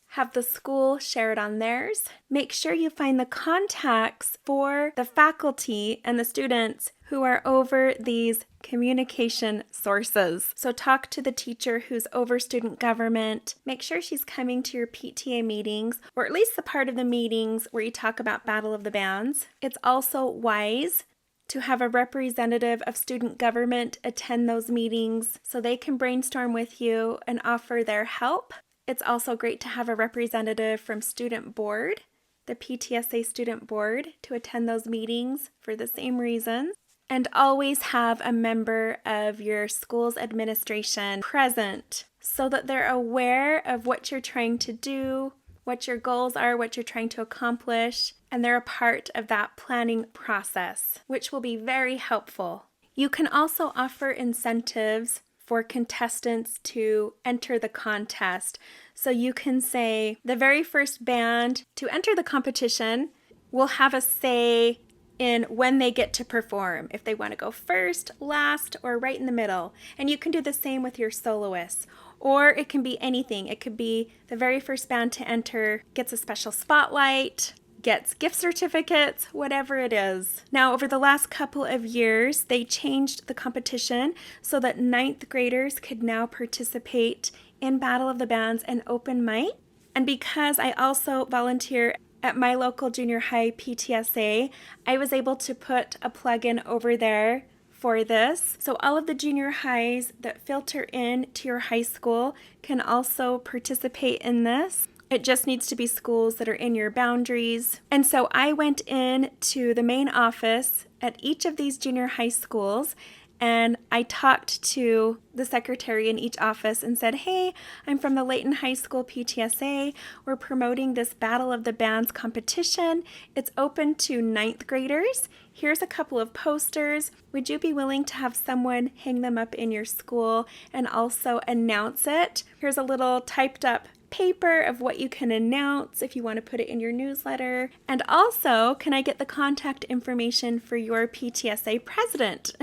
have the school share it on theirs. Make sure you find the contacts for the faculty and the students who are over these communication sources. So talk to the teacher who's over student government. Make sure she's coming to your PTA meetings, or at least the part of the meetings where you talk about Battle of the Bands. It's also wise to have a representative of student government attend those meetings so they can brainstorm with you and offer their help. It's also great to have a representative from student board, the PTSA student board, to attend those meetings for the same reasons. And always have a member of your school's administration present so that they're aware of what you're trying to do, what your goals are, what you're trying to accomplish, and they're a part of that planning process, which will be very helpful. You can also offer incentives for contestants to enter the contest. So you can say the very first band to enter the competition will have a say in when they get to perform, if they want to go first, last, or right in the middle. And you can do the same with your soloists. Or it can be anything. It could be the very first band to enter gets a special spotlight, gets gift certificates, whatever it is. Now, over the last couple of years, they changed the competition so that 9th graders could now participate in Battle of the Bands and Open Mic. And because I also volunteer at my local junior high PTSA, I was able to put a plugin over there for this. So all of the junior highs that filter in to your high school can also participate in this. It just needs to be schools that are in your boundaries. And so I went in to the main office at each of these junior high schools and I talked to the secretary in each office and said, hey, I'm from the Layton High School PTSA. We're promoting this Battle of the Bands competition. It's open to 9th graders. Here's a couple of posters. Would you be willing to have someone hang them up in your school and also announce it? Here's a little typed up paper of what you can announce if you want to put it in your newsletter. And also, can I get the contact information for your PTSA president?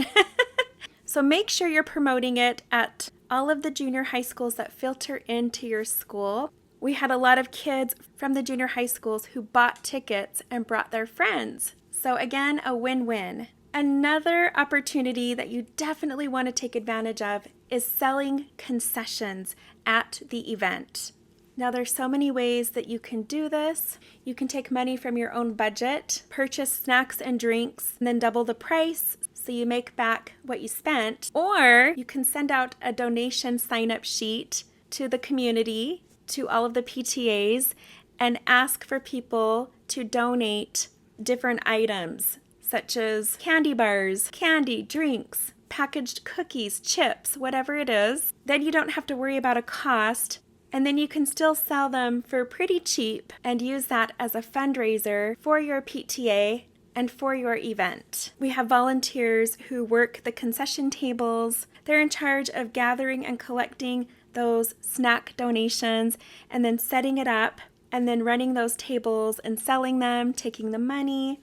So make sure you're promoting it at all of the junior high schools that filter into your school. We had a lot of kids from the junior high schools who bought tickets and brought their friends. So again, a win-win. Another opportunity that you definitely want to take advantage of is selling concessions at the event. Now, there's so many ways that you can do this. You can take money from your own budget, purchase snacks and drinks, and then double the price so you make back what you spent. Or you can send out a donation sign-up sheet to the community, to all of the PTAs, and ask for people to donate different items, such as candy bars, candy, drinks, packaged cookies, chips, whatever it is. Then you don't have to worry about a cost. And then you can still sell them for pretty cheap and use that as a fundraiser for your PTA and for your event. We have volunteers who work the concession tables. They're in charge of gathering and collecting those snack donations and then setting it up and then running those tables and selling them, taking the money.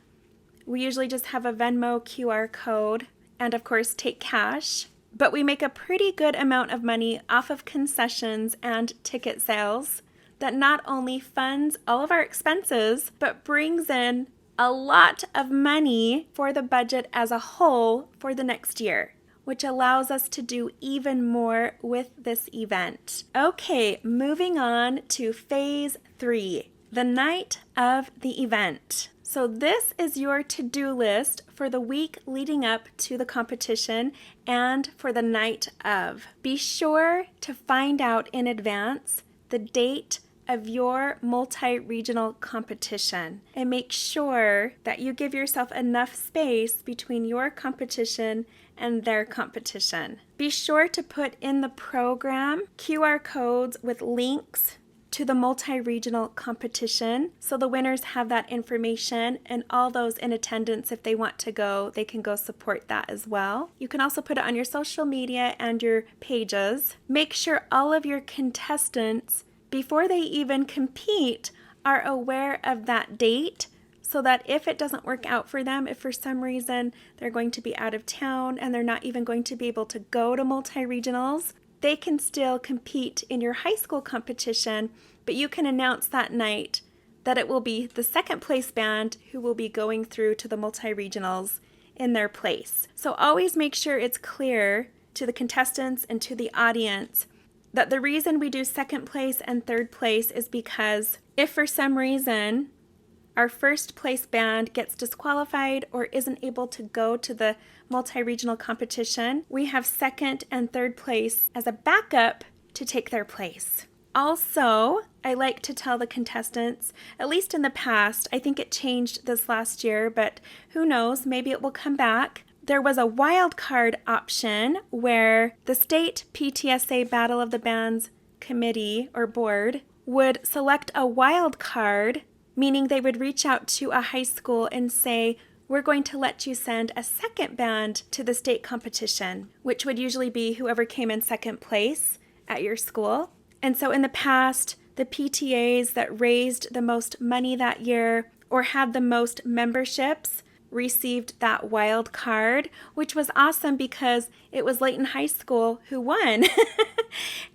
We usually just have a Venmo QR code and of course take cash. But we make a pretty good amount of money off of concessions and ticket sales that not only funds all of our expenses, but brings in a lot of money for the budget as a whole for the next year, which allows us to do even more with this event. Okay, moving on to phase 3, the night of the event. So this is your to-do list for the week leading up to the competition and for the night of. Be sure to find out in advance the date of your multi-regional competition and make sure that you give yourself enough space between your competition and their competition. Be sure to put in the program QR codes with links to the multi-regional competition so the winners have that information, and all those in attendance, if they want to go, they can go support that as well. You can also put it on your social media and your pages. Make sure all of your contestants, before they even compete, are aware of that date so that if it doesn't work out for them, if for some reason they're going to be out of town and they're not even going to be able to go to multi-regionals, they can still compete in your high school competition, but you can announce that night that it will be the second place band who will be going through to the multi-regionals in their place. So always make sure it's clear to the contestants and to the audience that the reason we do second place and third place is because if for some reason our first place band gets disqualified or isn't able to go to the multi-regional competition, we have second and third place as a backup to take their place. Also, I like to tell the contestants, at least in the past, I think it changed this last year, but who knows, maybe it will come back. There was a wild card option where the state PTSA Battle of the Bands committee or board would select a wild card, meaning they would reach out to a high school and say, we're going to let you send a second band to the state competition, which would usually be whoever came in second place at your school. And so in the past, the PTAs that raised the most money that year or had the most memberships received that wild card, which was awesome because it was Layton High School who won.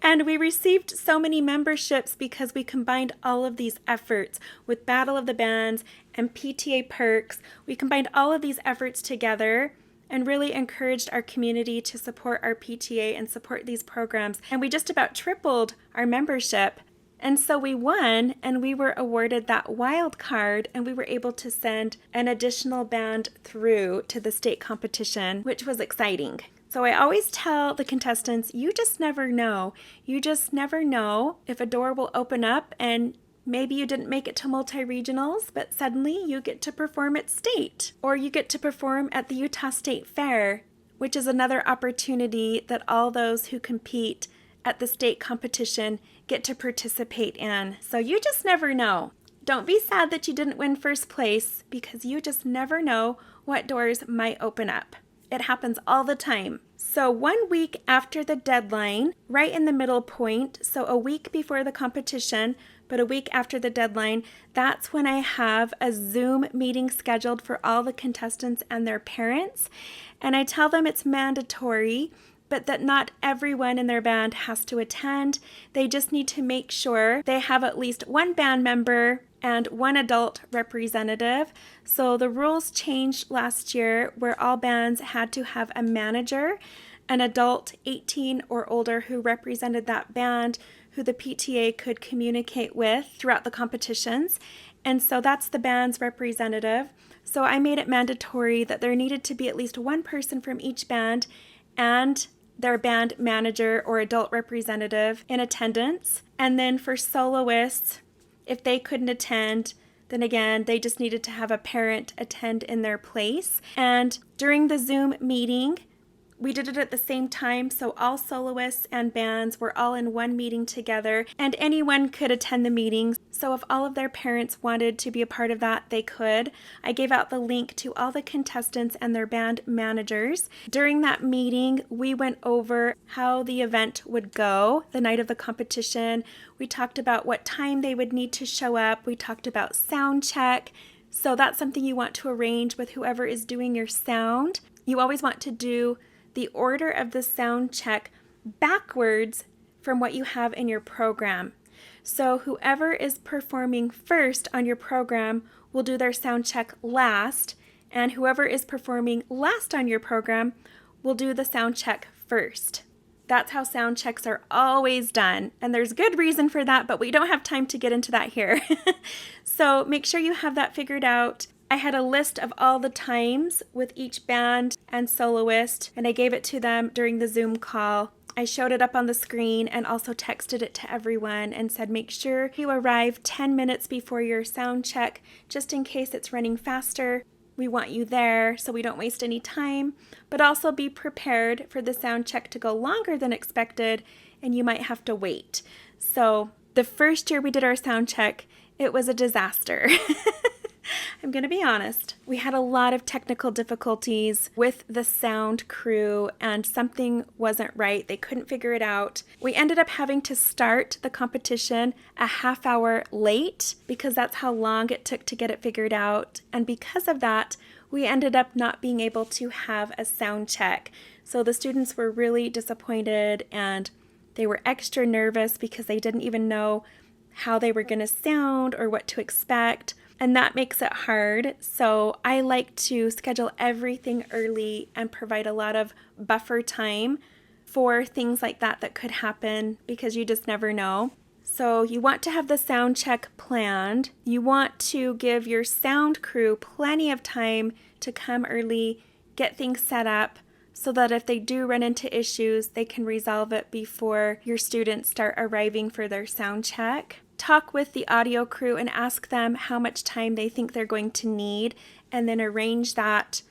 And we received so many memberships because we combined all of these efforts with Battle of the Bands and PTA perks. We combined all of these efforts together and really encouraged our community to support our PTA and support these programs. And we just about tripled our membership. And so we won, and we were awarded that wild card, and we were able to send an additional band through to the state competition, which was exciting. So I always tell the contestants, you just never know. You just never know if a door will open up and maybe you didn't make it to multi-regionals, but suddenly you get to perform at state, or you get to perform at the Utah State Fair, which is another opportunity that all those who compete at the state competition get to participate in. So you just never know. Don't be sad that you didn't win first place because you just never know what doors might open up. It happens all the time. So 1 week after the deadline, right in the middle point, so a week before the competition, but a week after the deadline, that's when I have a Zoom meeting scheduled for all the contestants and their parents. And I tell them it's mandatory, but that not everyone in their band has to attend. They just need to make sure they have at least one band member and one adult representative. So the rules changed last year where all bands had to have a manager, an adult 18 or older who represented that band, who the PTA could communicate with throughout the competitions. And so that's the band's representative. So I made it mandatory that there needed to be at least one person from each band and their band manager or adult representative in attendance. And then for soloists, if they couldn't attend, then again, they just needed to have a parent attend in their place. And during the Zoom meeting, we did it at the same time, so all soloists and bands were all in one meeting together, and anyone could attend the meeting. So if all of their parents wanted to be a part of that, they could. I gave out the link to all the contestants and their band managers. During that meeting, we went over how the event would go the night of the competition. We talked about what time they would need to show up. We talked about sound check. So that's something you want to arrange with whoever is doing your sound. You always want to do the order of the sound check backwards from what you have in your program. So whoever is performing first on your program will do their sound check last, and whoever is performing last on your program will do the sound check first. That's how sound checks are always done, and there's good reason for that, but we don't have time to get into that here. So make sure you have that figured out. I had a list of all the times with each band and soloist, and I gave it to them during the Zoom call. I showed it up on the screen and also texted it to everyone and said, make sure you arrive 10 minutes before your sound check, just in case it's running faster. We want you there so we don't waste any time, but also be prepared for the sound check to go longer than expected, and you might have to wait. So the first year we did our sound check, it was a disaster. I'm going to be honest. We had a lot of technical difficulties with the sound crew and something wasn't right. They couldn't figure it out. We ended up having to start the competition a half hour late because that's how long it took to get it figured out. And because of that, we ended up not being able to have a sound check. So the students were really disappointed and they were extra nervous because they didn't even know how they were going to sound or what to expect. And that makes it hard. So I like to schedule everything early and provide a lot of buffer time for things like that that could happen because you just never know. So you want to have the sound check planned. You want to give your sound crew plenty of time to come early, get things set up, so that if they do run into issues, they can resolve it before your students start arriving for their sound check. Talk with the audio crew and ask them how much time they think they're going to need, and then arrange that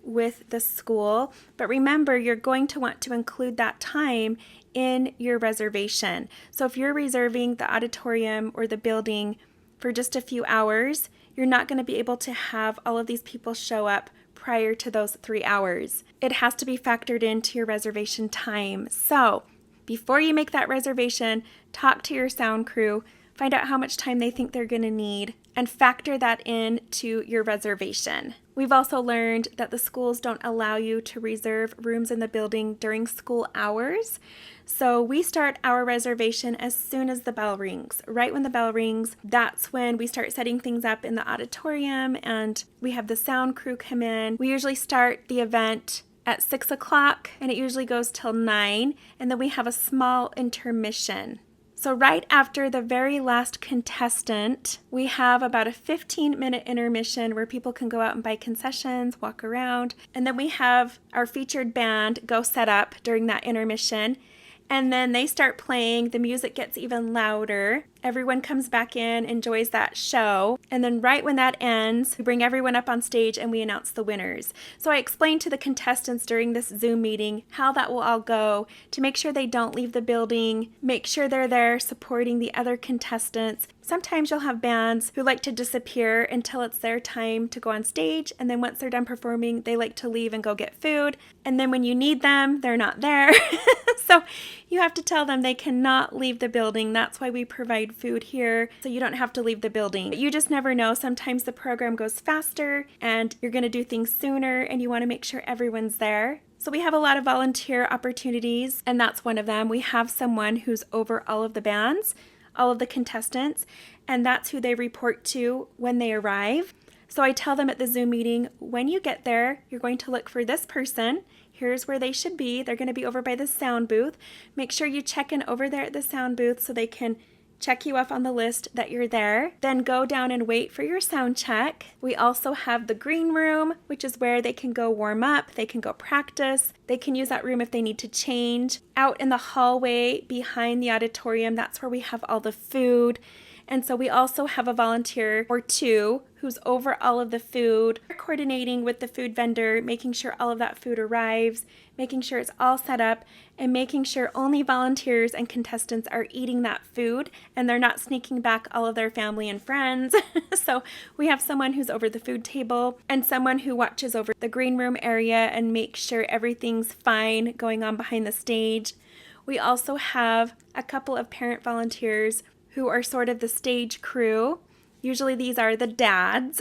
with the school. But remember, you're going to want to include that time in your reservation. So if you're reserving the auditorium or the building for just a few hours, you're not going to be able to have all of these people show up prior to those 3 hours. It has to be factored into your reservation time. So before you make that reservation, talk to your sound crew, find out how much time they think they're going to need, and factor that into your reservation. We've also learned that the schools don't allow you to reserve rooms in the building during school hours. So we start our reservation as soon as the bell rings. Right when the bell rings, that's when we start setting things up in the auditorium, and we have the sound crew come in. We usually start the event at 6 o'clock, and it usually goes till 9, and then we have a small intermission. So right after the very last contestant, we have about a 15-minute intermission where people can go out and buy concessions, walk around, and then we have our featured band go set up during that intermission. And then they start playing, the music gets even louder, everyone comes back in, enjoys that show, and then right when that ends, we bring everyone up on stage and we announce the winners. So I explained to the contestants during this Zoom meeting how that will all go to make sure they don't leave the building, make sure they're there supporting the other contestants. Sometimes you'll have bands who like to disappear until it's their time to go on stage, and then once they're done performing, they like to leave and go get food, and then when you need them, they're not there. So you have to tell them they cannot leave the building. That's why we provide food here, so you don't have to leave the building. But you just never know. Sometimes the program goes faster and you're going to do things sooner, and you want to make sure everyone's there. So we have a lot of volunteer opportunities, and that's one of them. We have someone who's over all of the bands, all of the contestants, and that's who they report to when they arrive. So I tell them at the Zoom meeting, when you get there, you're going to look for this person. Here's where they should be. They're going to be over by the sound booth. Make sure you check in over there at the sound booth so they can check you off on the list that you're there. Then go down and wait for your sound check. We also have the green room, which is where they can go warm up, they can go practice, they can use that room if they need to change. Out in the hallway behind the auditorium, that's where we have all the food. And so we also have a volunteer or two who's over all of the food, coordinating with the food vendor, making sure all of that food arrives, making sure it's all set up, and making sure only volunteers and contestants are eating that food and they're not sneaking back all of their family and friends. So we have someone who's over the food table and someone who watches over the green room area and makes sure everything's fine going on behind the stage. We also have a couple of parent volunteers who are sort of the stage crew. Usually these are the dads.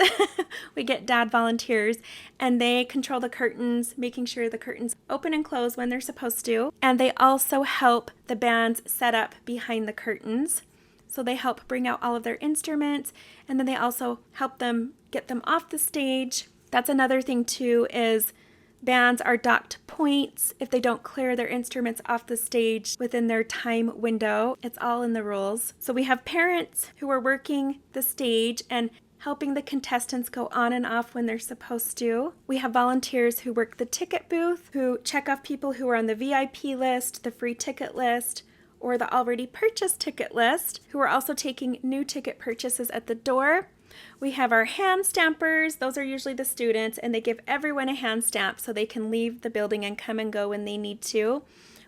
We get dad volunteers, and they control the curtains, making sure the curtains open and close when they're supposed to. And they also help the bands set up behind the curtains. So they help bring out all of their instruments, and then they also help them get them off the stage. That's another thing too, is bands are docked points if they don't clear their instruments off the stage within their time window. It's all in the rules. So we have parents who are working the stage and helping the contestants go on and off when they're supposed to. We have volunteers who work the ticket booth, who check off people who are on the VIP list, the free ticket list, or the already purchased ticket list, who are also taking new ticket purchases at the door. We have our hand stampers. Those are usually the students, and they give everyone a hand stamp so they can leave the building and come and go when they need to.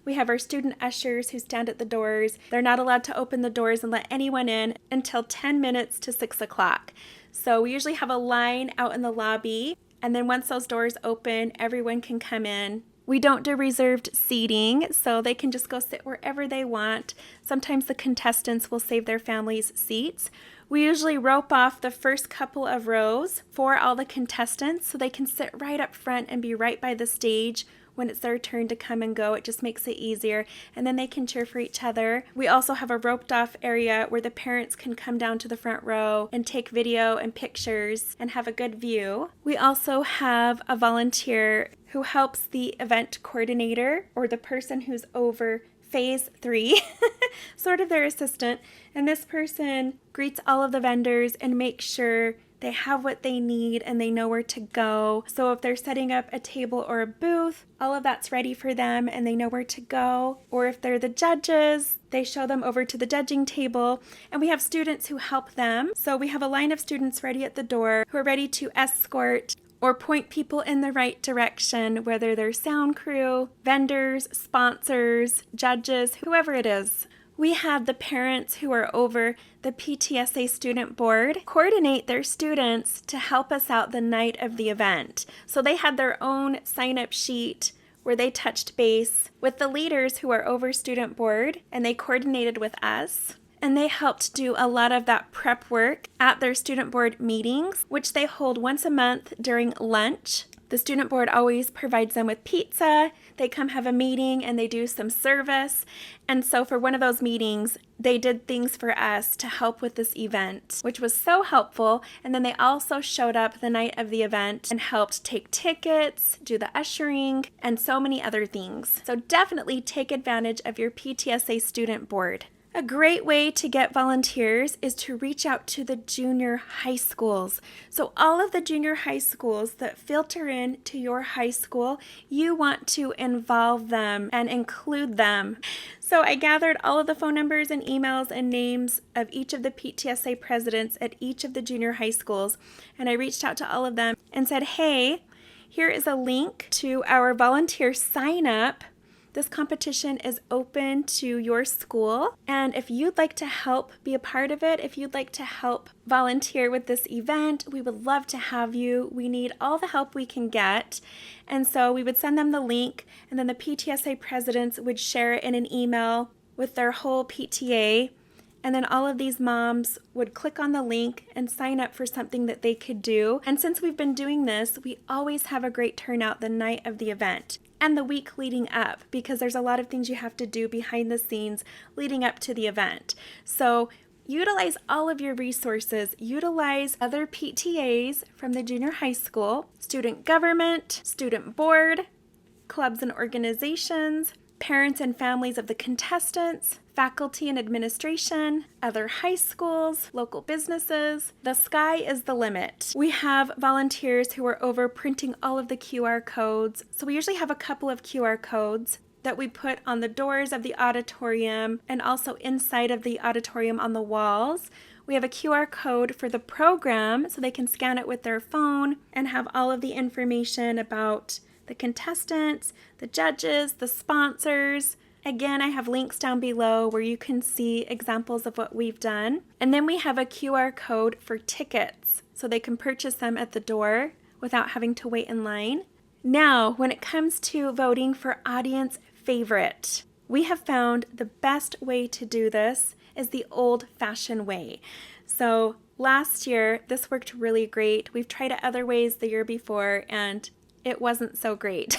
We have our student ushers who stand at the doors. They're not allowed to open the doors and let anyone in until 10 minutes to 6 o'clock. So we usually have a line out in the lobby, and then once those doors open, everyone can come in. We don't do reserved seating, so they can just go sit wherever they want. Sometimes the contestants will save their families' seats. We usually rope off the first couple of rows for all the contestants so they can sit right up front and be right by the stage when it's their turn to come and go. It just makes it easier, and then they can cheer for each other. We also have a roped off area where the parents can come down to the front row and take video and pictures and have a good view. We also have a volunteer who helps the event coordinator, or the person who's over phase 3, sort of their assistant, and this person greets all of the vendors and makes sure they have what they need and they know where to go. So if they're setting up a table or a booth, all of that's ready for them and they know where to go. Or if they're the judges, they show them over to the judging table, and we have students who help them. So we have a line of students ready at the door who are ready to escort or point people in the right direction, whether they're sound crew, vendors, sponsors, judges, whoever it is. We have the parents who are over the PTSA student board coordinate their students to help us out the night of the event. So they had their own sign-up sheet where they touched base with the leaders who are over student board, and they coordinated with us. And they helped do a lot of that prep work at their student board meetings, which they hold once a month during lunch. The student board always provides them with pizza. They come have a meeting and they do some service. And so for one of those meetings, they did things for us to help with this event, which was so helpful. And then they also showed up the night of the event and helped take tickets, do the ushering, and so many other things. So definitely take advantage of your PTSA student board. A great way to get volunteers is to reach out to the junior high schools. So all of the junior high schools that filter in to your high school, you want to involve them and include them. So I gathered all of the phone numbers and emails and names of each of the PTSA presidents at each of the junior high schools, and I reached out to all of them and said, hey, here is a link to our volunteer sign up. This competition is open to your school, and if you'd like to help be a part of it, if you'd like to help volunteer with this event, we would love to have you. We need all the help we can get. And so we would send them the link, and then the PTSA presidents would share it in an email with their whole PTA, and then all of these moms would click on the link and sign up for something that they could do. And since we've been doing this, we always have a great turnout the night of the event and the week leading up, because there's a lot of things you have to do behind the scenes leading up to the event. So utilize all of your resources. Utilize other PTAs from the junior high school, student government, student board, clubs and organizations, parents and families of the contestants, faculty and administration, other high schools, local businesses. The sky is the limit. We have volunteers who are over printing all of the QR codes. So we usually have a couple of QR codes that we put on the doors of the auditorium and also inside of the auditorium on the walls. We have a QR code for the program so they can scan it with their phone and have all of the information about the contestants, the judges, the sponsors. Again, I have links down below where you can see examples of what we've done. And then we have a QR code for tickets so they can purchase them at the door without having to wait in line. Now, when it comes to voting for audience favorite, we have found the best way to do this is the old-fashioned way. So last year, this worked really great. We've tried it other ways the year before, and it wasn't so great.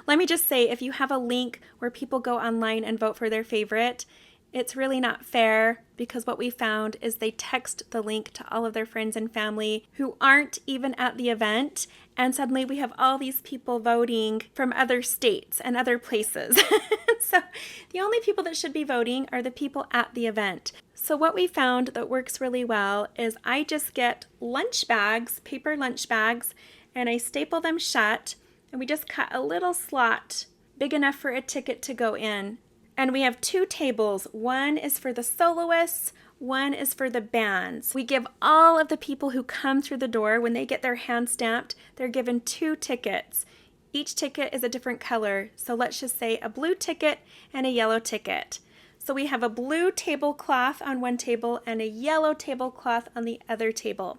Let me just say, if you have a link where people go online and vote for their favorite, it's really not fair, because what we found is they text the link to all of their friends and family who aren't even at the event, and suddenly we have all these people voting from other states and other places. So the only people that should be voting are the people at the event. So what we found that works really well is I just get lunch bags, paper lunch bags, and I staple them shut, and we just cut a little slot big enough for a ticket to go in. And we have two tables. One is for the soloists, one is for the bands. We give all of the people who come through the door, when they get their hand stamped, they're given 2 tickets. Each ticket is a different color. So let's just say a blue ticket and a yellow ticket. So we have a blue tablecloth on one table and a yellow tablecloth on the other table.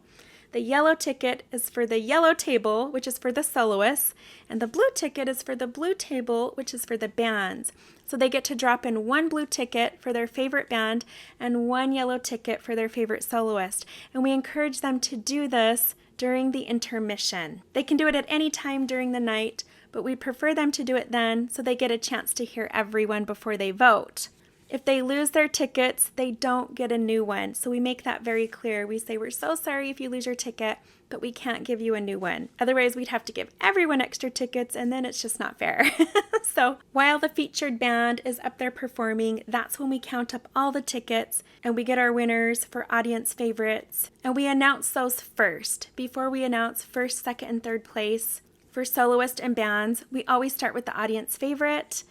The yellow ticket is for the yellow table, which is for the soloists, and the blue ticket is for the blue table, which is for the bands. So they get to drop in 1 blue ticket for their favorite band and 1 yellow ticket for their favorite soloist. And we encourage them to do this during the intermission. They can do it at any time during the night, but we prefer them to do it then so they get a chance to hear everyone before they vote. If they lose their tickets, they don't get a new one. So we make that very clear. We say, we're so sorry if you lose your ticket, but we can't give you a new one. Otherwise, we'd have to give everyone extra tickets, and then it's just not fair. So while the featured band is up there performing, that's when we count up all the tickets and we get our winners for audience favorites. And we announce those first. Before we announce first, second, and third place for soloist and bands, we always start with the audience favorite.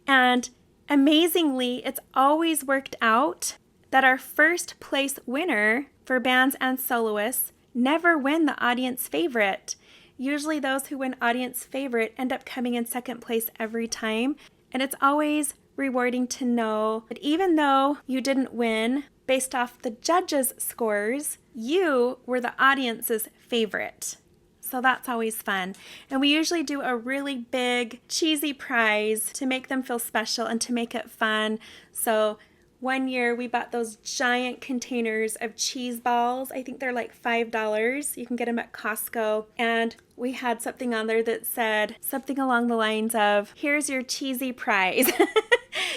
And amazingly, it's always worked out that our first place winner for bands and soloists never win the audience favorite. Usually those who win audience favorite end up coming in second place every time. And it's always rewarding to know that even though you didn't win based off the judges' scores, you were the audience's favorite. So that's always fun. And we usually do a really big, cheesy prize to make them feel special and to make it fun. So one year we bought those giant containers of cheese balls. I think they're like $5. You can get them at Costco. And we had something on there that said something along the lines of, here's your cheesy prize,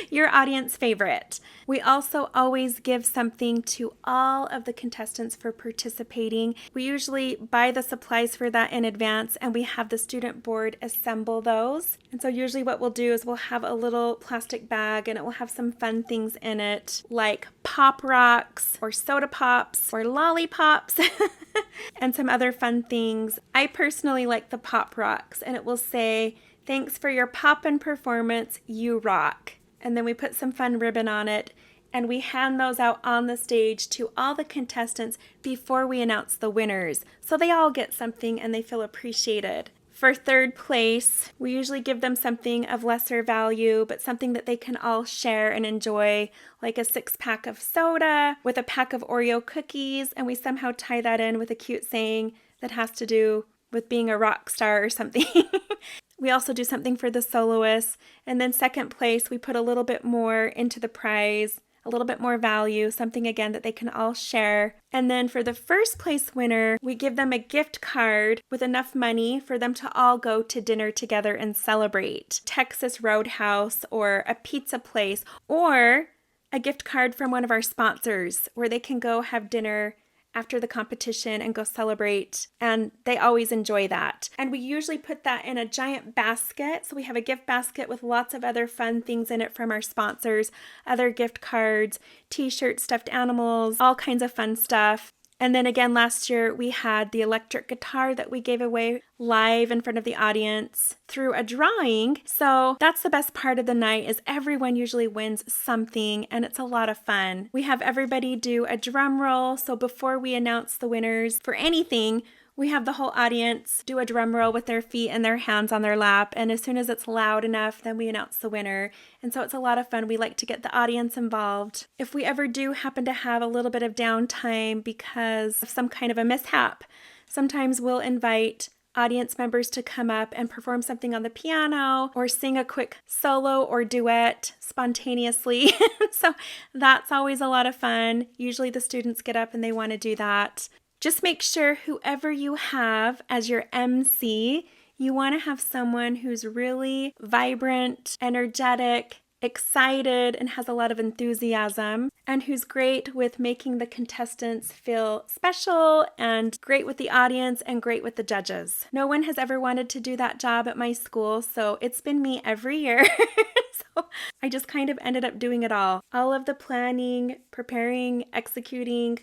your audience favorite. We also always give something to all of the contestants for participating. We usually buy the supplies for that in advance, and we have the student board assemble those. And so usually what we'll do is we'll have a little plastic bag, and it will have some fun things in it, like Pop Rocks or soda pops or lollipops and some other fun things. I personally like the Pop Rocks, and it will say, thanks for your poppin' performance, you rock. And then we put some fun ribbon on it, and we hand those out on the stage to all the contestants before we announce the winners. So they all get something and they feel appreciated. For third place, we usually give them something of lesser value, but something that they can all share and enjoy, like a 6-pack of soda with a pack of Oreo cookies, and we somehow tie that in with a cute saying that has to do with being a rock star or something. We also do something for the soloists. And then second place, we put a little bit more into the prize, a little bit more value, something again that they can all share. And then for the first place winner, we give them a gift card with enough money for them to all go to dinner together and celebrate. Texas Roadhouse or a pizza place, or a gift card from one of our sponsors where they can go have dinner after the competition and go celebrate, and they always enjoy that. And we usually put that in a giant basket, so we have a gift basket with lots of other fun things in it from our sponsors, other gift cards, t-shirts, stuffed animals, all kinds of fun stuff. And then again, last year we had the electric guitar that we gave away live in front of the audience through a drawing. So that's the best part of the night, is everyone usually wins something, and it's a lot of fun. We have everybody do a drum roll. So before we announce the winners for anything, we have the whole audience do a drum roll with their feet and their hands on their lap. And as soon as it's loud enough, then we announce the winner. And so it's a lot of fun. We like to get the audience involved. If we ever do happen to have a little bit of downtime because of some kind of a mishap, sometimes we'll invite audience members to come up and perform something on the piano or sing a quick solo or duet spontaneously. So that's always a lot of fun. Usually the students get up and they want to do that. Just make sure whoever you have as your MC, you want to have someone who's really vibrant, energetic, excited, and has a lot of enthusiasm, and who's great with making the contestants feel special and great with the audience and great with the judges. No one has ever wanted to do that job at my school, so it's been me every year. So I just kind of ended up doing it all. All of the planning, preparing, executing,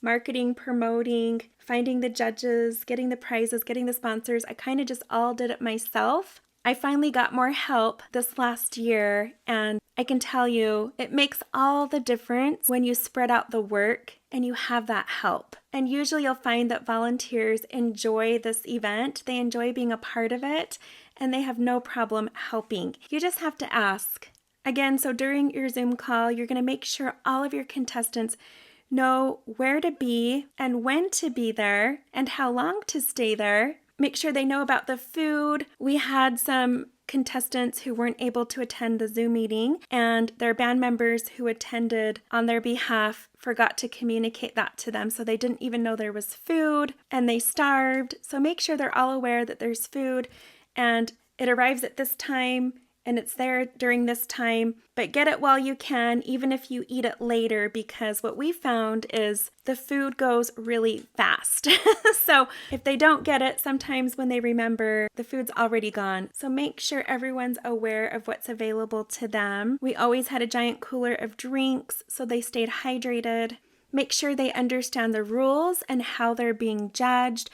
marketing, promoting, finding the judges, getting the prizes, getting the sponsors. I kind of just all did it myself. I finally got more help this last year, and I can tell you it makes all the difference when you spread out the work and you have that help. And usually you'll find that volunteers enjoy this event. They enjoy being a part of it, and they have no problem helping. You just have to ask. Again, so during your Zoom call, you're going to make sure all of your contestants know where to be and when to be there and how long to stay there. Make sure they know about the food. We had some contestants who weren't able to attend the Zoom meeting, and their band members who attended on their behalf forgot to communicate that to them, so they didn't even know there was food and they starved. So make sure they're all aware that there's food and it arrives at this time and it's there during this time, but get it while you can, even if you eat it later, because what we found is the food goes really fast. So if they don't get it, sometimes when they remember, the food's already gone. So make sure everyone's aware of what's available to them. We always had a giant cooler of drinks so they stayed hydrated. Make sure they understand the rules and how they're being judged.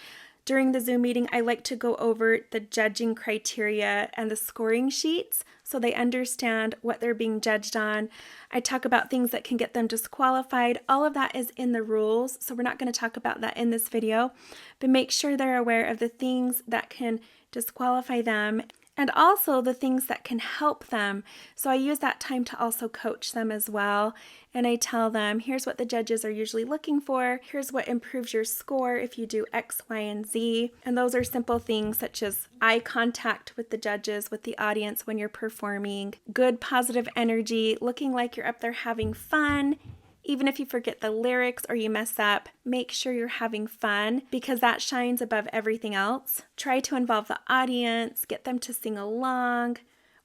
During the Zoom meeting, I like to go over the judging criteria and the scoring sheets so they understand what they're being judged on. I talk about things that can get them disqualified. All of that is in the rules, so we're not going to talk about that in this video, but make sure they're aware of the things that can disqualify them and also the things that can help them. So I use that time to also coach them as well. And I tell them, here's what the judges are usually looking for. Here's what improves your score if you do X, Y, and Z. And those are simple things such as eye contact with the judges, with the audience when you're performing, good positive energy, looking like you're up there having fun. Even if you forget the lyrics or you mess up, make sure you're having fun because that shines above everything else. Try to involve the audience, get them to sing along,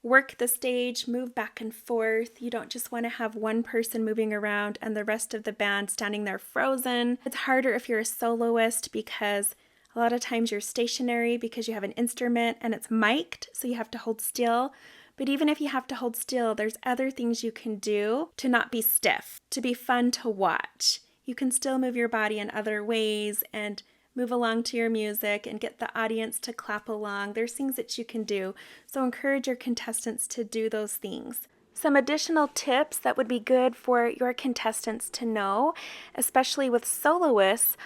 work the stage, move back and forth. You don't just want to have one person moving around and the rest of the band standing there frozen. It's harder if you're a soloist because a lot of times you're stationary because you have an instrument and it's mic'd, so you have to hold still. But even if you have to hold still, there's other things you can do to not be stiff, to be fun to watch. You can still move your body in other ways and move along to your music and get the audience to clap along. There's things that you can do. So encourage your contestants to do those things. Some additional tips that would be good for your contestants to know, especially with soloists,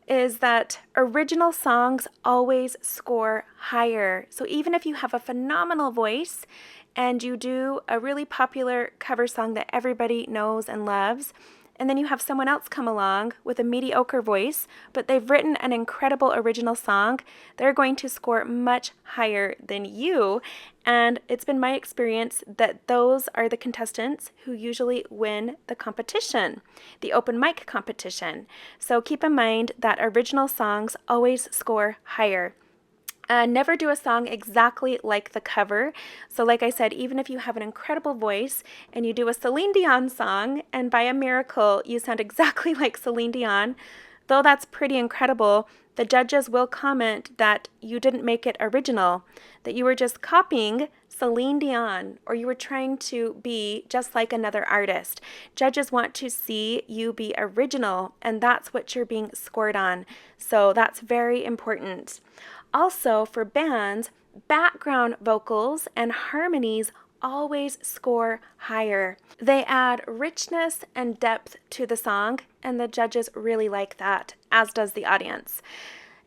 is that original songs always score higher. So even if you have a phenomenal voice and you do a really popular cover song that everybody knows and loves, and then you have someone else come along with a mediocre voice, but they've written an incredible original song, they're going to score much higher than you. And it's been my experience that those are the contestants who usually win the competition, the open mic competition. So keep in mind that original songs always score higher. Never do a song exactly like the cover. So like I said, even if you have an incredible voice and you do a Celine Dion song and by a miracle you sound exactly like Celine Dion, though that's pretty incredible, the judges will comment that you didn't make it original, that you were just copying Celine Dion or you were trying to be just like another artist. Judges want to see you be original, and that's what you're being scored on. So that's very important. Also, for bands, background vocals and harmonies always score higher. They add richness and depth to the song, and the judges really like that, as does the audience.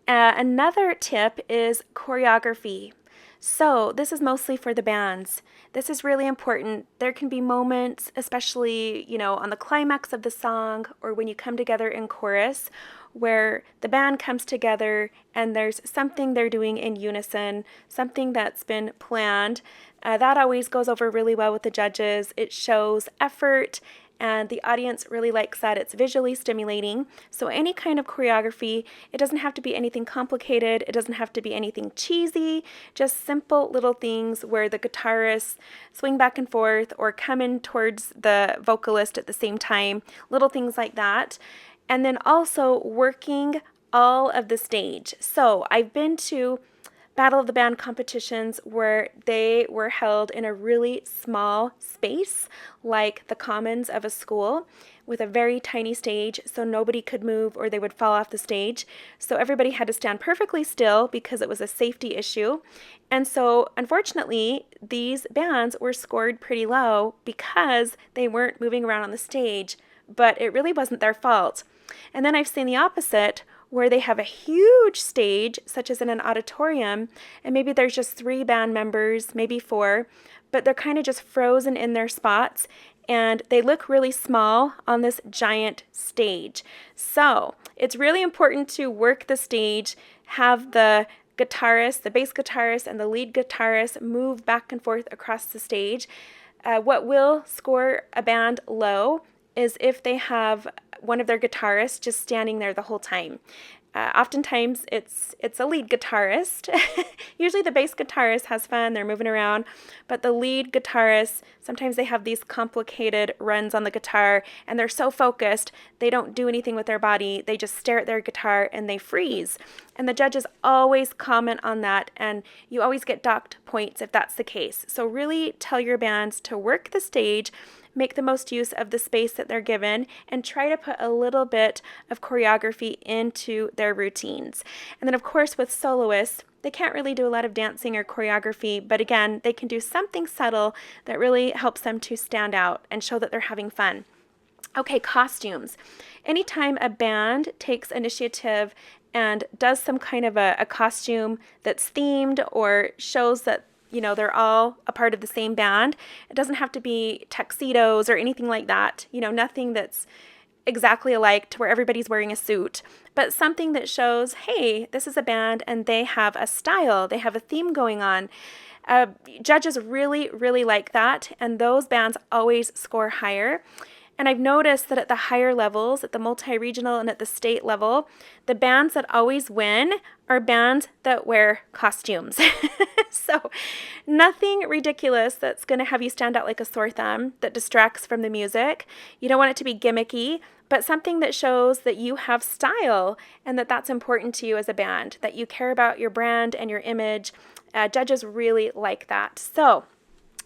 Another tip is choreography. So this is mostly for the bands. This is really important. There can be moments, especially, on the climax of the song or when you come together in chorus, where the band comes together and there's something they're doing in unison, something that's been planned. That always goes over really well with the judges. It shows effort and the audience really likes that. It's visually stimulating. So any kind of choreography, it doesn't have to be anything complicated. It doesn't have to be anything cheesy. Just simple little things where the guitarists swing back and forth or come in towards the vocalist at the same time. Little things like that. And then also working all of the stage. So I've been to Battle of the Band competitions where they were held in a really small space, like the commons of a school, with a very tiny stage, so nobody could move or they would fall off the stage. So everybody had to stand perfectly still because it was a safety issue. And so unfortunately, these bands were scored pretty low because they weren't moving around on the stage, but it really wasn't their fault. And then I've seen the opposite, where they have a huge stage, such as in an auditorium, and maybe there's just 3 band members, maybe 4, but they're kind of just frozen in their spots, and they look really small on this giant stage. So it's really important to work the stage, have the guitarist, the bass guitarist, and the lead guitarist move back and forth across the stage. What will score a band low is if they have one of their guitarists just standing there the whole time. Oftentimes it's a lead guitarist. Usually the bass guitarist has fun, they're moving around, but the lead guitarist, sometimes they have these complicated runs on the guitar and they're so focused, they don't do anything with their body, they just stare at their guitar and they freeze. And the judges always comment on that, and you always get docked points if that's the case. So really tell your bands to work the stage, make the most use of the space that they're given, and try to put a little bit of choreography into their routines. And then of course with soloists, they can't really do a lot of dancing or choreography, but again, they can do something subtle that really helps them to stand out and show that they're having fun. Okay, costumes. Anytime a band takes initiative and does some kind of a costume that's themed or shows that they're all a part of the same band. It doesn't have to be tuxedos or anything like that. Nothing that's exactly alike to where everybody's wearing a suit, but something that shows, hey, this is a band and they have a style, they have a theme going on. Judges really, really like that, and those bands always score higher. And I've noticed that at the higher levels, at the multi-regional and at the state level, the bands that always win are bands that wear costumes. So nothing ridiculous that's going to have you stand out like a sore thumb that distracts from the music. You don't want it to be gimmicky, but something that shows that you have style and that that's important to you as a band, that you care about your brand and your image. Judges really like that. So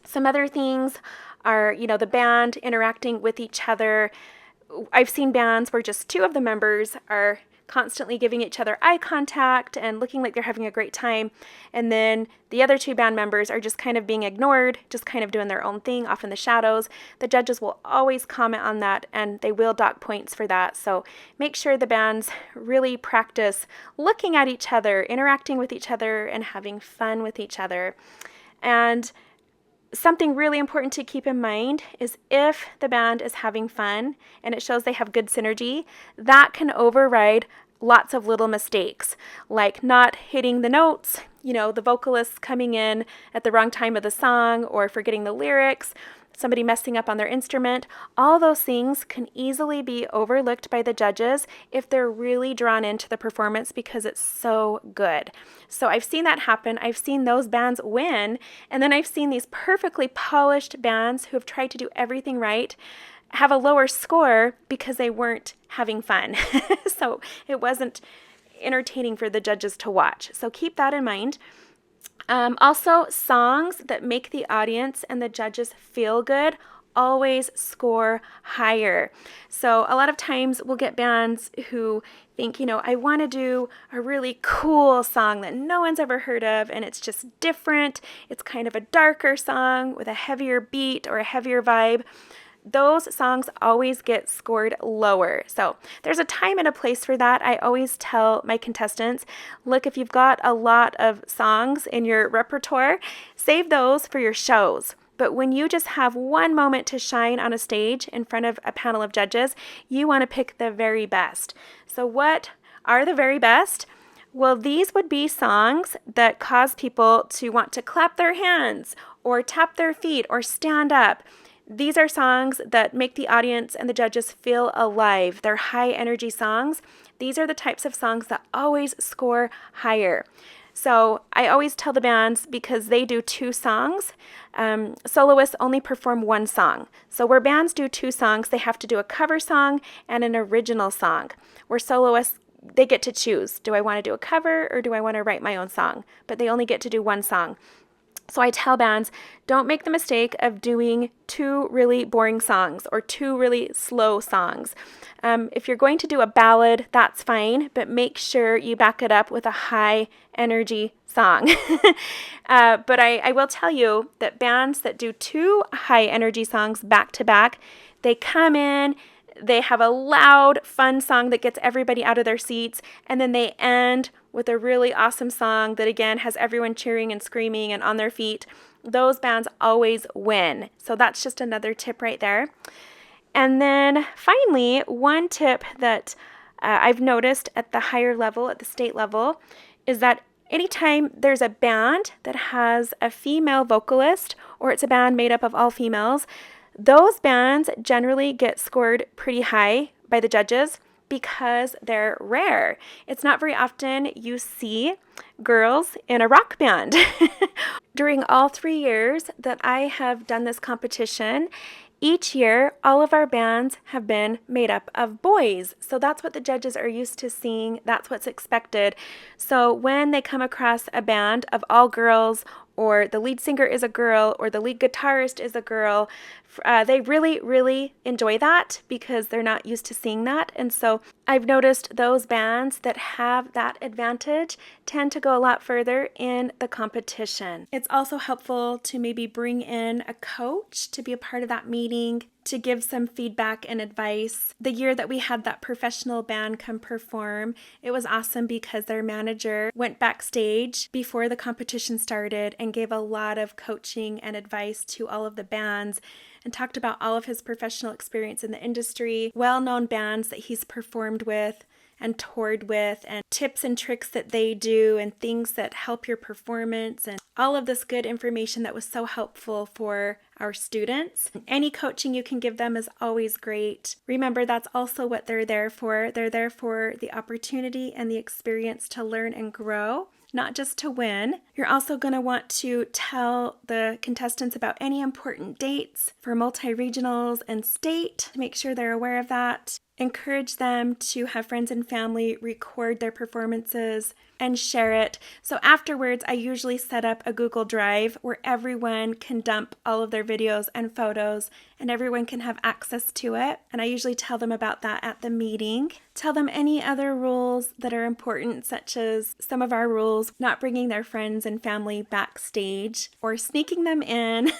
some other things are, the band interacting with each other. I've seen bands where just two of the members are constantly giving each other eye contact and looking like they're having a great time. And then the other two band members are just kind of being ignored, just kind of doing their own thing off in the shadows. The judges will always comment on that, and they will dock points for that. So make sure the bands really practice looking at each other, interacting with each other, and having fun with each other. And something really important to keep in mind is if the band is having fun and it shows they have good synergy, that can override lots of little mistakes, like not hitting the notes, the vocalists coming in at the wrong time of the song, or forgetting the lyrics, somebody messing up on their instrument. All those things can easily be overlooked by the judges if they're really drawn into the performance because it's so good. So I've seen that happen. I've seen those bands win, and then I've seen these perfectly polished bands who have tried to do everything right have a lower score because they weren't having fun. So it wasn't entertaining for the judges to watch. So keep that in mind. Also, songs that make the audience and the judges feel good always score higher. So a lot of times we'll get bands who think, I want to do a really cool song that no one's ever heard of, and it's just different. It's kind of a darker song with a heavier beat or a heavier vibe. Those songs always get scored lower. So there's a time and a place for that. I always tell my contestants, look, if you've got a lot of songs in your repertoire, save those for your shows. But when you just have one moment to shine on a stage in front of a panel of judges, you want to pick the very best. So what are the very best? Well, these would be songs that cause people to want to clap their hands or tap their feet or stand up. These are songs that make the audience and the judges feel alive. They're high energy songs. These are the types of songs that always score higher. So I always tell the bands, because they do two songs, soloists only perform one song. So where bands do two songs, they have to do a cover song and an original song. Where soloists, they get to choose. Do I want to do a cover or do I want to write my own song? But they only get to do one song. So I tell bands, don't make the mistake of doing two really boring songs or two really slow songs. If you're going to do a ballad, that's fine, but make sure you back it up with a high energy song. But I will tell you that bands that do two high energy songs back to back, they come in, they have a loud, fun song that gets everybody out of their seats, and then they end with a really awesome song that, again, has everyone cheering and screaming and on their feet. Those bands always win. So that's just another tip right there. And then finally, one tip that I've noticed at the higher level, at the state level, is that anytime there's a band that has a female vocalist, or it's a band made up of all females, those bands generally get scored pretty high by the judges because they're rare. It's not very often you see girls in a rock band. During all 3 years that I have done this competition, each year, all of our bands have been made up of boys. So that's what the judges are used to seeing. That's what's expected. So when they come across a band of all girls, or the lead singer is a girl, or the lead guitarist is a girl, they really, really enjoy that because they're not used to seeing that. And so I've noticed those bands that have that advantage tend to go a lot further in the competition. It's also helpful to maybe bring in a coach to be a part of that meeting, to give some feedback and advice. The year that we had that professional band come perform, it was awesome because their manager went backstage before the competition started and gave a lot of coaching and advice to all of the bands and talked about all of his professional experience in the industry, well-known bands that he's performed with and toured with, and tips and tricks that they do and things that help your performance, and all of this good information that was so helpful for our students. Any coaching you can give them is always great. Remember, that's also what they're there for. They're there for the opportunity and the experience to learn and grow, not just to win. You're also going to want to tell the contestants about any important dates for multi-regionals and state to make sure they're aware of that. Encourage them to have friends and family record their performances and share it. So afterwards, I usually set up a Google Drive where everyone can dump all of their videos and photos and everyone can have access to it. And I usually tell them about that at the meeting. Tell them any other rules that are important, such as some of our rules, not bringing their friends and family backstage or sneaking them in.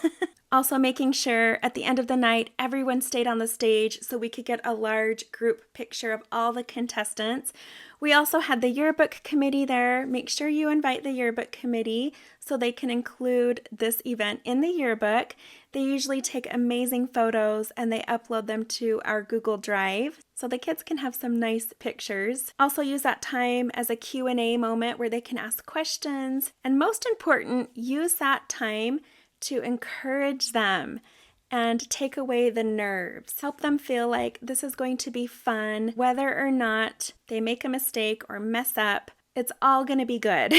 Also making sure at the end of the night, everyone stayed on the stage so we could get a large group picture of all the contestants. We also had the yearbook committee there. Make sure you invite the yearbook committee so they can include this event in the yearbook. They usually take amazing photos and they upload them to our Google Drive so the kids can have some nice pictures. Also use that time as a Q&A moment where they can ask questions. And most important, use that time to encourage them and take away the nerves. Help them feel like this is going to be fun. Whether or not they make a mistake or mess up, it's all going to be good.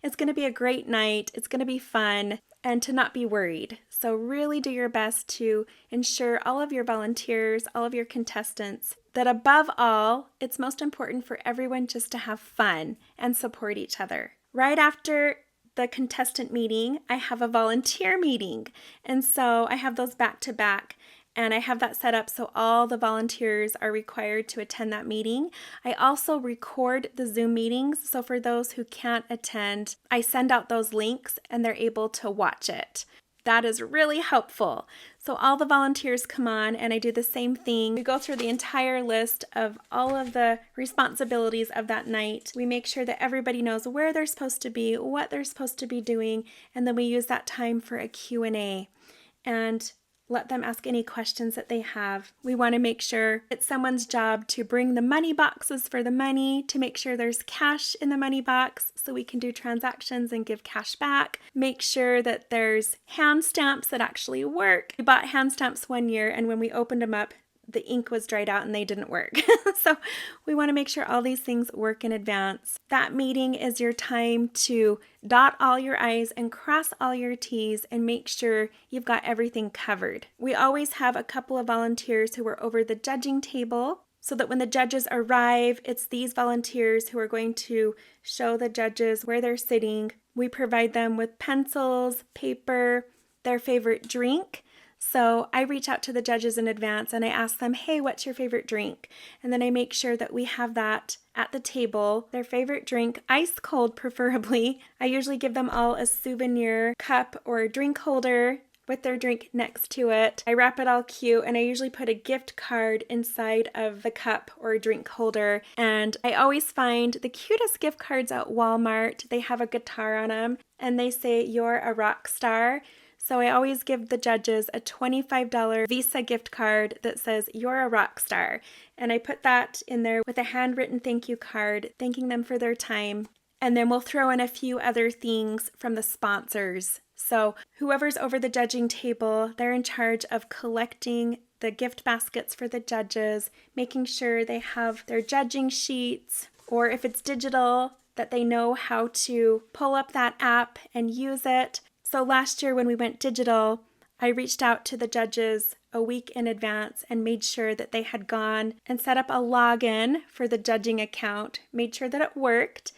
It's going to be a great night. It's going to be fun, and to not be worried. So really do your best to ensure all of your volunteers, all of your contestants, that above all, it's most important for everyone just to have fun and support each other. Right after the contestant meeting, I have a volunteer meeting. And so I have those back to back, and I have that set up so all the volunteers are required to attend that meeting. I also record the Zoom meetings. So for those who can't attend, I send out those links and they're able to watch it. That is really helpful. So all the volunteers come on and I do the same thing. We go through the entire list of all of the responsibilities of that night. We make sure that everybody knows where they're supposed to be, what they're supposed to be doing, and then we use that time for a Q&A and let them ask any questions that they have. We want to make sure it's someone's job to bring the money boxes for the money, to make sure there's cash in the money box so we can do transactions and give cash back. Make sure that there's hand stamps that actually work. We bought hand stamps one year, and when we opened them up, the ink was dried out and they didn't work. So we want to make sure all these things work in advance. That meeting is your time to dot all your I's and cross all your T's and make sure you've got everything covered. We always have a couple of volunteers who are over the judging table so that when the judges arrive, it's these volunteers who are going to show the judges where they're sitting. We provide them with pencils, paper, their favorite drink. So I reach out to the judges in advance and I ask them, hey, what's your favorite drink? And then I make sure that we have that at the table, their favorite drink, ice cold preferably. I usually give them all a souvenir cup or drink holder with their drink next to it. I wrap it all cute and I usually put a gift card inside of the cup or drink holder. And I always find the cutest gift cards at Walmart. They have a guitar on them and they say, "You're a rock star." So I always give the judges a $25 Visa gift card that says, "You're a rock star." And I put that in there with a handwritten thank you card, thanking them for their time. And then we'll throw in a few other things from the sponsors. So whoever's over the judging table, they're in charge of collecting the gift baskets for the judges, making sure they have their judging sheets, or if it's digital, that they know how to pull up that app and use it. So last year when we went digital, I reached out to the judges a week in advance and made sure that they had gone and set up a login for the judging account, made sure that it worked,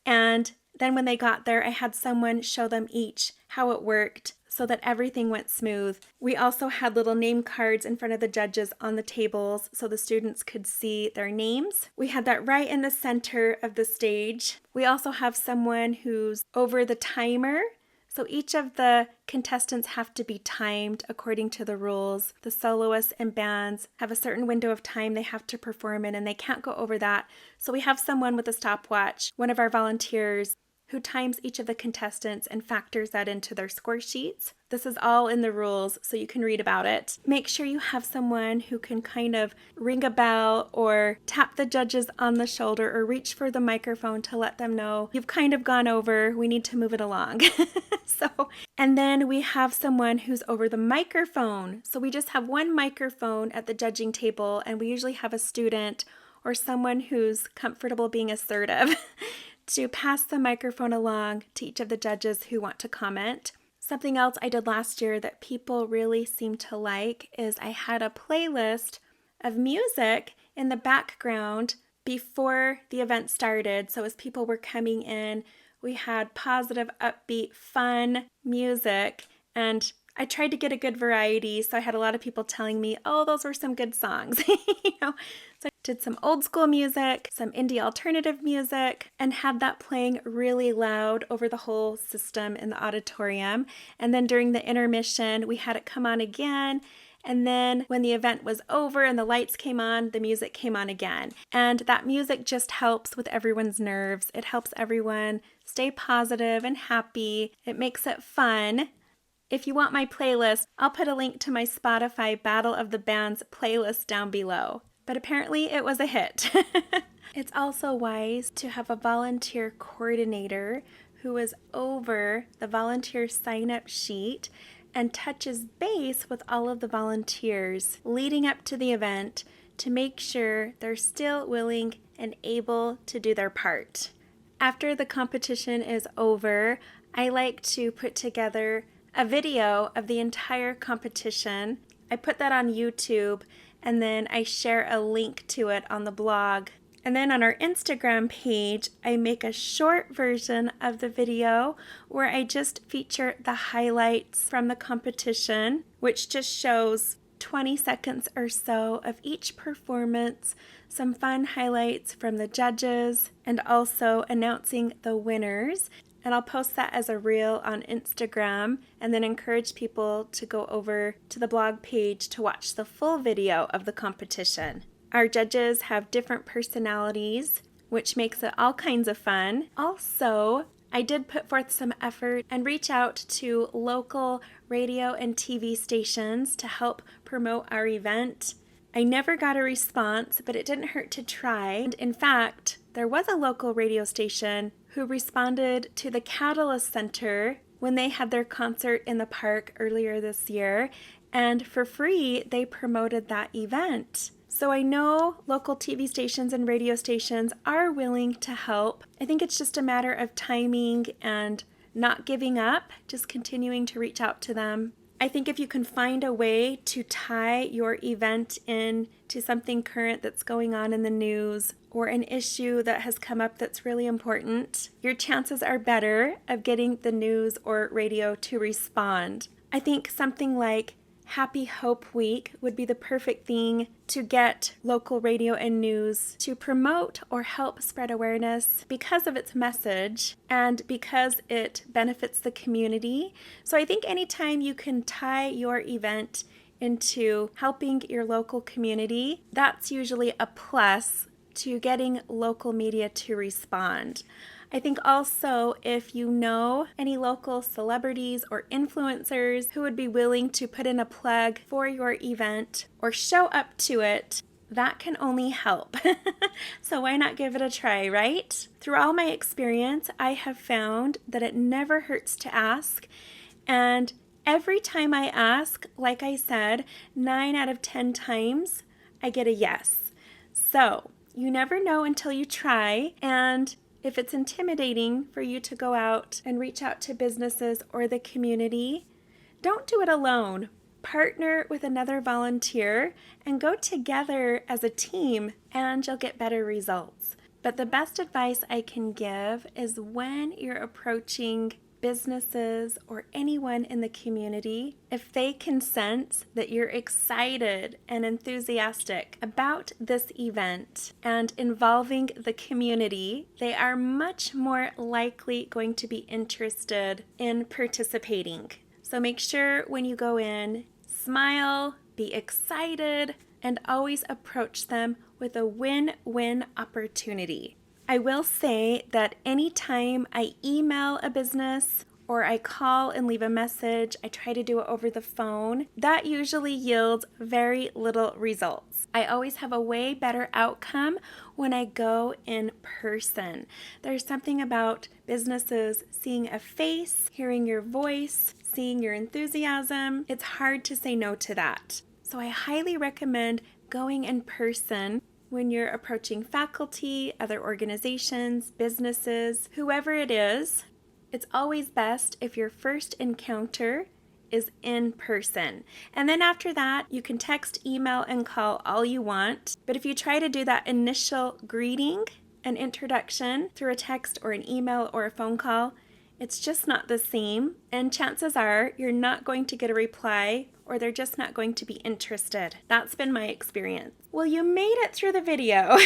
and then when they got there, I had someone show them each how it worked so that everything went smooth. We also had little name cards in front of the judges on the tables so the students could see their names. We had that right in the center of the stage. We also have someone who's over the timer. So each of the contestants have to be timed according to the rules. The soloists and bands have a certain window of time they have to perform in, and they can't go over that. So we have someone with a stopwatch, one of our volunteers, who times each of the contestants and factors that into their score sheets. This is all in the rules, so you can read about it. Make sure you have someone who can kind of ring a bell or tap the judges on the shoulder or reach for the microphone to let them know you've kind of gone over, we need to move it along. And then we have someone who's over the microphone. So we just have one microphone at the judging table, and we usually have a student or someone who's comfortable being assertive to pass the microphone along to each of the judges who want to comment. Something else I did last year that people really seem to like is I had a playlist of music in the background before the event started. So as people were coming in, we had positive, upbeat, fun music, and I tried to get a good variety, so I had a lot of people telling me, oh, those were some good songs. So I did some old school music, some indie alternative music, and had that playing really loud over the whole system in the auditorium. And then during the intermission, we had it come on again. And then when the event was over and the lights came on, the music came on again. And that music just helps with everyone's nerves. It helps everyone stay positive and happy. It makes it fun. If you want my playlist, I'll put a link to my Spotify Battle of the Bands playlist down below. But apparently it was a hit. It's also wise to have a volunteer coordinator who is over the volunteer sign-up sheet and touches base with all of the volunteers leading up to the event to make sure they're still willing and able to do their part. After the competition is over, I like to put together a video of the entire competition. I put that on YouTube, and then I share a link to it on the blog. And then on our Instagram page, I make a short version of the video where I just feature the highlights from the competition, which just shows 20 seconds or so of each performance, some fun highlights from the judges, and also announcing the winners. And I'll post that as a reel on Instagram and then encourage people to go over to the blog page to watch the full video of the competition. Our judges have different personalities, which makes it all kinds of fun. Also, I did put forth some effort and reach out to local radio and TV stations to help promote our event. I never got a response, but it didn't hurt to try. And in fact, there was a local radio station who responded to the Catalyst Center when they had their concert in the park earlier this year, and for free, they promoted that event. So I know local TV stations and radio stations are willing to help. I think it's just a matter of timing and not giving up, just continuing to reach out to them. I think if you can find a way to tie your event in to something current that's going on in the news or an issue that has come up that's really important, your chances are better of getting the news or radio to respond. I think something like Happy Hope Week would be the perfect thing to get local radio and news to promote or help spread awareness because of its message and because it benefits the community. So I think anytime you can tie your event into helping your local community, that's usually a plus to getting local media to respond. I think also if you know any local celebrities or influencers who would be willing to put in a plug for your event or show up to it, that can only help. So why not give it a try, right? Through all my experience, I have found that it never hurts to ask, and Every time I ask, like I said, 9 out of 10 times, I get a yes. So you never know until you try, and if it's intimidating for you to go out and reach out to businesses or the community, don't do it alone. Partner with another volunteer and go together as a team, and you'll get better results. But the best advice I can give is when you're approaching businesses or anyone in the community, if they can sense that you're excited and enthusiastic about this event and involving the community, they are much more likely going to be interested in participating. So make sure when you go in, smile, be excited, and always approach them with a win-win opportunity. I will say that anytime I email a business or I call and leave a message, I try to do it over the phone, that usually yields very little results. I always have a way better outcome when I go in person. There's something about businesses seeing a face, hearing your voice, seeing your enthusiasm. It's hard to say no to that. So I highly recommend going in person when you're approaching faculty, other organizations, businesses, whoever it is. It's always best if your first encounter is in person. And then after that, you can text, email, and call all you want. But if you try to do that initial greeting and introduction through a text or an email or a phone call, it's just not the same. And chances are you're not going to get a reply, or they're just not going to be interested. That's been my experience. Well, you made it through the video.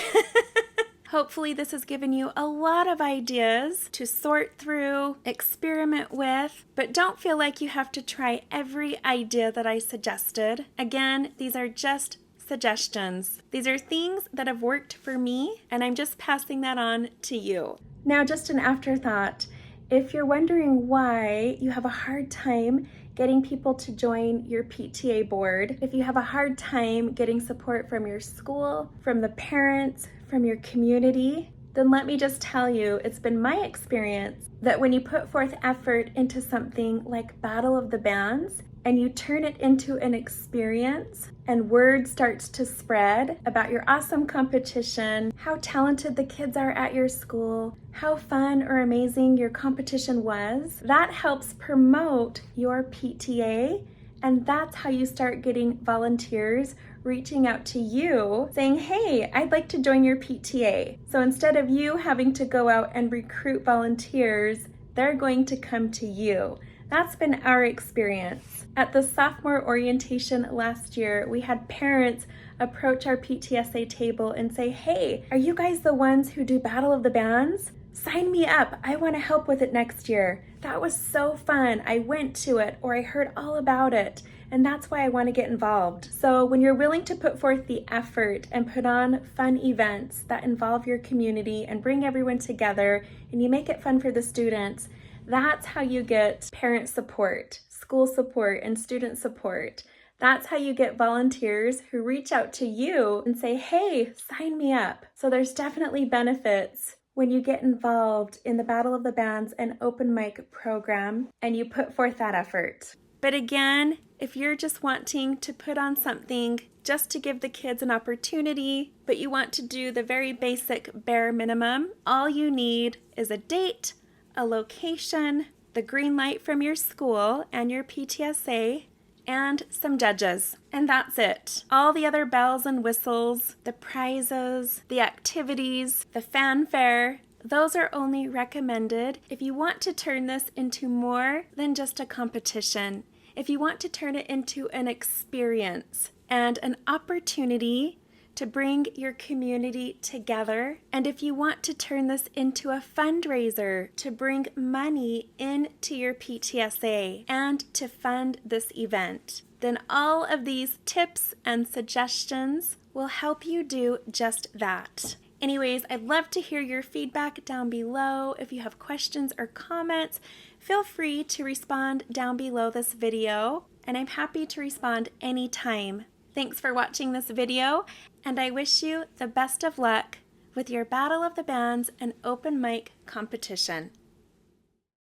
Hopefully this has given you a lot of ideas to sort through, experiment with, but don't feel like you have to try every idea that I suggested. Again, these are just suggestions. These are things that have worked for me, and I'm just passing that on to you. Now, just an afterthought. If you're wondering why you have a hard time getting people to join your PTA board, if you have a hard time getting support from your school, from the parents, from your community, then let me just tell you, it's been my experience that when you put forth effort into something like Battle of the Bands, and you turn it into an experience, and word starts to spread about your awesome competition, how talented the kids are at your school, how fun or amazing your competition was, that helps promote your PTA, and that's how you start getting volunteers reaching out to you saying, hey, I'd like to join your PTA. So instead of you having to go out and recruit volunteers, they're going to come to you. That's been our experience. At the sophomore orientation last year, we had parents approach our PTSA table and say, hey, are you guys the ones who do Battle of the Bands? Sign me up. I want to help with it next year. That was so fun. I went to it, or I heard all about it, and that's why I want to get involved. So when you're willing to put forth the effort and put on fun events that involve your community and bring everyone together, and you make it fun for the students, that's how you get parent support, school support, and student support. That's how you get volunteers who reach out to you and say, hey, sign me up. So there's definitely benefits when you get involved in the Battle of the Bands and Open Mic program and you put forth that effort. But again, if you're just wanting to put on something just to give the kids an opportunity, but you want to do the very basic bare minimum, all you need is a date, a location, the green light from your school and your PTSA, and some judges. And that's it. All the other bells and whistles, the prizes, the activities, the fanfare, those are only recommended if you want to turn this into more than just a competition. If you want to turn it into an experience and an opportunity to bring your community together, and if you want to turn this into a fundraiser to bring money into your PTSA and to fund this event, then all of these tips and suggestions will help you do just that. Anyways, I'd love to hear your feedback down below. If you have questions or comments, feel free to respond down below this video, and I'm happy to respond anytime. Thanks for watching this video, and I wish you the best of luck with your Battle of the Bands and Open Mic competition.